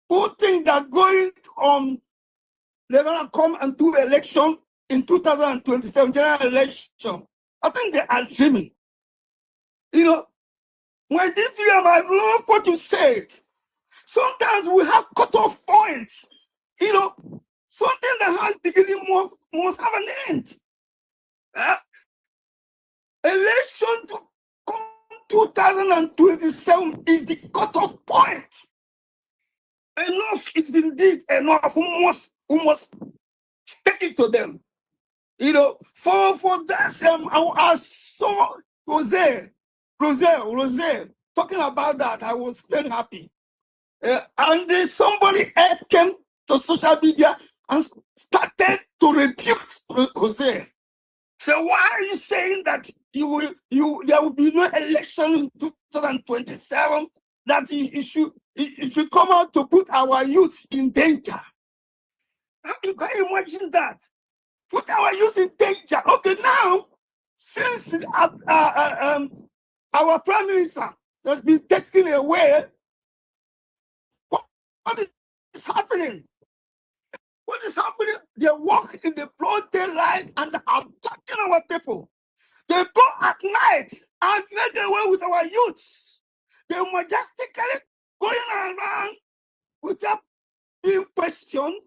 who think that going on, they're going to come and do election in 2027, general election, I think they are dreaming. You know, when DPM, I love what you said. Sometimes we have cut-off points. You know, something that has beginning must have an end. Election to 2027 is the cut-off point. Enough is indeed enough. We must take it to them. You know, for that, I saw Rose talking about that. I was very happy. And then somebody else came to social media and started to rebuke Jose. So why are you saying that there will be no election in 2027? That it should come out to put our youth in danger? You can imagine that. Put our youth in danger. Okay, now, since our prime minister has been taken away, what is happening? What is happening? They walk in the broad daylight and are attacking our people. They go at night and make away with our youths. They majestically going around without being questioned,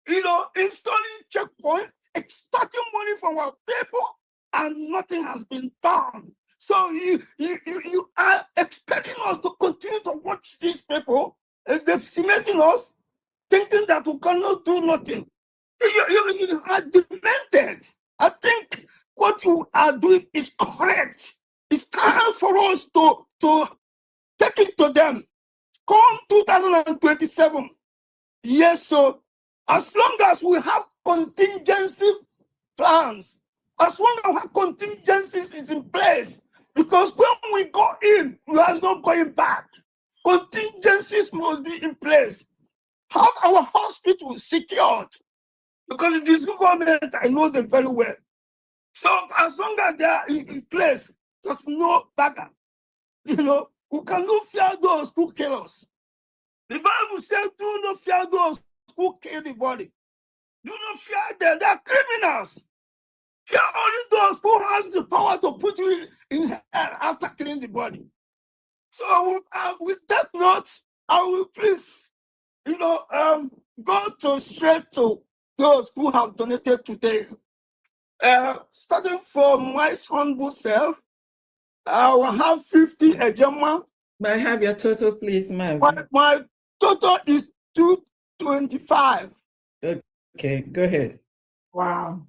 installing checkpoints, extorting money from our people, and nothing has been done. So you are expecting us to continue to watch these people, decimating us, thinking that we cannot do nothing. You are demented. I think what you are doing is correct. It's time for us to take it to them. Come 2027. Yes, so as long as we have contingency plans, as long as we have contingencies is in place, because when we go in, we are not going back. Contingencies must be in place. Have our hospital secured, because this government, I know them very well. So as long as they are in place, there's no bagger. We cannot fear those who kill us. The Bible says, do not fear those who kill the body. Do not fear them. They are criminals. Fear only those who has the power to put you in hell after killing the body. So with that note, I will please, go straight to those who have donated today. Starting from my humble self, I will have 50 ejema. May I have your total, please, ma'am? My total is 225. Okay, go ahead. Wow.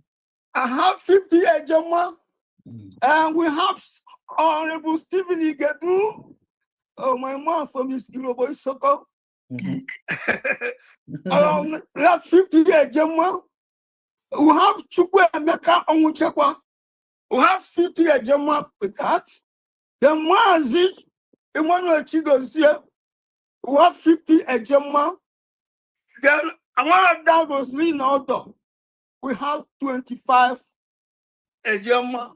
I have 50 ejema, and we have Honorable Stephen Igedu. Oh, my mom from his Irobo Soko. We have 50 ejema. We have Chukwe Emeka Onwuchekwa. We have 50 ejema with that. Then Mazi Emmanuel Chidozie. We have 50 ejema. Then Amara Dagosi Nodo. We have 25 ejema.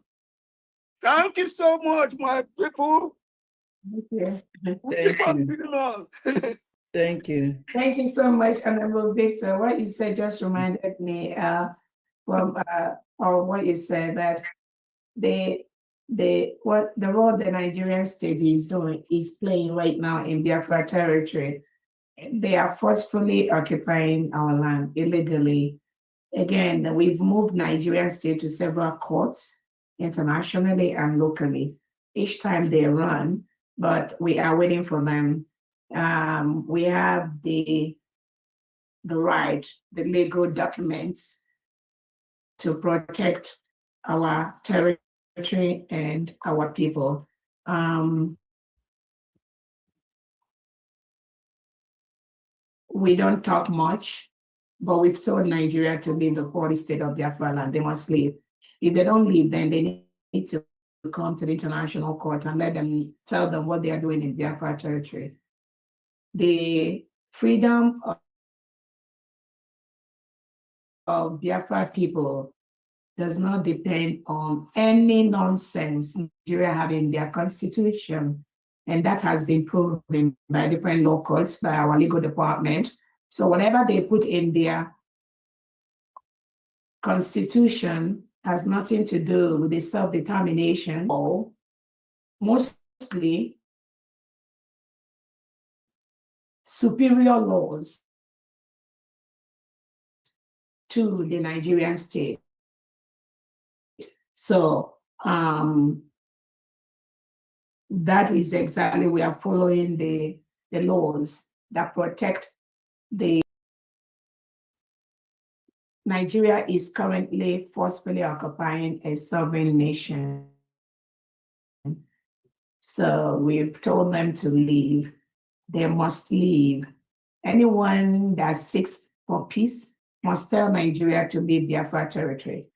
Thank you so much, my people. Thank you. Thank you. Thank you so much, Honorable Victor. What you said just reminded me from what you said, that the role the Nigerian state is playing right now in Biafra territory. They are forcefully occupying our land illegally. Again, we've moved Nigerian state to several courts, internationally and locally. Each time they run, but we are waiting for them. We have the right, the legal documents to protect our territory and our people. We don't talk much, but we've told Nigeria to leave the 40 state of Biafra land. They must leave. If they don't leave, then they need to come to the international court and tell them what they are doing in Biafra territory. The freedom of Biafra people does not depend on any nonsense Nigeria have in their constitution. And that has been proven by different law courts, by our legal department. So whatever they put in their constitution has nothing to do with the self-determination, or mostly superior laws to the Nigerian state. So that is exactly, we are following the laws that protect Nigeria is currently forcefully occupying a sovereign nation. So we've told them to leave. They must leave. Anyone that seeks for peace must tell Nigeria to leave Biafra territory.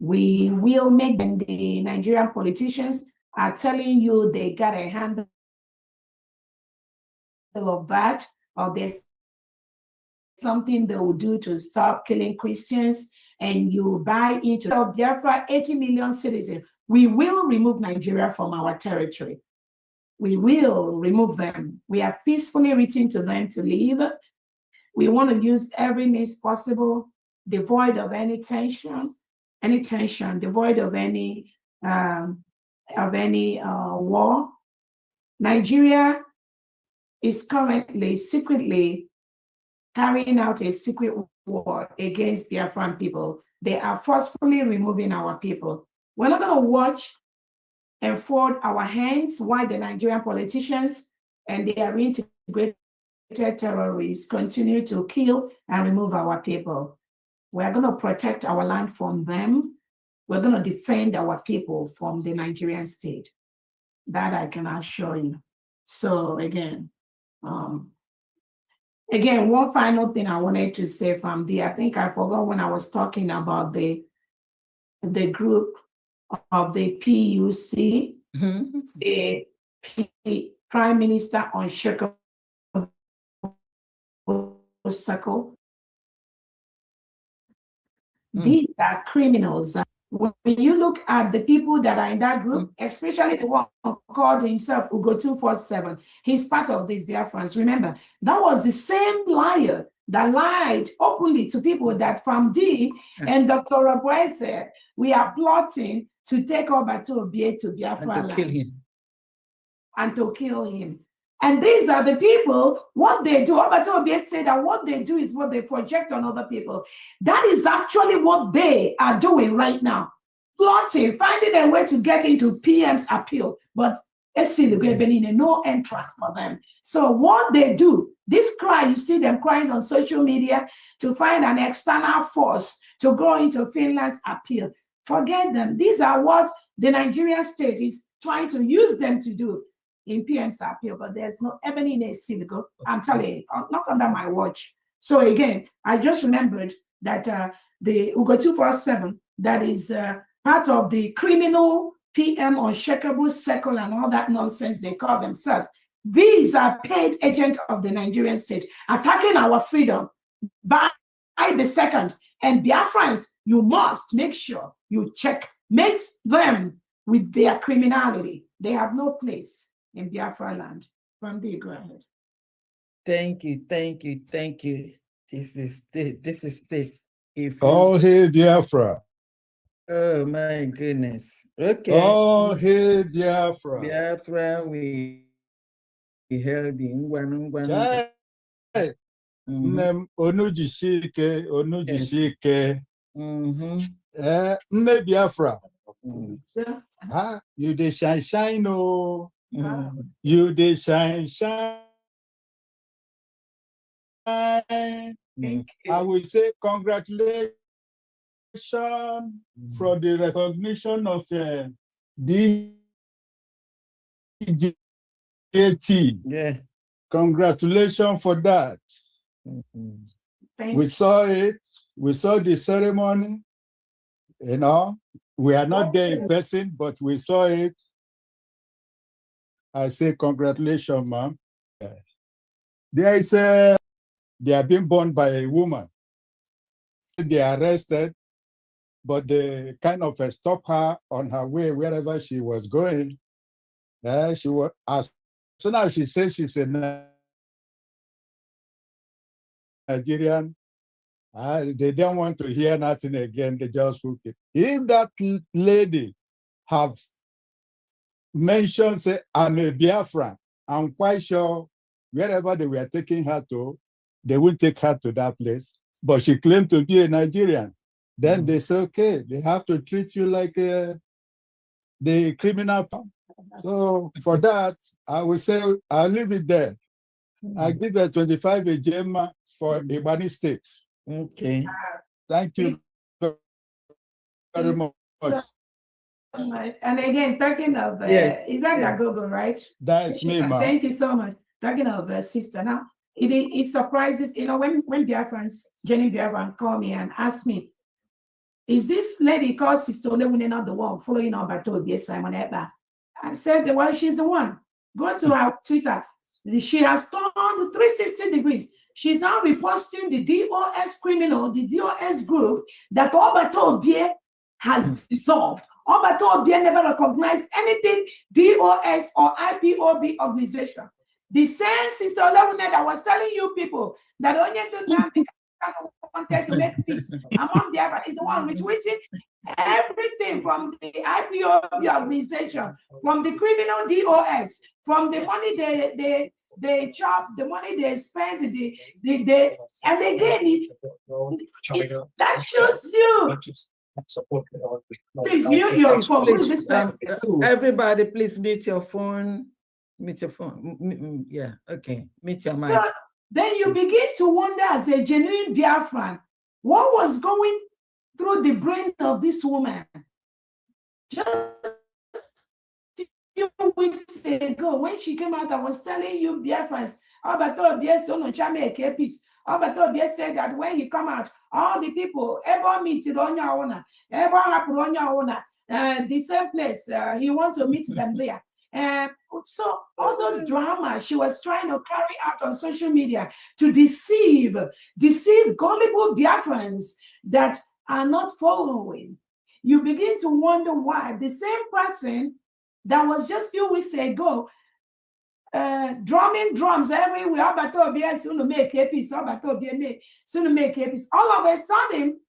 We will make them. The Nigerian politicians are telling you they got a handle of that, or there's something they will do to stop killing Christians, and you buy into Biafra, 80 million citizens. We will remove Nigeria from our territory. We will remove them. We have peacefully written to them to leave. We want to use every means possible, devoid of any tension, devoid of any war. Nigeria is currently secretly carrying out a secret war against Biafran people. They are forcefully removing our people. We're not going to watch and fold our hands while the Nigerian politicians and their integrated terrorists continue to kill and remove our people. We're going to protect our land from them. We're going to defend our people from the Nigerian state. That I can assure you. So again, one final thing I wanted to say from there, I think I forgot when I was talking about the group of the PUC, the Prime Minister Unshakable Circle. These are criminals. When you look at the people that are in that group, especially the one who called himself Ugo 247, he's part of these Biafrans. Remember, that was the same liar that lied openly to people that from D and Dr. Rabwe said, we are plotting to take over to Obie to Biafra and to kill him. And to kill him. And these are the people, what they do. Obata Obie said that what they do is what they project on other people. That is actually what they are doing right now. Plotting, finding a way to get into PM's appeal. But it's still no entrance for them. So what they do, this cry, you see them crying on social media to find an external force to go into Finland's appeal. Forget them. These are what the Nigerian state is trying to use them to do in PM's appeal, but there's no ebony in a synagogue. I'm telling you, not under my watch. So again, I just remembered that the Ugo 247, that is part of the criminal PM Unshakable Circle and all that nonsense they call themselves. These are paid agents of the Nigerian state attacking our freedom by the second. And Biafrans, you must make sure you checkmate them with their criminality. They have no place in Biafra land. From there, go ahead. Thank you. This is all hail Biafra. Oh my goodness. Okay. All hail Biafra. Biafra, we held the Ngwan. Onujishike. Nne Biafra. You dey shine, oh. You dey shine. I will say congratulations for the recognition of DGT. Yeah. Congratulations for that. We saw it. We saw the ceremony. You know, we are not there in person, but we saw it. I say congratulations, ma'am. There is they are being born by a woman. They are arrested, but they kind of stopped her on her way wherever she was going. She was, as soon as she said she's a Nigerian, they don't want to hear nothing again. They just hook it. If that lady have mentioned, say, I'm a Biafran, I'm quite sure wherever they were taking her to, they would take her to that place. But she claimed to be a Nigerian. Then they say, okay, they have to treat you like the criminal. So for that, I will say, I'll leave it there. I give her 25 a gem for Ibani State. Okay. Thank you very much. And again, talking of, Yes, is that yeah. Dagogo, right? That's me, ma'am. Thank you so much. Talking of sister, now, it surprises, when Biafrans, Jenny Biafran call me and ask me, is this lady called Sister Olewune not the one following up by Toby Simon Eba? I said, well, she's the one. Go to her Twitter. She has turned 360 degrees. She's now reposting the DOS criminal, the DOS group that Obato Obie has dissolved. Obato Obie never recognized anything DOS or IPOB organization. The same Sister Olewune that was telling you people that Onye wanted to make peace among Biafra is the one retweeting everything from the IPOB organization, from the criminal DOS, from the money they chop, the money they spend, and again, that shows you. Please mute your phone. Who is this person? Everybody, please mute your phone. Mute your phone. Yeah, okay. Mute your mic. So then you begin to wonder, as a genuine Biafran, what was going through the brain of this woman? Just a few weeks ago, when she came out, I was telling you, Biafrans, Obato Obie peace. Obato Obie said that when he come out, all the people ever meet Onya Ona, ever happen Onya Ona, the same place, he wants to meet them there. So all those dramas she was trying to carry out on social media to deceive gullible Biafrans that are not following. You begin to wonder why the same person that was just a few weeks ago drumming drums everywhere, all of a sudden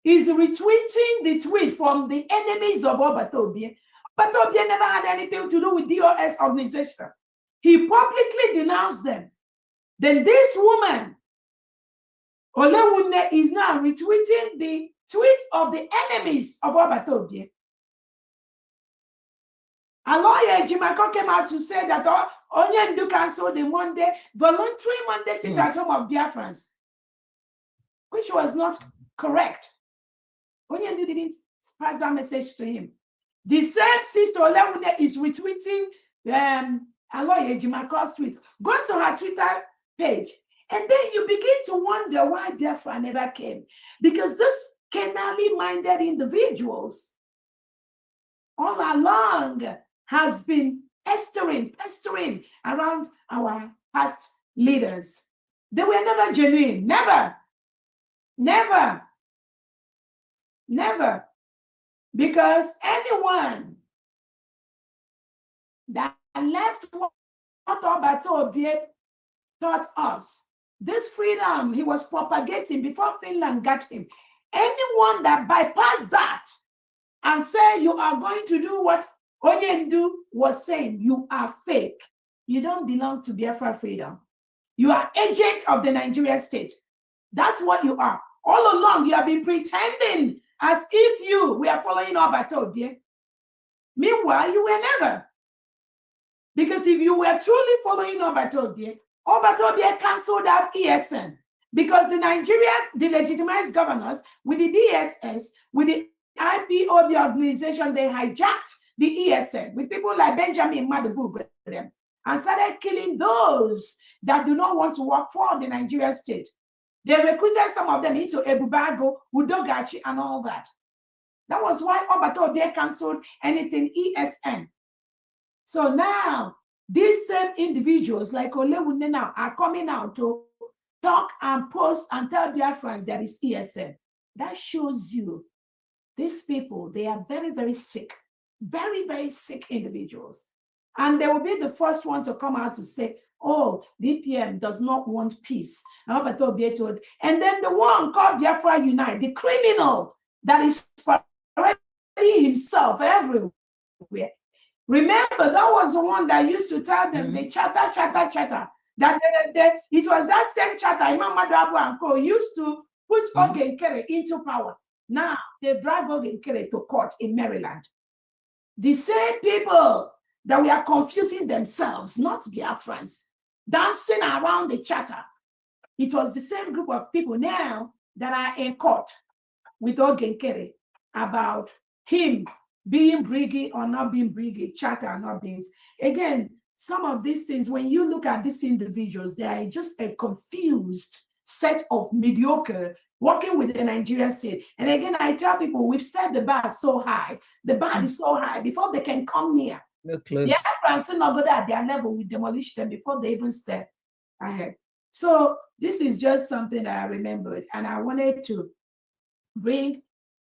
is retweeting the tweet from the enemies of Obatobie. Obatobie never had anything to do with DOS organization. He publicly denounced them. Then this woman, Olewune, is now retweeting the tweet of the enemies of Obatobie. A lawyer, Jimako, came out to say that Onyendu canceled the voluntary Monday sit at home of Biafrans, which was not correct. Onyendu didn't pass that message to him. The same sister Olewune is retweeting a lawyer, Jimako's tweet. Go to her Twitter page, and then you begin to wonder why Biafra never came. Because this carnally minded individuals all along has been pestering around our past leaders. They were never genuine, never. Because anyone that left what Obato Obie taught us, this freedom he was propagating before Finland got him, anyone that bypassed that and say you are going to do what Onyendu was saying, you are fake. You don't belong to Biafra freedom. You are agent of the Nigerian state. That's what you are. All along, you have been pretending as if you were following Obato Obie. Meanwhile, you were never. Because if you were truly following Obato Obie canceled out ESN. Because the legitimized governors with the DSS, with the IPOB organization, they hijacked the ESN with people like Benjamin Madubu and started killing those that do not want to work for the Nigerian state. They recruited some of them into Ebubago, Udogachi, and all that. That was why Obato Obie canceled anything ESN. So now, these same individuals like Olewune now are coming out to talk and post and tell Biafrans there is ESN. That shows you these people, they are very, very sick. Very, very sick individuals. And they will be the first one to come out to say, oh, the EPM does not want peace. And then the one called Biafra Unite, the criminal that is spreading himself everywhere. Remember, that was the one that used to tell them, they chatter. That it was that same chatter Imam Madabu and Co. used to put Ogenkere into power. Now, they drive Ogenkere to court in Maryland. The same people that we are confusing themselves, not Biafrans, dancing around the chatter. It was the same group of people now that are in court with Ogenkere about him being Briggy or not being Briggy, charter or not being. Again, some of these things, when you look at these individuals, they are just a confused set of mediocre working with the Nigerian state. And again, I tell people, we've set the bar so high. The bar is so high before they can come near. No close. The Africans are not good at their level. We demolish them before they even step ahead. So this is just something that I remembered, and I wanted to bring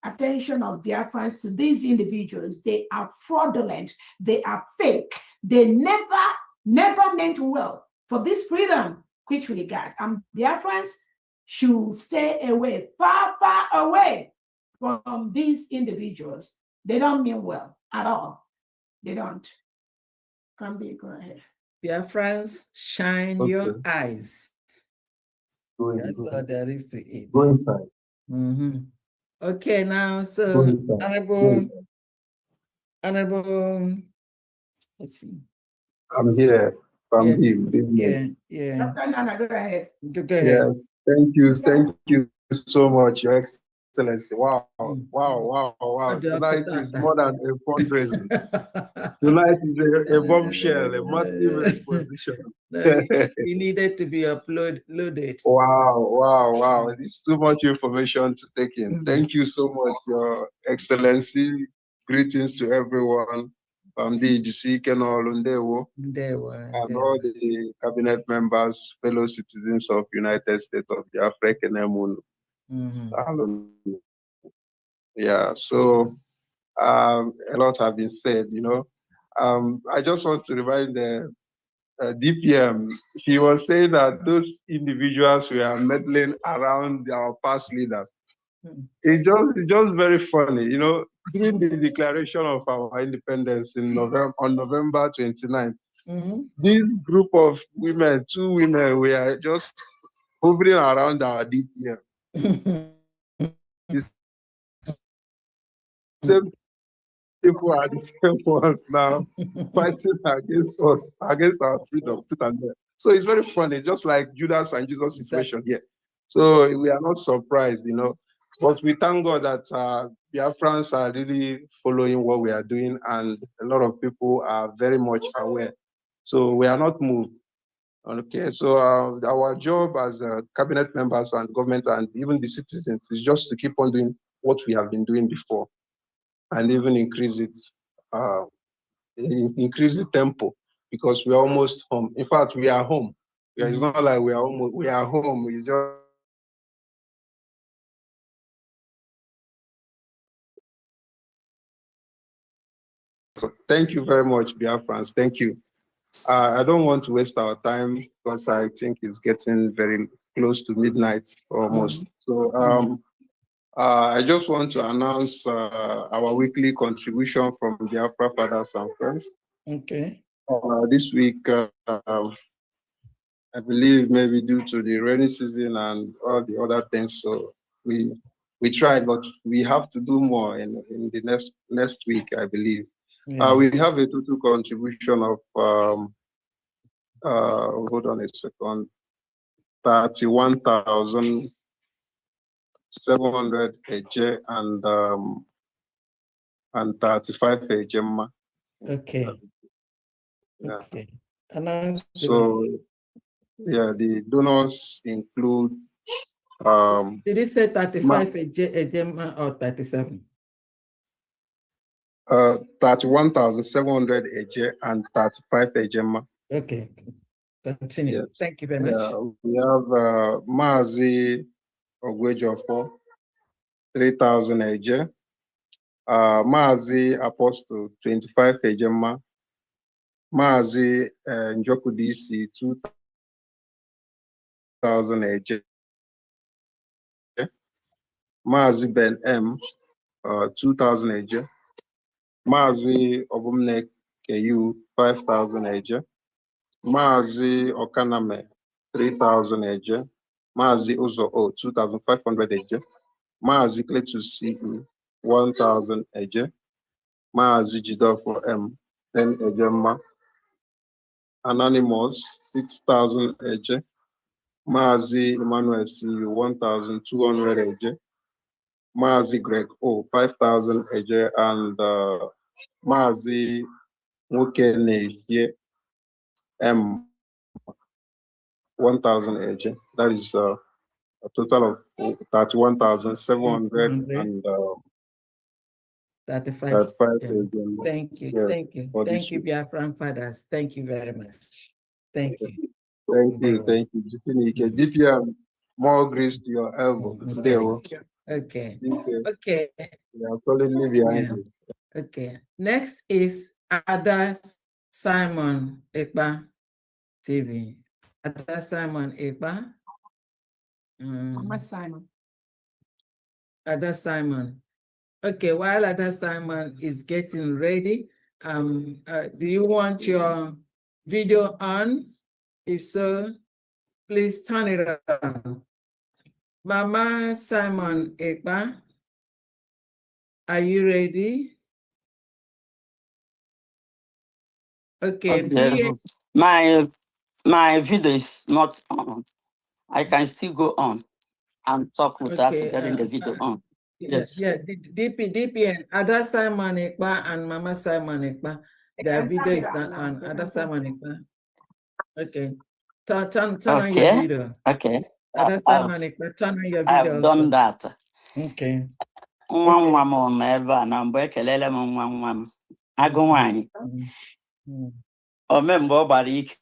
attention of Biafrans to these individuals. They are fraudulent. They are fake. They never meant well for this freedom which we got. Biafrans should stay away, far away from these individuals. They don't mean well at all. They don't. Go ahead. Biafrans, shine your eyes. That's all there is to it. Go inside. Okay, now, so honorable, let's see. I'm here. Yeah. Dr. Nana, go ahead. Go ahead. Yes, thank you so much, Your Excellency. Wow. Tonight is more than a fundraising. Tonight is a bombshell, a massive exposition. It needed to be loaded. Wow. It's too much information to take in. Thank you so much, Your Excellency. Greetings to everyone. And all the cabinet members, fellow citizens of United States of the African Union. Yeah, so a lot have been said, I just want to remind the DPM, he was saying that those individuals were meddling around our past leaders. It's just very funny, during the declaration of our independence on November 29th, this group of women, 2 women, were just hovering around our DPM. The same people are the same ones now fighting against us, against our freedom. So it's very funny, just like Judas and Jesus situation here. So we are not surprised, but we thank God that Biafrans are really following what we are doing, and a lot of people are very much aware. So we are not moved. Okay, so our job as cabinet members and government and even the citizens is just to keep on doing what we have been doing before, and even increase it, increase the tempo, because we are almost home. In fact, we are home. It's not like we are home. It's just so thank you very much, Biafrans. Thank you. I don't want to waste our time because I think it's getting very close to midnight almost. So I just want to announce our weekly contribution from Biafra Fathers and Friends. Okay. This week, I believe maybe due to the rainy season and all the other things, so we tried, but we have to do more in the next week, I believe. Yeah. We have a total contribution of hold on a second, 31,700 AJ and 35 AJ. Okay. Yeah. Okay. Announce the So list. yeah, the donors include Did you say 35 AJ or 37? 31,700 AJ and 35 AJ. Okay. Continue. Yes. Thank you very much. We have Mazi Ogwejofo, 3,000 AJ. Mazi Apostle, 25 AJ. Mazi Njoku DC, 2,000 AJ. Mazi Ben M, 2,000 AJ. Mazi Obumnek KU, 5,000 AJ. Mazi Okaname, 3,000 AJ. Mazi Uzo O, 2,500 AJ. Mazi Kletus CE, 1,000 AJ. Mazi Jidofo M, 10 AJ. Anonymous, 6,000 AJ. Mazi Emmanuel C 1,200 AJ. Mazi Greg O 5,000 AJ, and Mazi Mukene here M 1,000 AJ. That is a total of 31,700 and 35. 35 Yeah. AJ. Thank you. Yes, Thank you. for Thank this you, week. Biafran fathers. Thank you very much. Thank you. Thank you. Ndewo. Thank you. DPM, more grace to your elbow. Okay. We Okay. are solidly behind Yeah. you. Okay. Next is Ada Simon Ekpa TV. Ada Simon Ekpa. Mama Simon. Ada Simon. Okay, while Ada Simon is getting ready, do you want your video on? If so, please turn it on. Mama Simon Ekpa, are you ready? Okay, Okay. My video is not on. I can still go on and talk without getting the video on. Yes. Yeah, DPN, Ada Simon Ekpa and Mama Simon Ekpa, their video is not on. Ada Simon Ekpa. Okay. Turn on your video. Okay. Ada Simon Ekpa, turn on your video. I've done that. Okay. Nwa m nọ ebe a na mgbe ekelele m nwa m agụ nwanyị ome mgbe ọ gbara ike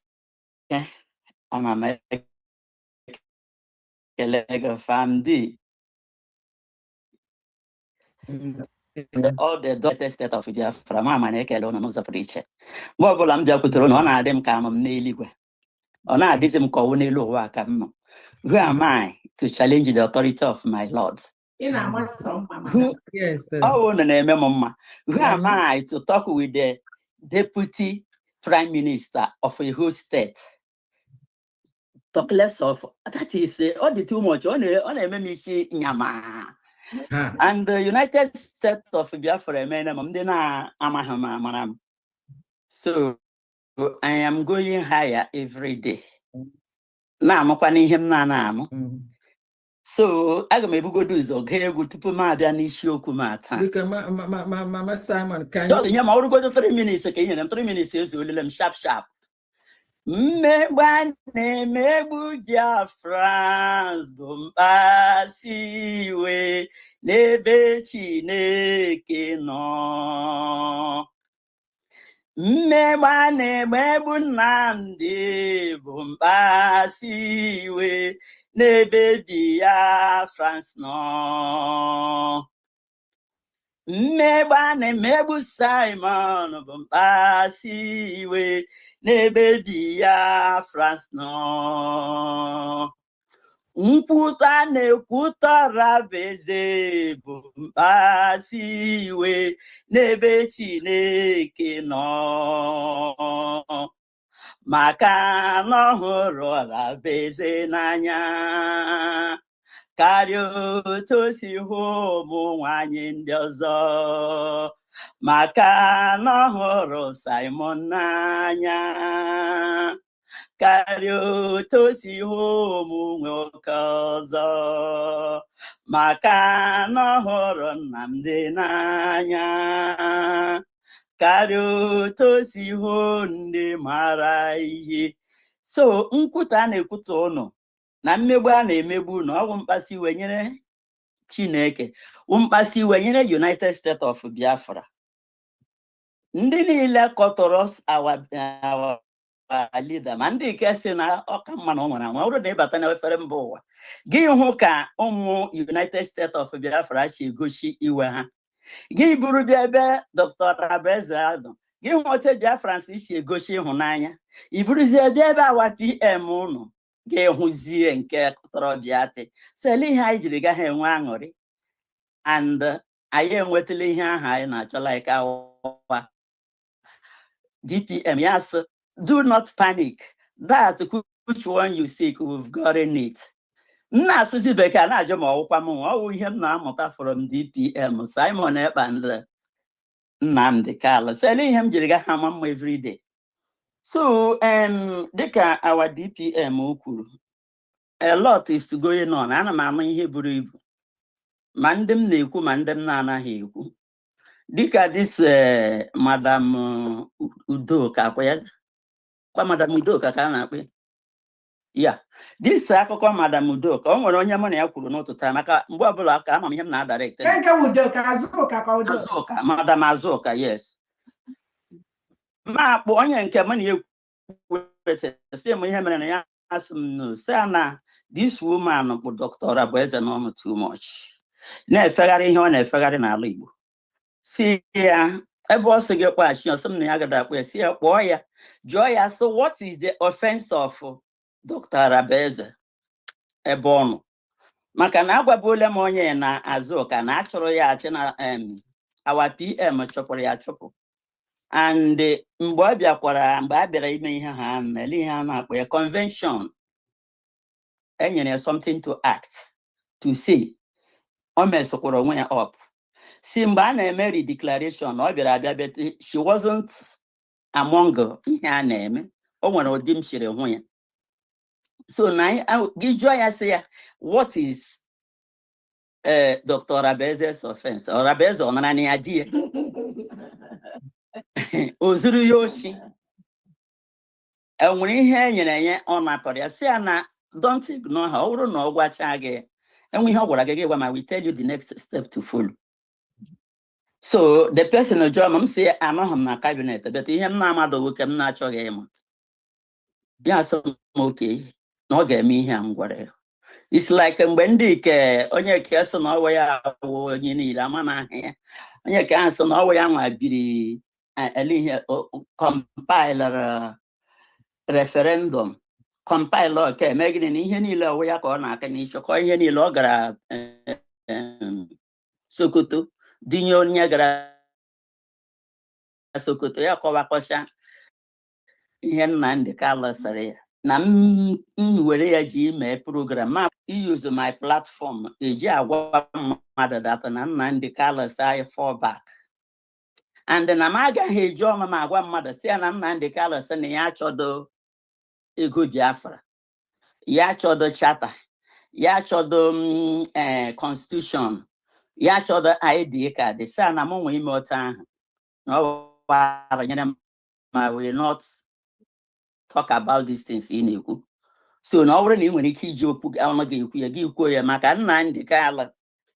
ana m ekele gị famdi all the United States of Biafra ma ama na-ekele ụnụ n'ụzọ pụrụ iche mgbe ọbụla m bịakwutere ụnụ ọ na-adị m ka anọ m n'eluigwe ọ na-adịzi m ka ọwụ n'elu ụwa ka m nọ. Who am I to challenge the authority of my Lord? Who am I to talk with the deputy prime minister of a whole state? Talk less of that is all the too much. On nyama. And the United States of Biafra, so I am going higher every day. Now I'm so aga m ebugodo ụzọ gaa egwu tupu m abịa n'isiokwu m taa. Mama Simon, can you? Ihe ma ọrụgodo 3 minutes ka enyere m 3 minutes ezuolele m sharp. Mmegbu a na-emegbu Biafra bụ mkpasi iwe n'ebe Chineke nọ. Mmegbu a na-emegbu Nnamdi bụ mkpasi iwe n'ebe Biafra nọ. Mmegbu a na-emegbu Simon bụ mkpasi iwe n'ebe Biafra nọ. Nkwuta na-ekwutọra bụ eze bụ mkpasi iwe n'ebe Chineke nọ. Maka na ọ hụrụ ọra bụ eze n'anya karịa otu o si hụ ụmụ nwanyị ndị ọzọ. Maka na ọ hụrụ Simon n'anya karịa otu o si hụ ụmụ nwoke ọzọ. Maka na ọ hụrụ Nnamdi n'anya karịa otu o si hụ ndị mara ihe. So nkwuta na-ekwuta ụnụ na mmegbu a na-emegbu na ọgwụ mkpasi iwe nyere Chineke mkpasi iwe nyere United States of Biafra. Ndị niile kọtọrọ our leader ma ndị nke si na ọka mma na ọ nwere anwa ọrụ na ịbata na efere mba ụwa gị hụ ka ụmụ United States of Biafra si egosi iwe ha. Gị buru bịa ebe Dr. Abeze Adụ gị hụ otu Biafra si egosi ịhụnanya. I buruzie bịa ebe awa PM ụnụ ga-ehụzie nke kọtọrọ Biafra. So ele ihe anyị jiri gaghị enwe aṅụrị and anyị enwetala ihe ahụ anyị na-achọla ike awa DPM. Yes, do not panic. That which one you seek, we've gotten it. Nna asụsụ bekee na-ajụ ma ọwụkwa m ọwụ ihe m na-amụta from DPM Simon Ekpa and Nnamdi Kanu. So ele ihe m jiri gaghị ama mma everyday. So dịka our DPM kwuru a lot is going on. Ana m ama ihe buru ibu. Ma ndị m na-ekwu ma ndị m na-anaghị ekwu. Dịka this Madam Udoka kwa Madam Udoka ka a na-akpọ. Yeah, this akụkọ Madam Udoka, o nwere onye mụ na ya kwuru n'ụtụtụ maka mgbe ọbụla aka ama m ihe m na-adirect. Azụka, Madam Azụka, yes. Ma akpụ onye nke mụ na ya kwuru m ihe mere na ya asị m no, sị na this woman bụ Dr. Usbg n'ọnụ too much. Na-efegharị ihe ọ na-efegharị n'ala Igbo. Si ya ebe ọ sị gị kpọghachi ọsọ m na ya gada akpọ ya, si ya kpọọ ya jụọ ya, so what is the offense of Dr. Usbg ebe ọnụ? Maka na agwabuola m onye na Azụka na achọrọ ya achị na our PM chọpụrụ ya achọpụ, and mgbe ọ bịakwara mgbe a bịara ime ihe ha na-ele ihe a na-akpọ ya convention, enyere ya something to act to say o mesokwara onwe ya up. Si mgbe a na-eme declaration ọ bịara abịa bete, she wasn't among ihe a na-eme. O nwere ụdị m shiri hụ ya. So na gị jụọ ya sị ya, what is Dr. Usbg's offense? Or Usbg ọ nara na ya di ya o zuru ya ochi. Enwere ihe enyere ya ọ napụrụ ya, sị ya na don't ignore her. Ọ bụrụ na ọ gwacha gị enwe ihe ọ gwara gị gwa ma we tell you the next step to follow. So the person jụọ m sị anọghị m na cabinet, but ihe m na-amadụ ka m na-achọghị ịma ya, sị m okay na ọ ga-eme ihe a m gwara ya. It's like mgbe ndị ike onye ke sị na ọwa ya awụ onye niile ama na ahụ ya, onye ke ahụ sị na ọwa ya nwa biri ihe compiler referendum compiler ka eme gịnị na ihe niile ọwụ ya ka ọ na-aka n'isi kọ ihe niile ọ gara Sokoto dinye onye gara Sokoto ya kọwakọcha ihe Nnamdi Kanu sịrị ya na m were ya ji mee program ma use my platform eji agwa mmadụ data na Nnamdi Kanu say fall back, and na m agaghị eji ọnụ m agwa mmadụ si ya na Nnamdi Kanu sị na ya achọdo ego Biafra, ya achọdo charter, ya achọdo constitution, ya achọdo ID card. Si na m nwe ime otu ahụ na ọ nyere m ma will not talk about these things in ekwu. So na ọ bụrụ na ị nwere ike iji okwu ọnụ gị ekwu ya gị kwuo ya, maka Nnamdi Kanu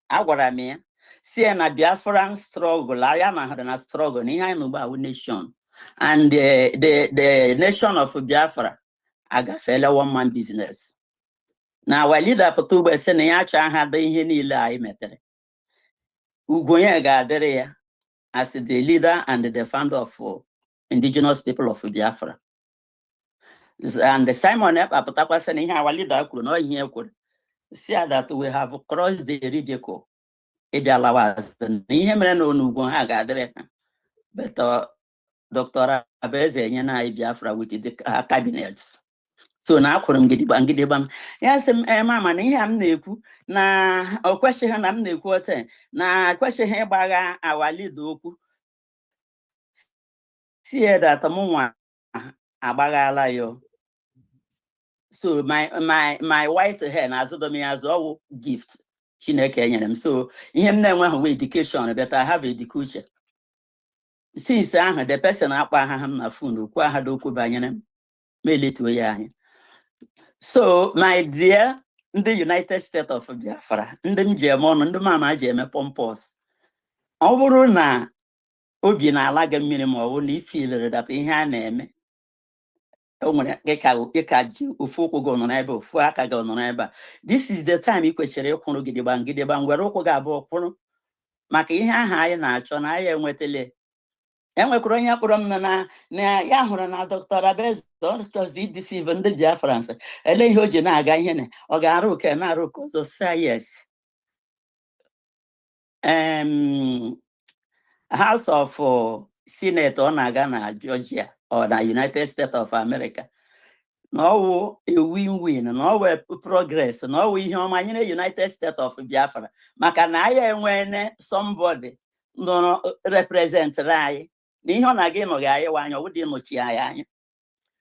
agwara m ya si na Biafran struggle ya na ha na struggle na ihe anyị n'ugbo awụ nation, and the nation of Biafra agafeela one man business. Na our leader pụta ugbo sị na ya achọ aha dị ihe niile anyị metere. Ugwu onye ga-adịrị ya as the leader and the founder of indigenous people of Biafra. And the Simon apụtakwa sị na ihe our leader kwuru na ihe kwuru si that we have crossed the ridicule. Ịbịalawa na ihe mere na onugwu ha ga-adịrị ha, but Dr. Usbg enye na Biafra with the cabinets. So na akwụrụ m gidigba m ya sị m mama na ihe a m na-ekwu na o kwesịghị na m na-ekwu ote na kwesịghị ịgbagha our leader okwu si that mụnwa agbaghala yo. So my white hair na azụdom ya azụ ọwụ gift Chineke nyere m. So ihe m na-enweghị education, but I have education. Since ahụ the person akpọ aha m na phone okwu aha dị okwu banyere m ma eletuo ya anya. So my dear ndị United States of Biafra, ndị m ji eme ọnụ, ndị mama ji eme pompous, ọ bụrụ na obi na-ala gị mmiri ma ọ bụ na ifilere data ihe a na-eme, o nwere ịka ji ofu ụkwụ gị nọ n'ebe ofu aka gị nọ n'ebe a, this is the time ị kwesịrị ịkwụrụ gidigba ngwere ụkwụ gị abụọ kwụrụ, maka ihe ahụ anyị na-achọ na anyị enwetele. Enwekwara onye kpọrọ m na ya hụrụ na Dr. Usbg ideceive ndị Biafrans, ele ihe o ji na-aga ihe na ọ ga-arụ ụka na-arụ ụka ọzọ. Yes, House of Senate ọ na-aga na Georgia or na United States of America, na ọwụ a win-win, na ọwụ progress, na ọwụ ihe ọma nyere United States of Biafra, maka na anyị enwene somebody nọ representịrị anyị na ihe ọ na-aga ịnọghị anyị anya ọ dị ịnọchi anyị anya.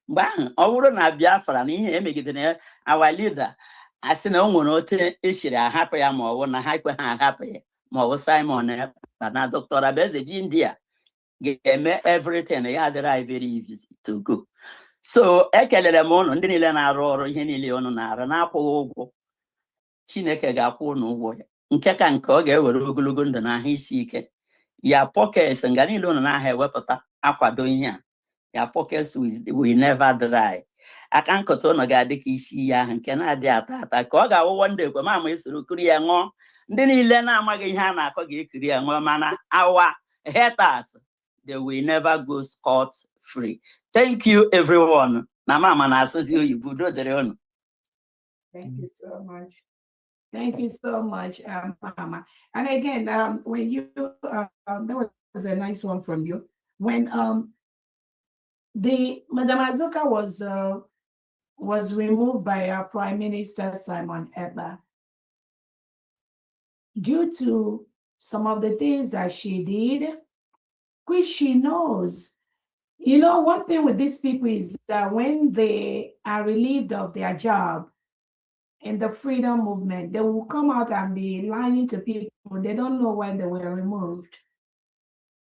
Mgbe ahụ ọ bụrụ na Biafra na ihe emegidere our leader asị na o nwere otu eshiri ahapụ ya ma ọ bụ na ha ekwe ha ahapụ ya ma ọ bụ Simon na Dr. Abeze ji India ga-eme everything ya dịrị anyị very easy to go. So ekelere m ụnụ ndị niile na-arụ ọrụ ihe niile ụnụ na-arụ na-akwụghị ụgwọ. Chineke ga-akwụ ụnụ ụgwọ ya nke ka nke ọ ga-ewere ogologo ndụ na ahụ isi ike. Ya pockets nga niile ụnụ na-aha ewepụta akwado ihe a. Ya pockets will never dry. Aka nkụta ụnụ ga-adị ka isi ya ahụ nke na-adị ata ata ka ọ ga-awụwọ ndị ekwe ma ama esoro kiri ya ṅụọ. Ndị niile na-amaghị ihe a na-akọ ga-ekiri ya ṅụọ mana our haters, they will never go scot free. Thank you everyone. Na mama na asụsụ oyibo do dere ụnụ. Thank you so much. Thank you so much, Mama. And again, when you, that was a nice one from you. When Madam Azuka was removed by our Prime Minister Simon Ekpa due to some of the things that she did, which she knows. You know, one thing with these people is that when they are relieved of their job, in the freedom movement, they will come out and be lying to people. They don't know why they were removed.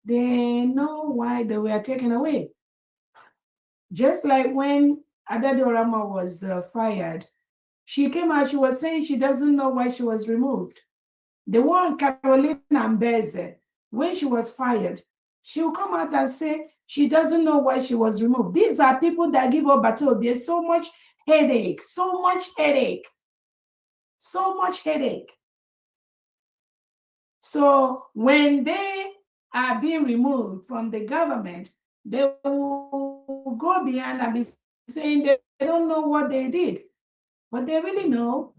They know why they were taken away. Just like when Adadorama was fired, she came out, she was saying she doesn't know why she was removed. The one Carolina Mbeze, when she was fired, she will come out and say she doesn't know why she was removed. These are people that give up battle. There's so much headache, so much headache. So much headache. So when they are being removed from the government, they will go behind and be saying they don't know what they did. But they really know.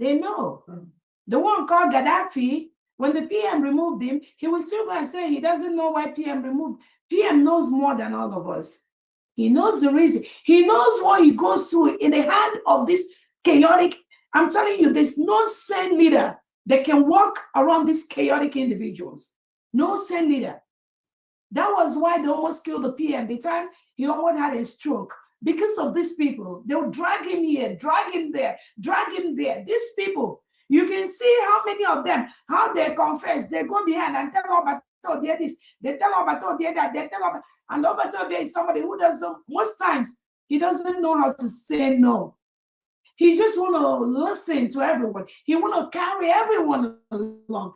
They know. The one called Gaddafi, when the PM removed him, he was still going to say he doesn't know why PM removed. PM knows more than all of us. He knows the reason. He knows what he goes through in the hand of this chaotic. I'm telling you, there's no sane leader that can walk around these chaotic individuals. No sane leader. That was why they almost killed the PM. The time he almost had a stroke. Because of these people, they will drag him here, drag him there, drag him there. These people, you can see how many of them, how they confess. They go behind and tell Obato this, they tell Obato that, they tell Obato, and Obato is somebody who doesn't, most times, he doesn't know how to say no. He just want to listen to everyone. He want to carry everyone along.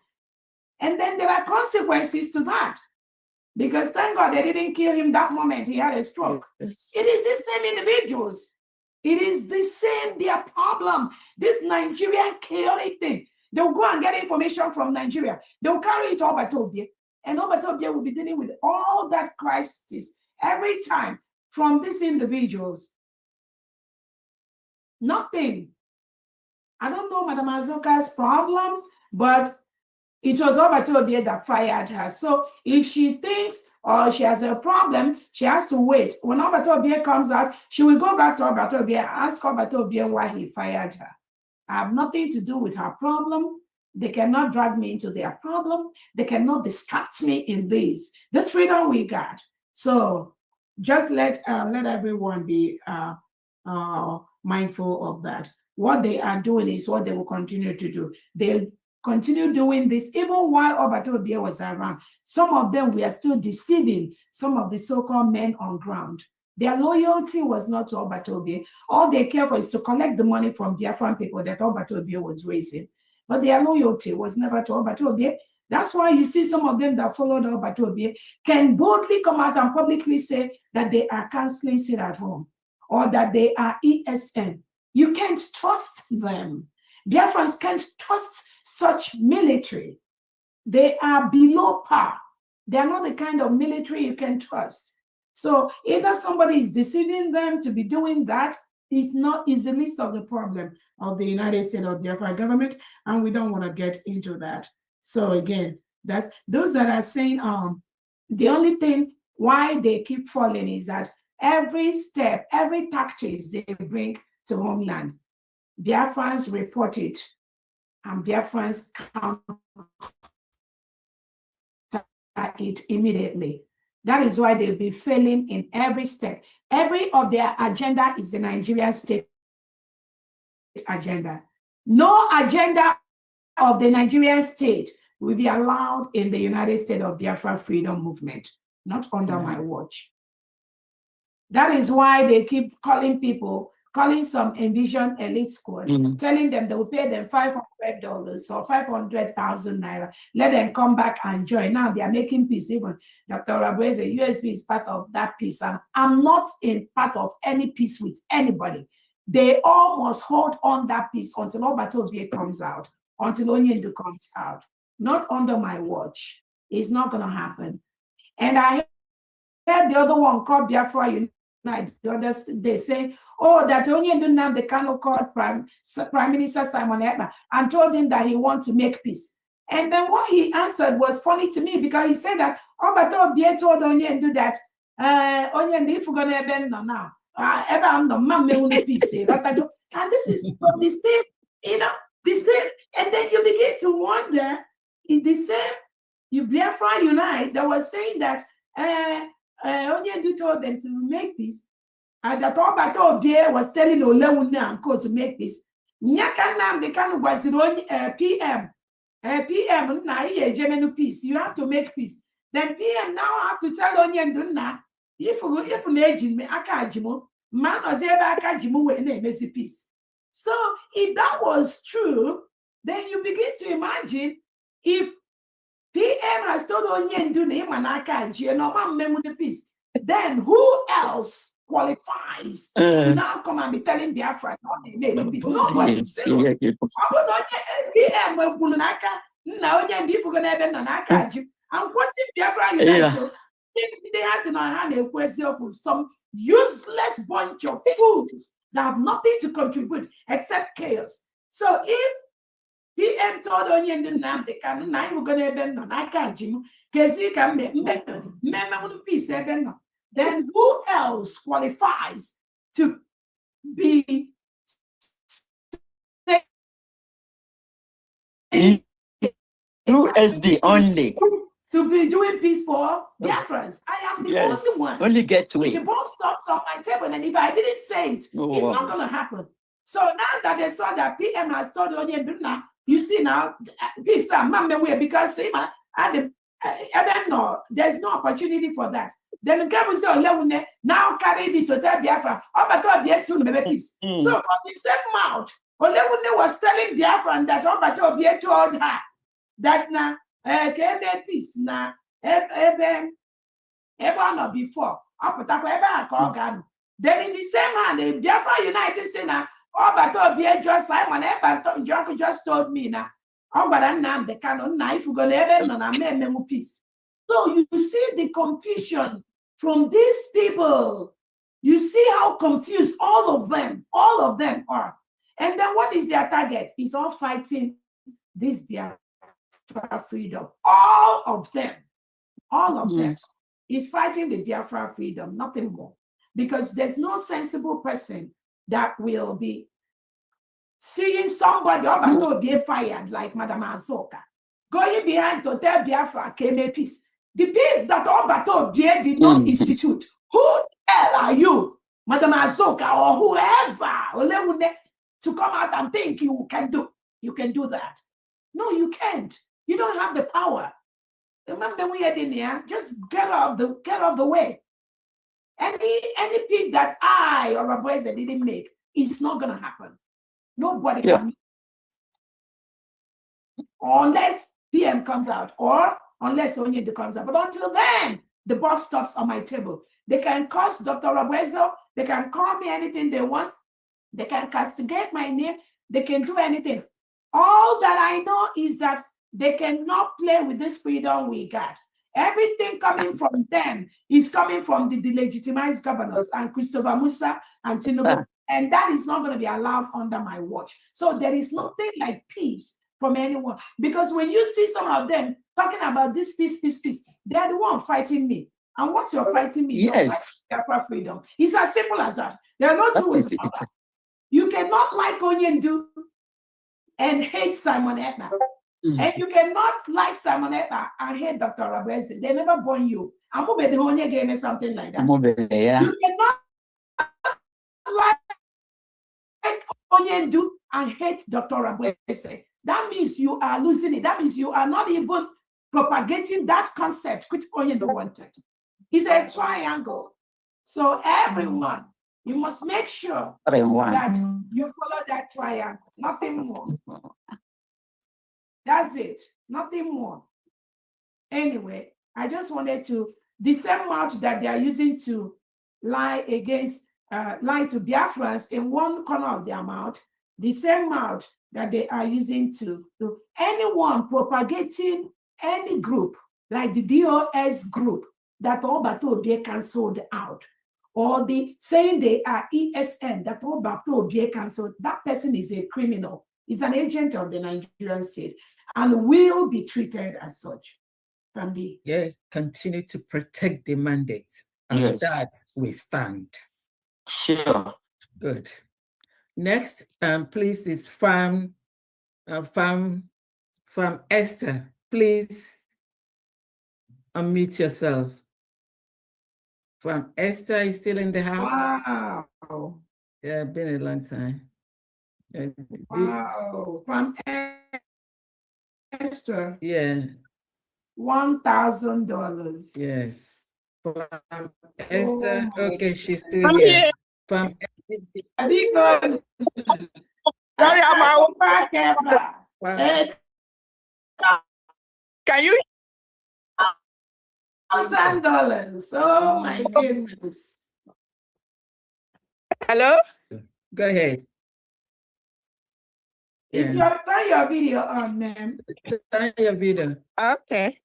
And then there are consequences to that. Because thank God they didn't kill him that moment he had a stroke. Yes. It is the same individuals. It is the same, their problem. This Nigerian chaotic thing. They'll go and get information from Nigeria. They'll carry it over to Obie. And Obatobie will be dealing with all that crisis every time from these individuals. Nothing. I don't know Madam Azuka's problem, but it was Obatobie that fired her. So if she thinks or she has a problem, she has to wait. When Obatobie comes out, she will go back to Obatobie and ask Obatobie why he fired her. I have nothing to do with her problem. They cannot drag me into their problem. They cannot distract me in this. This freedom we got. So just let everyone be mindful of that. What they are doing is what they will continue to do. They'll continue doing this even while Obatobie was around. Some of them were still deceiving some of the so-called men on ground. Their loyalty was not to Obatobie. All they care for is to collect the money from Biafran people that Obatobie was raising. But their loyalty was never to Obatobie. That's why you see some of them that followed Obatobie can boldly come out and publicly say that they are canceling sit at home or that they are ESN. You can't trust them. Biafrans can't trust such military. They are below par. They are not the kind of military you can trust. So either somebody is deceiving them to be doing that, is the least of the problem of the United States of Biafra government, and we don't want to get into that. So again, that's those that are saying the only thing why they keep falling is that every step, every tactics they bring to homeland, Biafrans report it, and Biafrans counter it immediately. That is why they'll be failing in every step. Every of their agenda is the Nigerian state agenda. No agenda of the Nigerian state will be allowed in the United States of Biafra freedom movement, not under my watch. That is why they keep calling people, calling some envisioned elite squad, telling them they will pay them $500 or 500,000 naira. Let them come back and join. Now they are making peace. Even Dr. Rabweze, USB is part of that peace. And I'm not in part of any peace with anybody. They all must hold on that peace until Obatobie comes out, until Onyendu comes out. Not under my watch. It's not going to happen. And I heard the other one called Biafra Unite. The others, they say, oh, that Onyendu Nnamdi Kanu called Prime Minister Simon Ekpa and told him that he wants to make peace. And then what he answered was funny to me because he said that Obatobie told Onyendu that Onyendu, if we're going to have now, peace. And this is the same, you know, the same. And then you begin to wonder, in the same, you Biafra Unite, that was saying that Onyendu told them to make peace, and that Obatobie was telling Olewunne and Co to make peace. Nyaka Nnamdi Kanu was PM. PM na peace. You have to make peace. Then PM now have to tell Onyendu na if me akajimo man was ebe akajimo we na emesi peace. So if that was true, then you begin to imagine if PM has told Onyendu na imanaka and no man memu the peace, then who else qualifies to now come and be telling Biafra no peace? Nobody. PM was bulunaka now Onyendu if we're gonna have naka. I'm quoting Biafra Unite. So they has in our hand some useless bunch of fools that have nothing to contribute except chaos. So if PM told Onyendu Nnamdi Kanu na we're gonna have naka jimu kezi can make peace then who else qualifies to be USD only? To be doing peace for Biafrans. I am the only one. Only get to it. The ball stops on my table, and if I didn't say it, it's not going to happen. So now that they saw that PM has told Onyendu now, you see now, peace, because I don't know, there's no opportunity for that. Then Olewunne now carried it to tell Biafra, Obatobie soon be peace. So from the same mouth, Olewunne was telling Biafra that Obatobie told her that now peace na ebe no before then in the same hand the Biafra United say na Obatobie just Simon Ekpa just told me na Nnamdi Kanu na if we go na peace. So you see the confusion from these people. You see how confused all of them are. And then what is their target? It's all fighting this Biafra freedom. All of them is fighting the Biafra freedom, nothing more. Because there's no sensible person that will be seeing somebody about to be fired like Madam Asoka, going behind to tell Biafra came peace. The peace that Obatobie did not institute. Who the hell are you, Madam Asoka or whoever, Olewunne, to come out and think you can do that? No, you can't. You don't have the power. Remember we had in here, just get off the way. Any peace that I or Rabweze didn't make, it's not gonna happen. Nobody can, unless PM comes out or unless Onyendu comes out. But until then, the buck stops on my table. They can curse Dr. Rabweze, they can call me anything they want, they can castigate my name, they can do anything. All that I know is that they cannot play with this freedom we got. Everything coming from them is coming from the delegitimized governors and Christopher Musa and Tinubu. And that is not going to be allowed under my watch. So there is nothing like peace from anyone. Because when you see some of them talking about this peace, they're the one fighting me. And once you're fighting me, yes, you're fighting freedom. It's as simple as that. There are no two ways about that. You cannot like Onyendu and hate Simon Ekpa. And you cannot like Simon Ekpa and hate Dr. Rabweze. They never born you. I'm going to gave me something like that. You cannot like Onyendu and hate Dr. Rabwese. That means you are losing it. That means you are not even propagating that concept which Onyendu wanted. It's a triangle. So everyone, you must make sure that you follow that triangle. Nothing more. That's it. Nothing more. Anyway, I just wanted to, the same mouth that they are using to lie against, lie to Biafrans in one corner of their mouth, the same mouth that they are using to anyone propagating any group, like the DOS group that Obato be cancelled out, or the saying they are ESN that Obato be cancelled, that person is a criminal, is an agent of the Nigerian state, and will be treated as such. Continue to protect the mandate. And that we stand. Sure. Good. Next, please, is Farm Esther. Please unmute yourself. Farm Esther is still in the house. Wow. Yeah, been a long time. Wow. Farm Esther. Yeah. $1,000. Yes. From Esther, okay, she's still here. From Can you? $1,000. Oh my goodness. Hello? Go ahead. Is turn your video on, ma'am? Turn your video. Okay.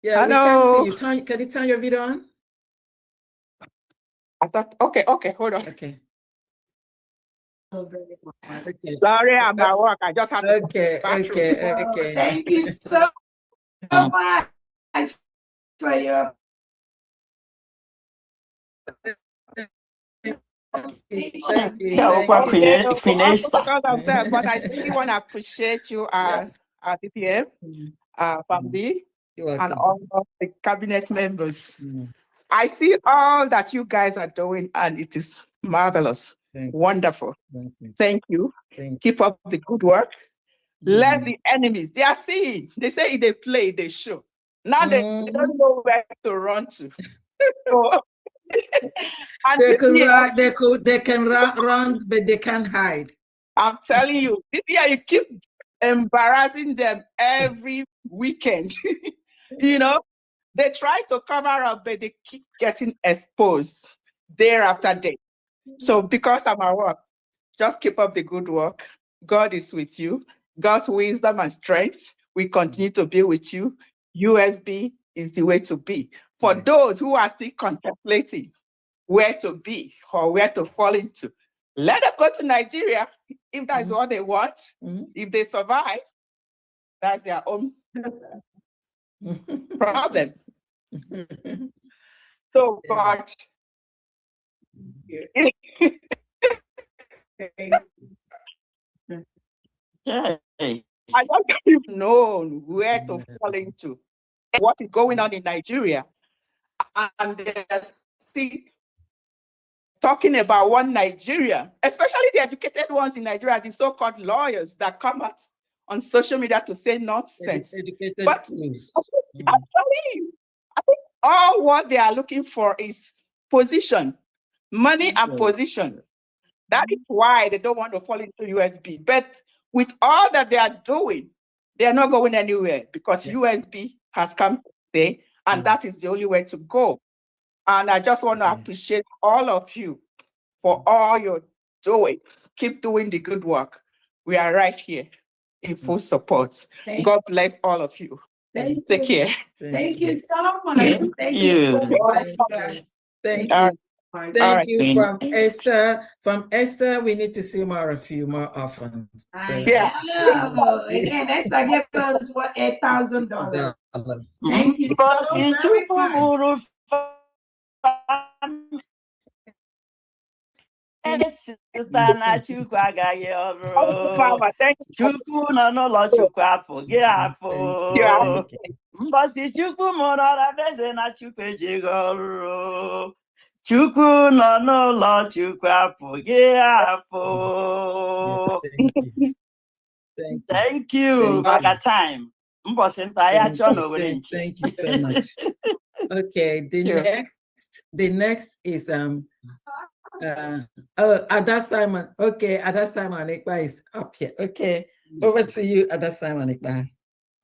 Yeah, hello. We can see you. Can you turn your video on? I thought, okay, hold on. Okay. Sorry, I'm at work. I just had to okay. Thank you so much for your But I really want to appreciate you, DPM, family, and all of the cabinet members. I see all that you guys are doing, and it is marvelous, wonderful. Thank you. Keep up the good work. Let the enemies, they are seeing, they say if they play, they show. Now they don't know where to run to. So, and they can run, but they can't hide. I'm telling you, this year you keep embarrassing them every weekend. You know, they try to cover up, but they keep getting exposed day after day. So because I'm at work, just keep up the good work. God is with you. God's wisdom and strength will continue to be with you. USB is the way to be. For those who are still contemplating where to be or where to fall into, let them go to Nigeria if that's what they want. If they survive, that's their own problem. So, God, I want you to know where to fall into, what is going on in Nigeria. And they're still talking about one Nigeria, especially the educated ones in Nigeria, the so-called lawyers that come out on social media to say nonsense. But I'm telling you, I think all what they are looking for is position, money and position. That is why they don't want to fall into USB. But with all that they are doing, they are not going anywhere because USB has come to stay, and that is the only way to go. And I just want to appreciate all of you for all you're doing. Keep doing the good work. We are right here in full support. God bless all of you. Take care. Thank you so much. Thank you so much. Thank you. Thank you. From Esther. From Esther, we need to see more of you more often. Yeah. Again, Esther gave us what, $8,000. Thank you so much. sita na Chukwu agaghị ọrụ. Chukwu nọ n'ụlọ Chukwu apụ gị apụ. Mbọsị Chukwu mụrụ Ọrabeze na Chukwu ejighị ọrụ. Chukwu nọ n'ụlọ Chukwu apụ gị apụ. Thank you. Back at time. Mbọsị nta ya chọọ na Owere nchi. Thank you so much. Okay, the next is Ada Simon. Okay, Ada Simon Ikpa is up here. Okay, over to you, Ada Simon Ikpa.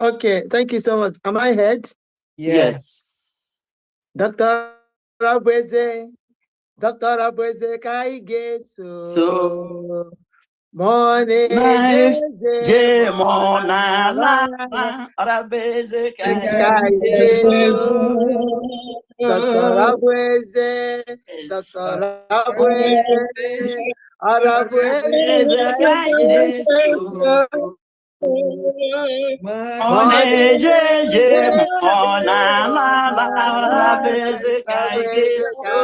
Okay, thank you so much. Am I heard? Yes. Dr. Abweze, Kaige, so morning, Je mona la Arabeze kaige. Dr. Abweze, Arabeze kaige so. Mone je mona la Arabeze kaige so.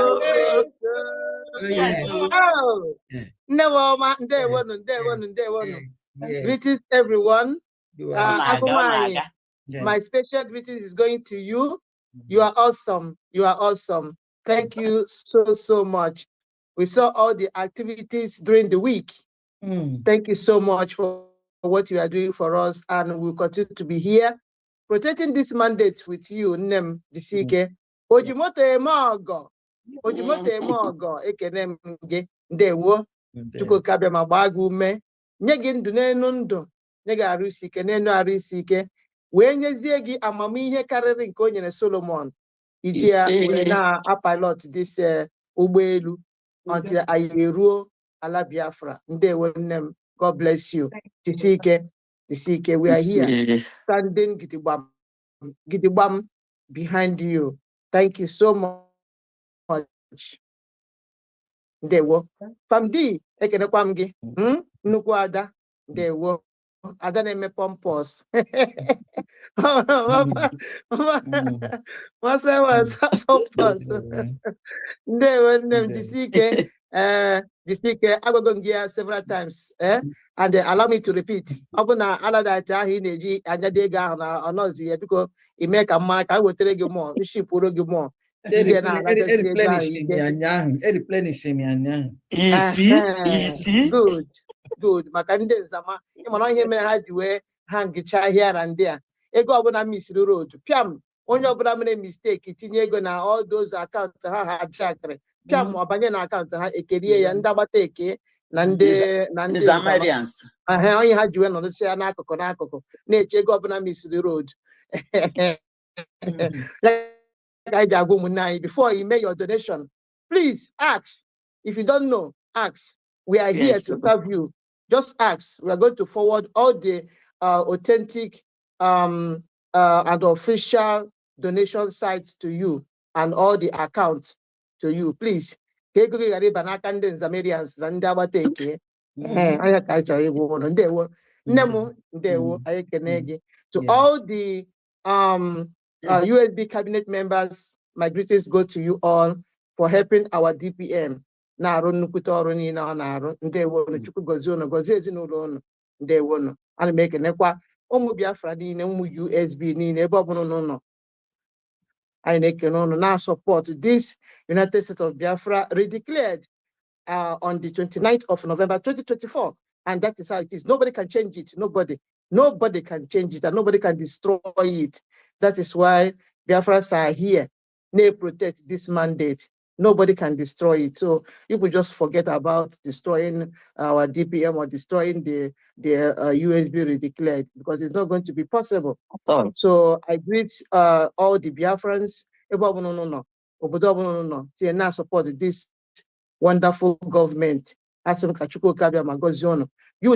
Yes. Greetings, everyone. My special greetings is going to you. You are awesome. You are awesome. Thank you so much. We saw all the activities during the week. Thank you so much for what you are doing for us, and we'll continue to be here protecting this mandate with you. Nem Disike. Ojimoto Emogo. Ojimoto Emogo. Ekenem ge. Ndewo. Chukwu kabia ma gbaa gị ume. Nye gị ndụ n'elu ndụ. Nye gị arụ isi ike n'elu arụ isi ike. Wee nyezie gị amamihe karịrị nke o nyere Solomon. Iji ya wee na-apilot this ụgbọelu until anyị eruo ala Biafra. Ndewo nne m. God bless you. Jisike. We are here standing gidigbam behind you. Thank you so much. Ndewo. Famdi ekenekwa m gị. Nnukwu ada. Ndewo. Ada na-eme pompous. Pompous. Ndewo nne m Jisike. Jisike agwago m gị several times. And allow me to repeat. Ọbụna aladata ahụ ị na-eji anyado ego ahụ na ọnọzi ya biko ime ka mma ka wetere gị mmụọ nshipụrụ gị mmụọ. Good. Maka ndị nzama ịmara ihe mere ha ji wee ha ngịcha ahịara ndị a ego ọbụla misiri road pịam onye ọbụla mere mistake tinye ego na all those akaụntụ ha jakịrị pịam ọbanye na akaụntụ ha ekerie ya ndị agbata eke na ndị onye ha ji wee nọdụchi ya n'akụkụ na-eche ego ọbụla misiri road. Before you make your donation, please ask. If you don't know, ask. We are here to serve you. Just ask. We are going to forward all the authentic and official donation sites to you and all the accounts to you. Please. To all the USB cabinet members, my greetings go to you all for helping our DPM. Na-arụ nnukwute ọrụ niile ọ na-arụ. Ndewo Chukwu gozie unu, gozie ezinụlọ unu. Ndewo. Ana m ekenekwa ụmụ Biafra niile, ụmụ USB niile ebe ọ bụla unu nọ. Anyị na-ekene unu na support this United States of Biafra redeclared on the 29th of November 2024. And that is how it is. Nobody can change it. Nobody can change it, and nobody can destroy it. That is why Biafrans are here. They protect this mandate. Nobody can destroy it. So you could just forget about destroying our DPM or destroying the USB redeclared, because it's not going to be possible. So I greet all the Biafrans. Support this wonderful government. You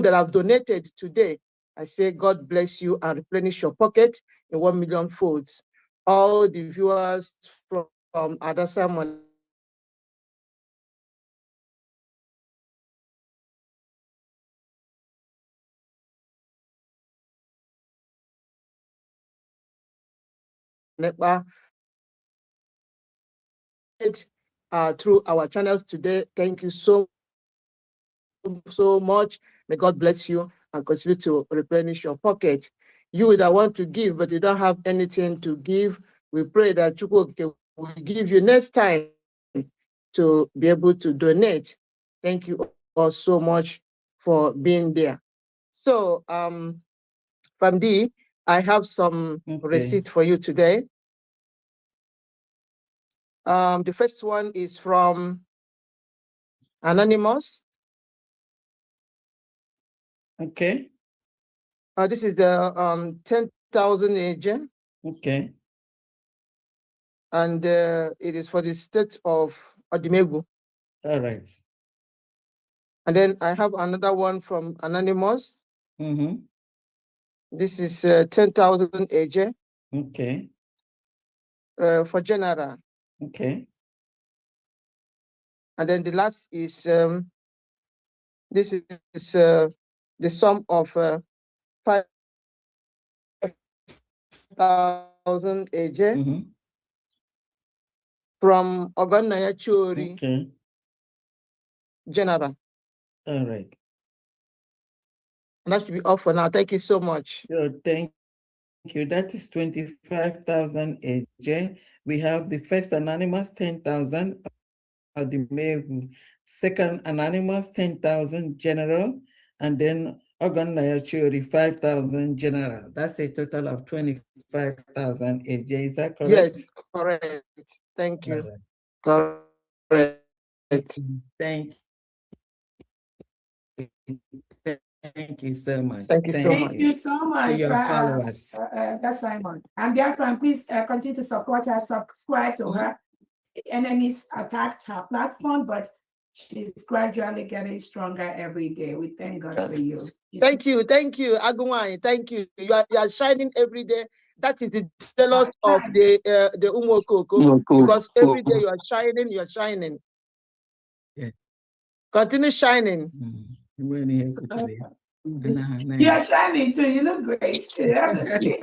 that have donated today, I say God bless you and replenish your pocket in 1 million folds. All the viewers from Adasa through our channels today. Thank you so so much. May God bless you and continue to replenish your pocket. You that want to give, but you don't have anything to give, we pray that Chukwu will give you next time to be able to donate. Thank you all so much for being there. So, Famdi, I have some receipt for you today. The first one is from Anonymous. Okay. This is the 10,000 agent. Okay. And it is for the state of Odimegu. All right. And then I have another one from Anonymous. Mm-hmm. This is 10,000 AJ. Okay. For general. Okay. And then the last is this is the sum of 5,000 AJ. Mm-hmm. From Ogonaya Chori. Okay. General. All right. And that should be all for now. Thank you so much. Thank you. That is 25,000 AJ. We have the first anonymous 10,000. The second anonymous 10,000 general, and then Ogon Nayachuri 5,000 general. That's a total of 25,000 AJ. Is that correct? Yes, correct. Thank you. Right. Correct. Thank you. Thank you so much. Thank you so much. Thank you so much to your followers. That's Simon. And Biafra, please continue to support her, subscribe to her. Enemies attacked her platform, but she's gradually getting stronger every day. We thank God for you. Thank you, Agumai. Thank you. You are shining every day. That is the jealous of the Umokoko, because every day you are shining, Yeah. Continue shining. You are shining too. You look great too, honestly.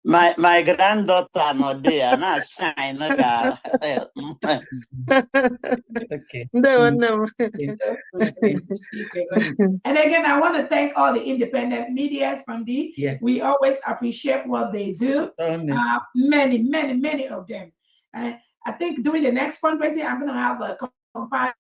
My granddaughter not there, not shine. Okay. And again, I want to thank all the independent media from the. Yes. We always appreciate what they do. Many of them. I think during the next fundraising, I'm going to have a compiled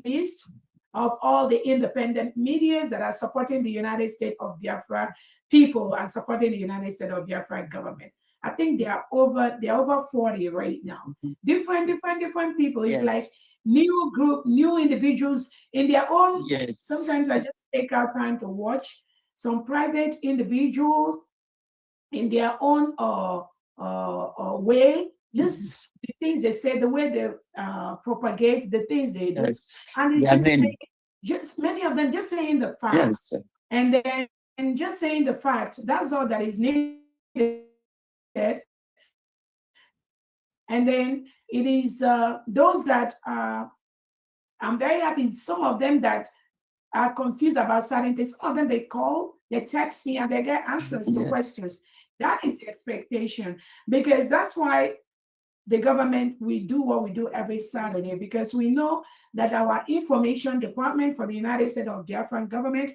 list of all the independent medias that are supporting the United States of Biafra people and supporting the United States of Biafra government. I think they're over 40 right now. Different people. It's like new group, new individuals in their own. Yes. Sometimes I just take out time to watch some private individuals in their own way. Just the things they say, the way they propagate, the things they do. Yes. And it's just many of them just saying the fact. Yes. And then just saying the fact, that's all that is needed. And then it is those that I'm very happy, some of them that are confused about certain things. Some of them they call, they text me, and they get answers to questions. That is the expectation, because that's why the government, we do what we do every Saturday, because we know that our information department for the United States of Biafran government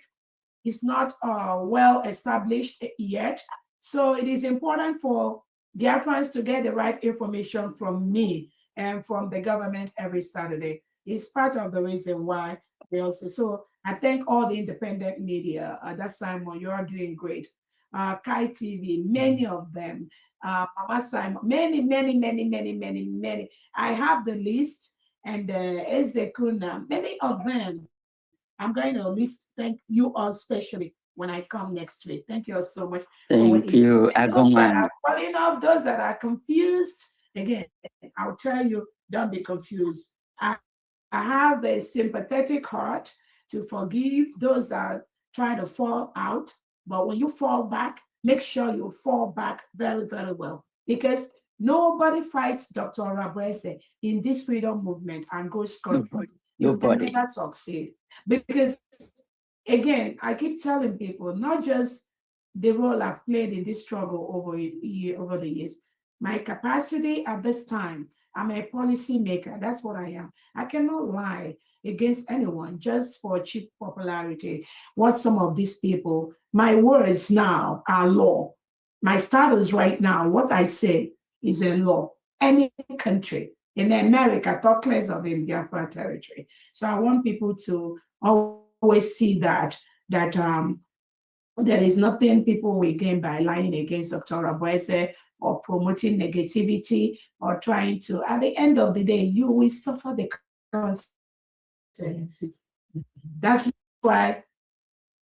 is not well established yet. So it is important for Biafrans to get the right information from me and from the government every Saturday. It's part of the reason why we also, so I thank all the independent media. That's Simon, you are doing great. Kai TV, many of them. Mama Simon, many. I have the list, and Ezekuna, many of them. I'm going to list, thank you all especially when I come next week. Thank you all so much. Thank you, Agoman. Following up those that are confused, again, I'll tell you, don't be confused. I have a sympathetic heart to forgive those that try to fall out. But when you fall back, make sure you fall back very, very well. Because nobody fights Dr. Rabrese in this freedom movement and goes scot-free. You can never succeed. Because, again, I keep telling people, not just the role I've played in this struggle over the years, my capacity at this time, I'm a policy maker. That's what I am. I cannot lie against anyone just for cheap popularity. What some of these people, my words now are law. My status right now, what I say is a law. Any country in America talk less of in Biafra territory. So I want people to always see that there is nothing people will gain by lying against Dr. Raboese or promoting negativity or trying to. At the end of the day, you will suffer the consequences. That's why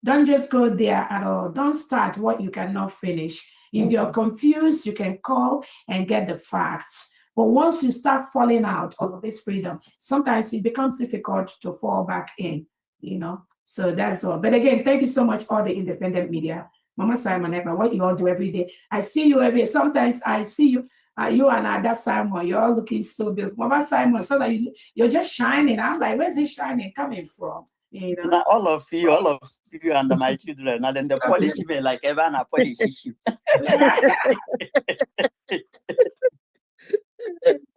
don't just go there at all. Don't start what you cannot finish. If you're confused, you can call and get the facts. But once you start falling out of this freedom, sometimes it becomes difficult to fall back in, you know. So that's all. But again, thank you so much, all the independent media. Mama Simon, Eva, what you all do every day. I see you every day. Sometimes I see you, you and Ada Simon, you're all looking so beautiful. Mama Simon, so that you're just shining. I'm like, where's this shining coming from? You know? Now, all of you and my children, and then the polish me like Evan a polish issue.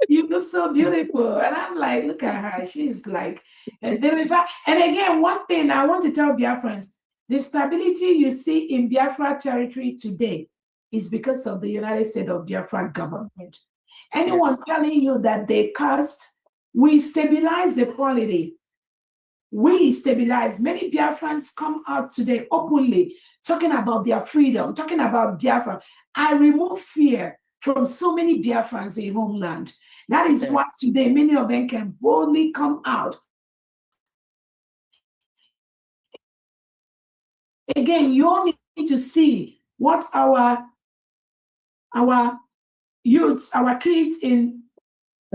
You look so beautiful. And I'm like, look at her. She's like, and again, one thing I want to tell Biafrans, the stability you see in Biafra territory today is because of the United States of Biafra government. Anyone telling you that they cursed, we stabilize the quality. We stabilize. Many Biafrans come out today openly talking about their freedom, talking about Biafra. I remove fear from so many Biafrans in homeland. That is why today many of them can boldly come out. Again, you all need to see what our youths, our kids in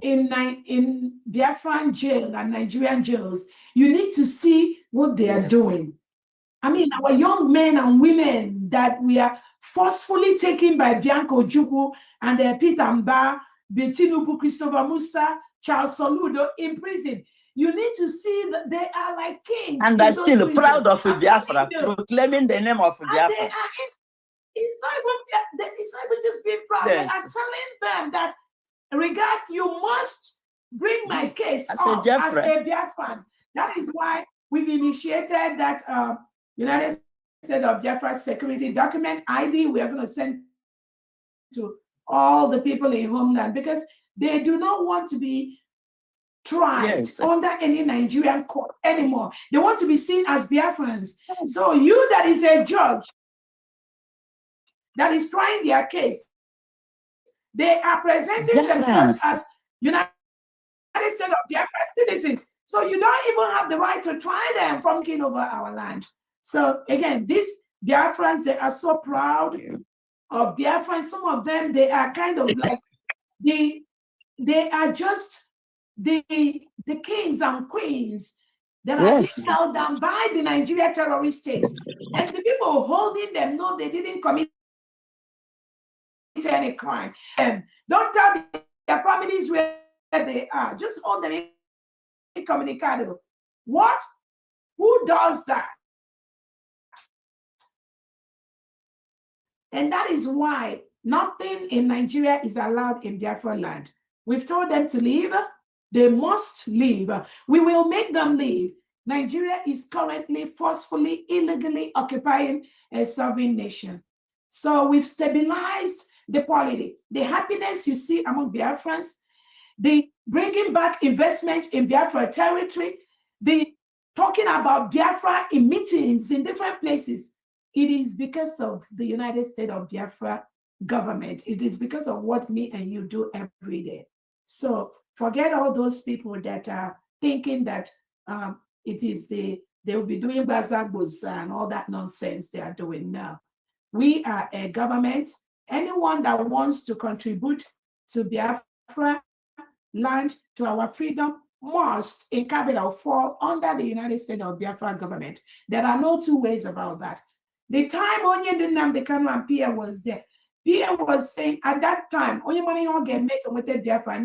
Biafran jail and Nigerian jails, you need to see what they are doing. I mean, our young men and women that we are forcefully taken by Bianco Juku and Peter Mba, Betinubu, Christopher Musa, Charles Soludo in prison. You need to see that they are like kings. And they're still proud of Biafra, proclaiming the name of Biafra. It's not even just being proud. Yes. They are telling them that, regard, you must bring my case up as a Biafran. That is why we've initiated that United States of Biafra security document ID. We are going to send to all the people in homeland because they do not want to be tried under any Nigerian court anymore. They want to be seen as Biafrans. So you that is a judge that is trying their case, they are presenting themselves as United States of Biafra citizens. So you don't even have the right to try them from king over our land. So again, these Biafrans, they are so proud of Biafra. Some of them, they are kind of like they are just the kings and queens that are being held down by the Nigeria terrorist state. And the people holding them know they didn't commit any crime. And don't tell their families where they are. Just hold them incommunicado. What? Who does that? And that is why nothing in Nigeria is allowed in Biafra land. We've told them to leave. They must leave. We will make them leave. Nigeria is currently forcefully, illegally occupying a sovereign nation. So we've stabilized the polity. The happiness you see among Biafrans, the bringing back investment in Biafra territory, the talking about Biafra in meetings in different places. It is because of the United States of Biafra government. It is because of what me and you do every day. So forget all those people that are thinking that they will be doing bazagbos and all that nonsense they are doing now. We are a government. Anyone that wants to contribute to Biafra land, to our freedom, must, in capital, fall under the United States of Biafra government. There are no two ways about that. The time Onyedinamdi Kanu and Pierre was there, Pierre was saying at that time, only money will get made with Biafra,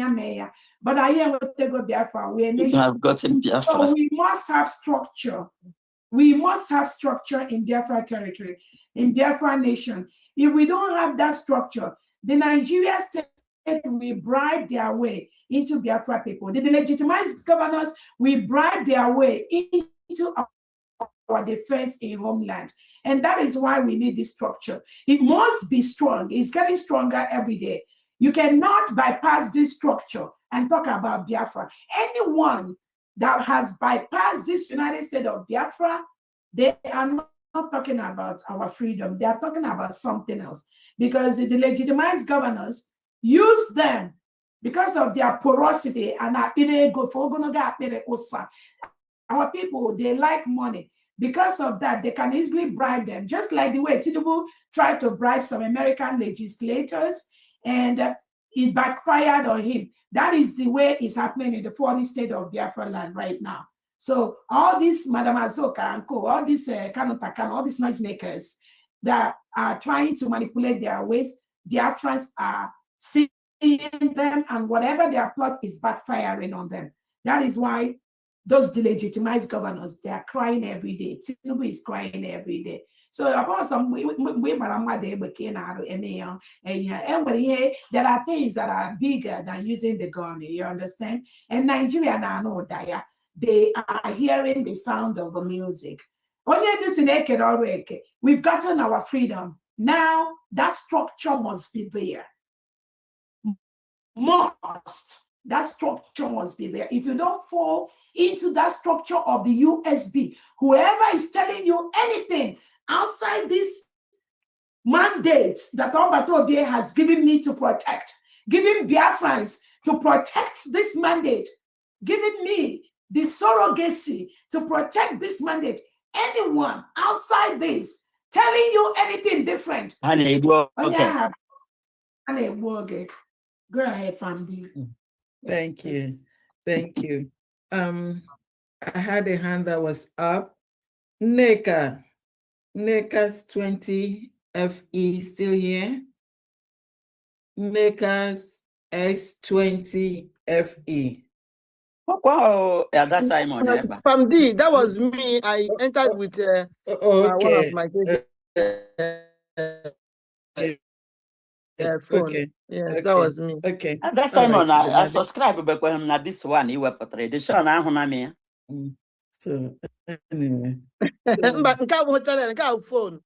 but I am with Biafra. We are nation. Have gotten Biafra. So we must have structure. We must have structure in Biafra territory, in Biafra nation. If we don't have that structure, the Nigeria state will bribe their way into Biafra people. The legitimized governors will bribe their way into our defense in homeland. And that is why we need this structure. It must be strong. It's getting stronger every day. You cannot bypass this structure and talk about Biafra. Anyone that has bypassed this United States of Biafra, they are not talking about our freedom. They are talking about something else. Because the legitimized governors use them because of their porosity and our people, they like money. Because of that, they can easily bribe them, just like the way Tinubu tried to bribe some American legislators, and it backfired on him. That is the way it's happening in the 40 state of Biafra land right now. So all these Madam Azoka and co, all these Kanotakan, all these noisemakers that are trying to manipulate their ways, Biafrans are seeing them, and whatever their plot is backfiring on them. That is why those delegitimized governors, they are crying every day. Tinubu is crying every day. So about some there are things that are bigger than using the gun, you understand? And Nigeria now they are hearing the sound of the music. We've gotten our freedom. Now that structure must be there. That structure must be there. If you don't fall into that structure of the USB, whoever is telling you anything outside this mandate that Obatobie has given me to protect, giving Biafrans to protect this mandate, giving me the surrogacy to protect this mandate, anyone outside this telling you anything different, go ahead, family. Thank you. Thank you. I had a hand that was up. NECA's 20 FE still here? NECA's S20 FE. From D, that was me. I entered with one of my phone. Okay. Yeah, Okay. that was me. Okay. That's Simon. I subscribe to this one. You were portrayed. The show now, so anyway. Phone.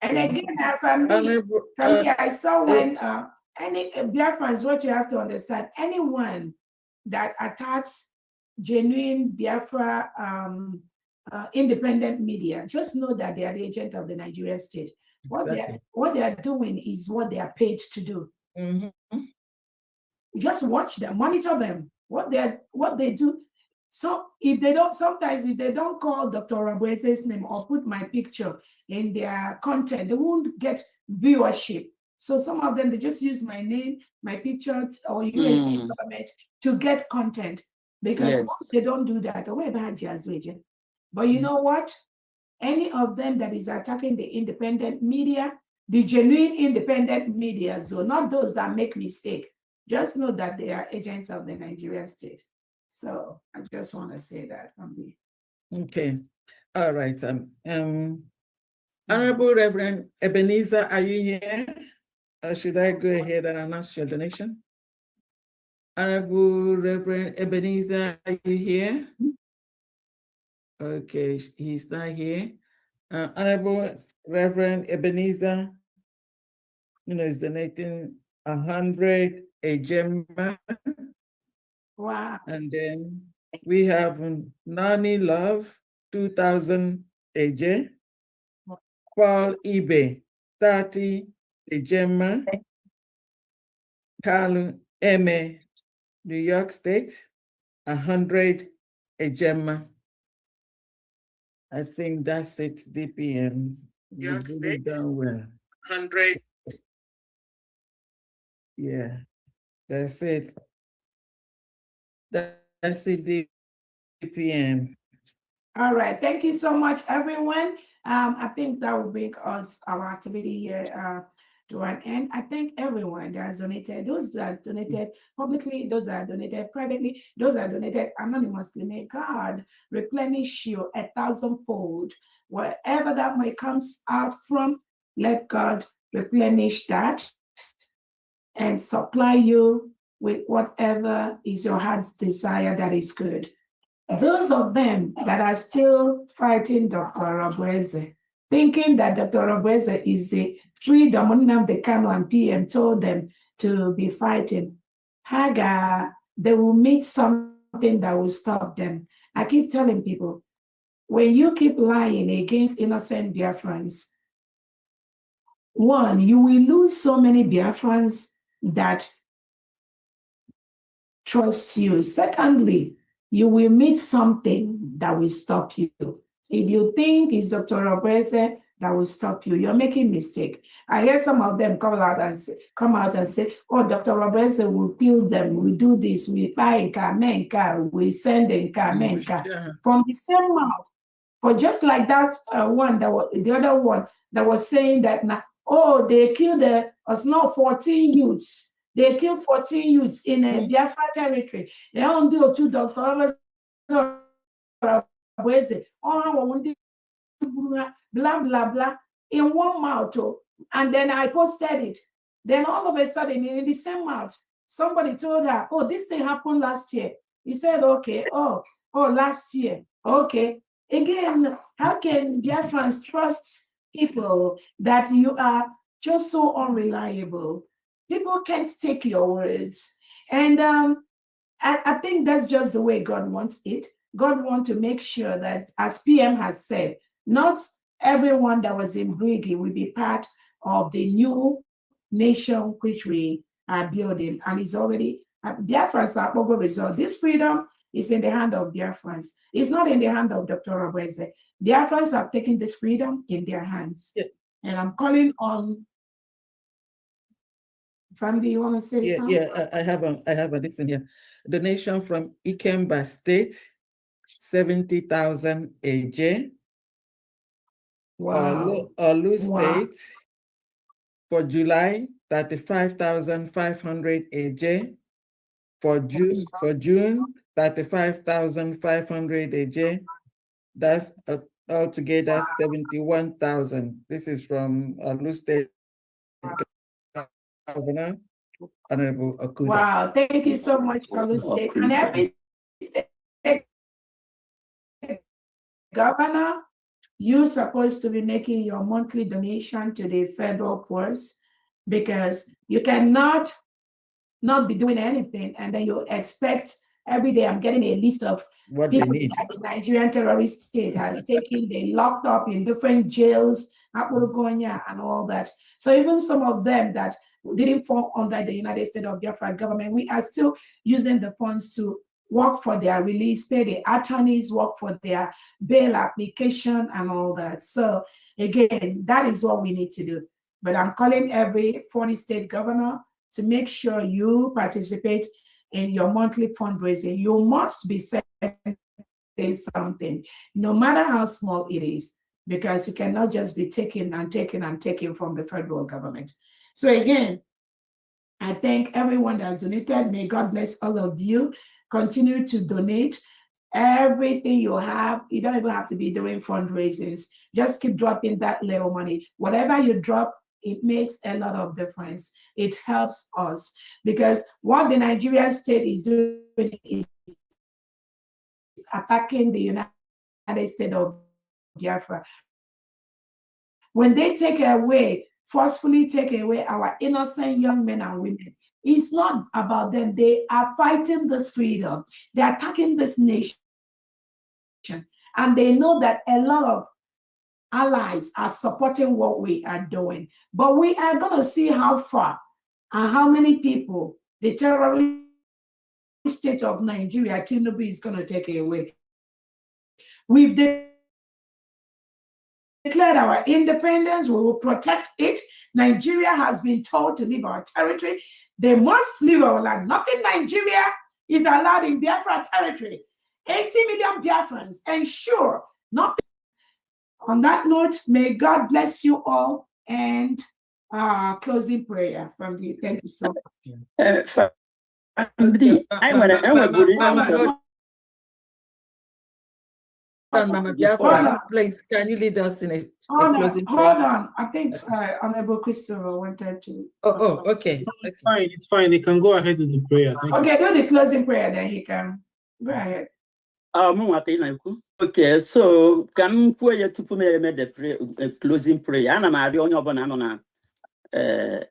And again, from me, I saw when any Biafrans, what you have to understand, anyone that attacks genuine Biafra independent media, just know that they are the agent of the Nigerian state. Exactly. What they are doing is what they are paid to do. Just watch them, monitor them, what they do. So if they don't, sometimes if they don't call Dr. Rabuese's name or put my picture in their content, they won't get viewership. So some of them, they just use my name, my picture, or US government to get content. Because once they don't do that, but you know what? Any of them that is attacking the independent media, the genuine independent media, so not those that make mistake, just know that they are agents of the Nigerian state. So I just want to say that from me. Okay. All right. Honorable Reverend Ebenezer, are you here? Or should I go ahead and announce your donation? Honorable Reverend Ebenezer, are you here? Okay, he's not here. Honorable Reverend Ebenezer, is donating 100 Ejema. Wow. And then we have Nani Love, 2,000 AJ. Paul Ibe, 30 Ejema. Carl Eme, New York State, 100 Ejema. I think that's it, DPM. You've really done well. 100. Yeah, that's it. That's it, DPM. All right, thank you so much, everyone. I think that will bring us our activity here to an end. I thank everyone that has donated, those that donated publicly, those that donated privately, those that donated anonymously. May God replenish you 1,000-fold. Wherever that may comes out from, let God replenish that. and supply you with whatever is your heart's desire that is good. Those of them that are still fighting Dr. Obweze, thinking that Dr. Obweze is the freedom Nnamdi Kanu and PM told them to be fighting, they will meet something that will stop them. I keep telling people, when you keep lying against innocent Biafrans, one, you will lose so many Biafrans that trust you. Secondly, you will meet something that will stop you. If you think it's Dr. Obweze that will stop you, you're making mistake. I hear some of them come out and say, oh, Dr. Obweze will kill them, we do this, we buy Menka, we send Menka. From the same mouth. But just like that the other one that was saying that now, oh, they killed 14 youths. They killed 14 youths in a Biafra territory. They don't do to Dr. Obweze. Blah, blah, blah, in one mouth. And then I posted it. Then all of a sudden, in the same mouth, somebody told her, oh, this thing happened last year. He said, okay, oh, last year. Okay. Again, how can Biafrans trust people that you are just so unreliable? People can't take your words. And I think that's just the way God wants it. God wants to make sure that, as PM has said, not everyone that was in Brigi will be part of the new nation which we are building. And it's already, Biafrans are over result. This freedom is in the hand of Biafrans. It's not in the hand of Dr. Obweze. Biafrans have taken this freedom in their hands. Yeah. And I'm calling on Family, you want to say something? Yeah, I have a this in here. Donation from Ikemba State, 70,000 AJ. Wow. Olu State for July, 35,500 AJ. For June, 35,500 AJ. That's altogether 71,000. This is from Olu State Governor, Honorable Okuda. Wow, thank you so much, Olu State. And every state governor, you're supposed to be making your monthly donation to the federal force, because you cannot not be doing anything and then you expect every day. I'm getting a list of what people they need. that the Nigerian terrorist state has taken, they locked up in different jails, Apologonia and all that. So even some of them that didn't fall under the United States of Biafra government, we are still using the funds to work for their release, pay the attorneys, work for their bail application and all that. So again, that is what we need to do. But I'm calling every 40 state governor to make sure you participate in your monthly fundraising. You must be saying something, no matter how small it is, because you cannot just be taking and taking and taking from the federal government. So again, I thank everyone that has donated. May God bless all of you. Continue to donate. Everything you have, you don't even have to be doing fundraisers. Just keep dropping that little money. Whatever you drop, it makes a lot of difference. It helps us, because what the Nigerian state is doing is attacking the United States of Biafra. When they forcefully take away our innocent young men and women, it's not about them. They are fighting this freedom. They're attacking this nation. And they know that a lot of allies are supporting what we are doing. But we are going to see how far and how many people the terrorist state of Nigeria, Tinubu, is going to take away. We've declared our independence. We will protect it. Nigeria has been told to leave our territory. They must leave our land. Nothing Nigeria is allowed in Biafra territory. 80 million Biafrans ensure nothing. On that note, may God bless you all, and closing prayer from you. Thank you so much. on, Mama Biafra. Please, can you lead us in a closing prayer? Hold on. I think Honorable Christopher wanted to. Okay. It's fine. It's fine. They can go ahead with the prayer. Thank you. Okay, do the closing prayer, then he can go ahead. Okay, so can you to put me the closing prayer? And I'm on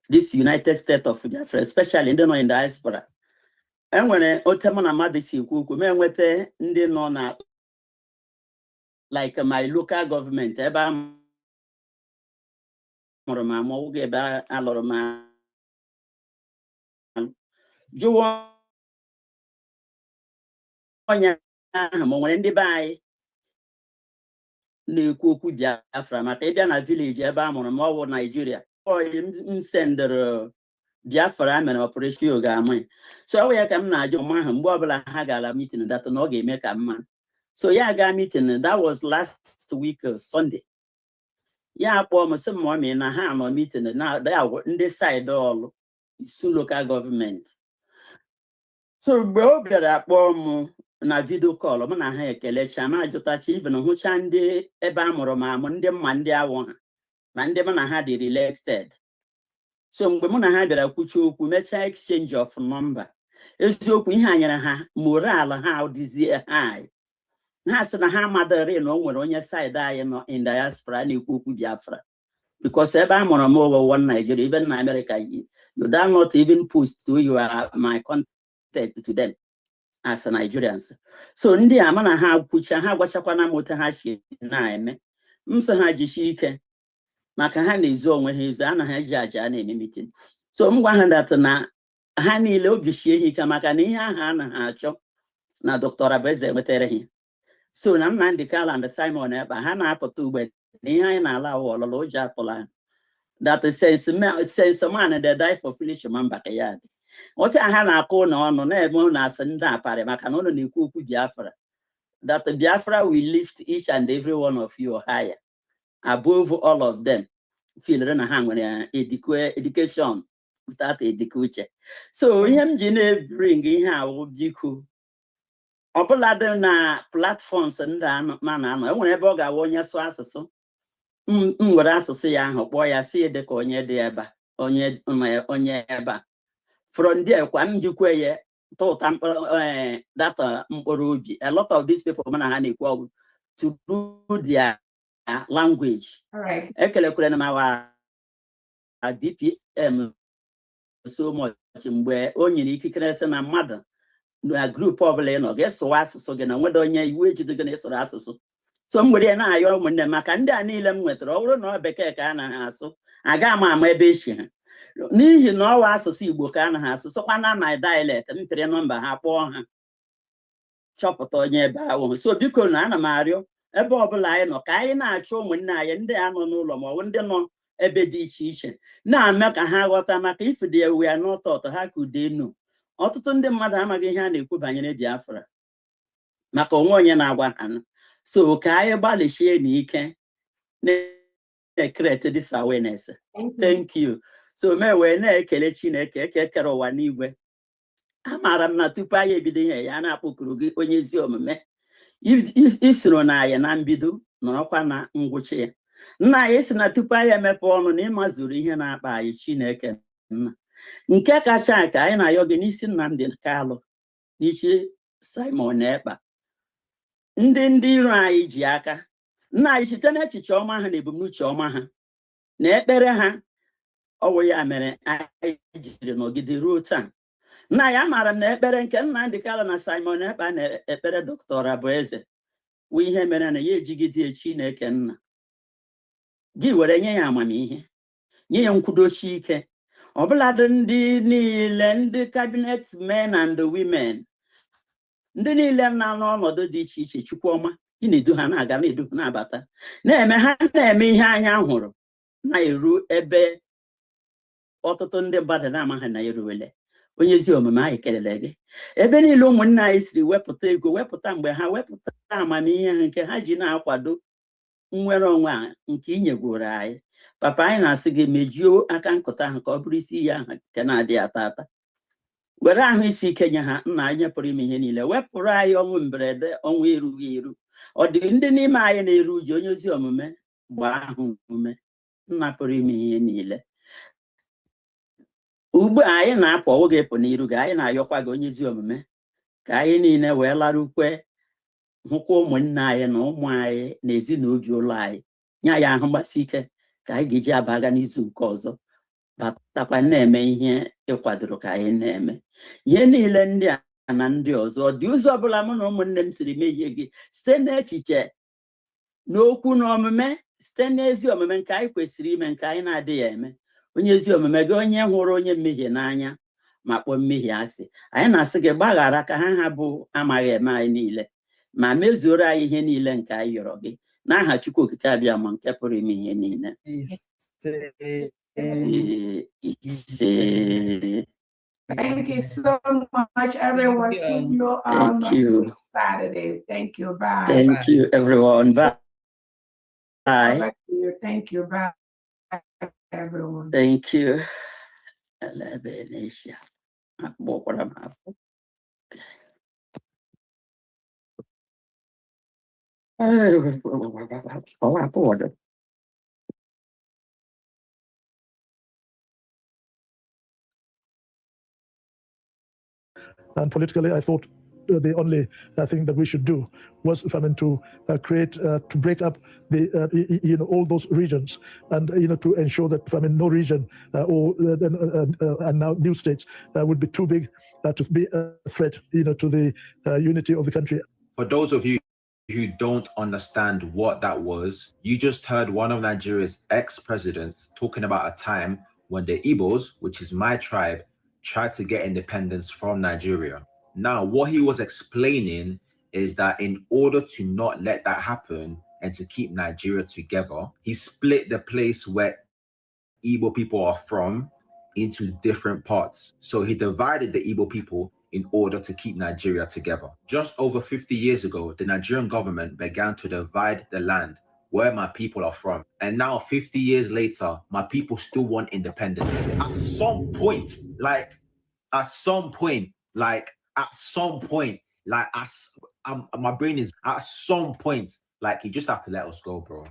this United States of Biafra, especially in the diaspora. And when I otemana madisi kuku, me wete ndi no na like my local government, eba moroma mo ge ba aloroma. Juwa nya mo ngene ndi bai na kuku Biafra maka ebe na village ebe amoroma wo Nigeria. Sender Biafra mere operation yoga amị. So we ka m na-ajụ ma ha mgbe ọbụla ha gara meeting that na ọ ga-eme ka mma. So ya ga meeting that was last week Sunday. Ya kpọọ m sị m na ha nọ meeting na ndị side ọlụ isu local government. So mgbe o bịara kpọọ m na video call m na ha ekelecha ma ajụtacha even hụcha ndị ebe amụrụ m amụ ndị mma ndị awụ ha na ndị m na ha dị elected. So mgbe mụ na ha bịara kwuchi okwu mechaa exchange of number eziokwu ihe anyere ha moral ha dịzie high ha sị na ha amadịrị na o nwere onye side anyị nọ in diaspora na-ekwu okwu Biafra because ebe a mụrụ m over one Nigeria even na America you do not even post to you my contact to them as Nigerians. So ndị a mana ha kwucha ha gwachakwana moto ha shi na-eme mso ha jishi ike maka ha na-ezu onwe ha ezu ana ha ji aja na-eme meeting. So m gwa ha dat na ha niile obi shie ike maka na ihe aha na ha achọ na Dr. Abeze nwetere ha. So na Nnamdi Kanu and Simon ebe ha na-apụta ugbe na ihe anyị na-ala ọlụlụ ụjọ atụla that sense man they die for foolish man backyard. Otu ha na-akụ na ọnụ na-eme na asị ndị aparị maka na ụnụ na-ekwu okwu Biafra that Biafra will lift each and every one of you higher above all of them. Feel na ha nwere education without education. So him jine bring ihe awu biko ọbụla dị na platforms ndị mana anọ enwere ebe ọ ga-awa onye sụ asụsụ nwere asụsụ ya ahụ kpọọ ya si dị ka onye dị ebe onye ebe from there kwa m jikwe ya tụta data mkpụrụ obi. A lot of these people mana ha na-ekwu to do their language. All right. Ekelekwere na mawa DPM so much mgbe o nyere ikikere sị na mmadụ na group ọbụla ị nọ ga-esụwa asụsụ gị na nwede onye iwu ejide gị na-esoro asụsụ. So m were na-ayọ ụmụnne maka ndị a niile m nwetara ọ bụrụ na ọ bekee ka a na-asụ aga m ama ebe echi ha n'ihi na ọwa asụsụ Igbo ka a na ha asụ sọkwa na my dialect m pere nọmba ha kpọọ ha chọpụta onye ebe ahụ. So biko na ana m arịọ ebe ọbụla anyị nọ ka anyị na-achọ ụmụnne anyị ndị a nọ n'ụlọ ma ọ bụ ndị nọ ebe dị iche iche na-eme ka ha ghọta maka ifide ewu ya n'ụtọ ha ka ude enu. Ọtụtụ ndị mmadụ amaghị ihe a na-ekwu banyere Biafra maka onwe onye na-agwa ha. So ka anyị gbalịchie n'ike na-create this awareness. Thank you. So me wee na-ekele Chineke ekere ụwa n'igwe. Amaara m na tupu anyị ebido ihe ya na-akpọkuru gị onye ezi omume isoro na anyị na mbido nọrọkwa na ngwụcha ya. Nna anyị si na tupu anyị emepe ọnụ na ịmazuru ihe na-akpa anyị Chineke nna nke kacha ka anyị na-ayọ gị n'isi Nnamdi Kanu n'ichi Simon Ekpa ndị iro anyị ji aka nna anyị site n'echiche ọma ha na ebumnuche ọma ha na ekpere ha ọwụ ya mere anyị jiri nọgide ruo taa. Nna ya amaara m na ekpere nke Nnamdi Kanu na Simon Ekpa na ekpere Dr. Abeze wụ ihe mere na ya ejigide Chineke nna gị were nye ya amamihe nye ya nkwudochi ike ọbụladị ndị niile ndị cabinet men and women ndị niile na n'ọnọdụ dị iche iche Chukwuọma ị na-edu ha na-aga na-edu ha na-abata na-eme ha na-eme ihe anya hụrụ na-eru ebe ọtụtụ ndị mmadụ na-amaghị na eruwele. Onye ezi omume anyị kelele gị ebe niile ụmụnne anyị siri wepụta ego wepụta mgbe ha wepụta amamihe ha nke ha ji na-akwado nnwere onwe nke inyegworo anyị. Papa anyị na-asị gị mejuo aka nkụta ahụ ka ọ bụrụ isi ya ahụ nke na-adịghị ata ata. Were ahụ isi ike nye ha nna anyị pụrụ ime ihe niile wepụrụ anyị ọnwụ mberede ọnwụ erughị eru ọ dị ndị n'ime anyị na-eru uju onye ozi omume gbaa ahụ ume nna pụrụ ime ihe niile ugbu a anyị na-apụ oge pụ n'iru gị anyị na-ayọkwa gị onye ezi omume ka anyị niile wee lara ukwe hụkwa ụmụnne anyị na ụmụ anyị na ezinụlọ ụlọ anyị nye anyị ahụ mgbasi ike ka anyị ga-eji abaga n'izu nke ọzọ batakwa na-eme ihe ịkwadoro ka anyị na-eme ihe niile ndị a na ndị ọzọ ọ dị ụzọ ọbụla mụ na ụmụnne m siri mehie gị site n'echiche n'okwu na omume site n'ezi omume nke anyị kwesịrị ime nke anyị na-adịghị eme onye ezi omume gị onye hụrụ onye mmehie n'anya ma kpọọ mmehie asị anyị na-asị gị gbaghara ka ha bụ amaghị eme anyị niile ma mezuoro anyị ihe niile nke anyị yọrọ gị n'aha Chukwu okike abịa ma nke pụrụ ime ihe niile Thank you so much, everyone. See you on next Saturday. Thank you. Bye. Thank you, everyone. Bye. Bye. Thank you. Bye, everyone. Thank you. And politically, I thought the only thing that we should do was, to create, to break up the, all those regions, and to ensure that, no region and now new states would be too big to be a threat, to the unity of the country. For those of you who don't understand what that was, you just heard one of Nigeria's ex-presidents talking about a time when the Igbos, which is my tribe, tried to get independence from Nigeria. Now, what he was explaining is that in order to not let that happen and to keep Nigeria together, he split the place where Igbo people are from into different parts. So he divided the Igbo people in order to keep Nigeria together. Just over 50 years ago, the Nigerian government began to divide the land where my people are from. And now 50 years later, my people still want independence. At some point, my brain is at some point, you just have to let us go, bro.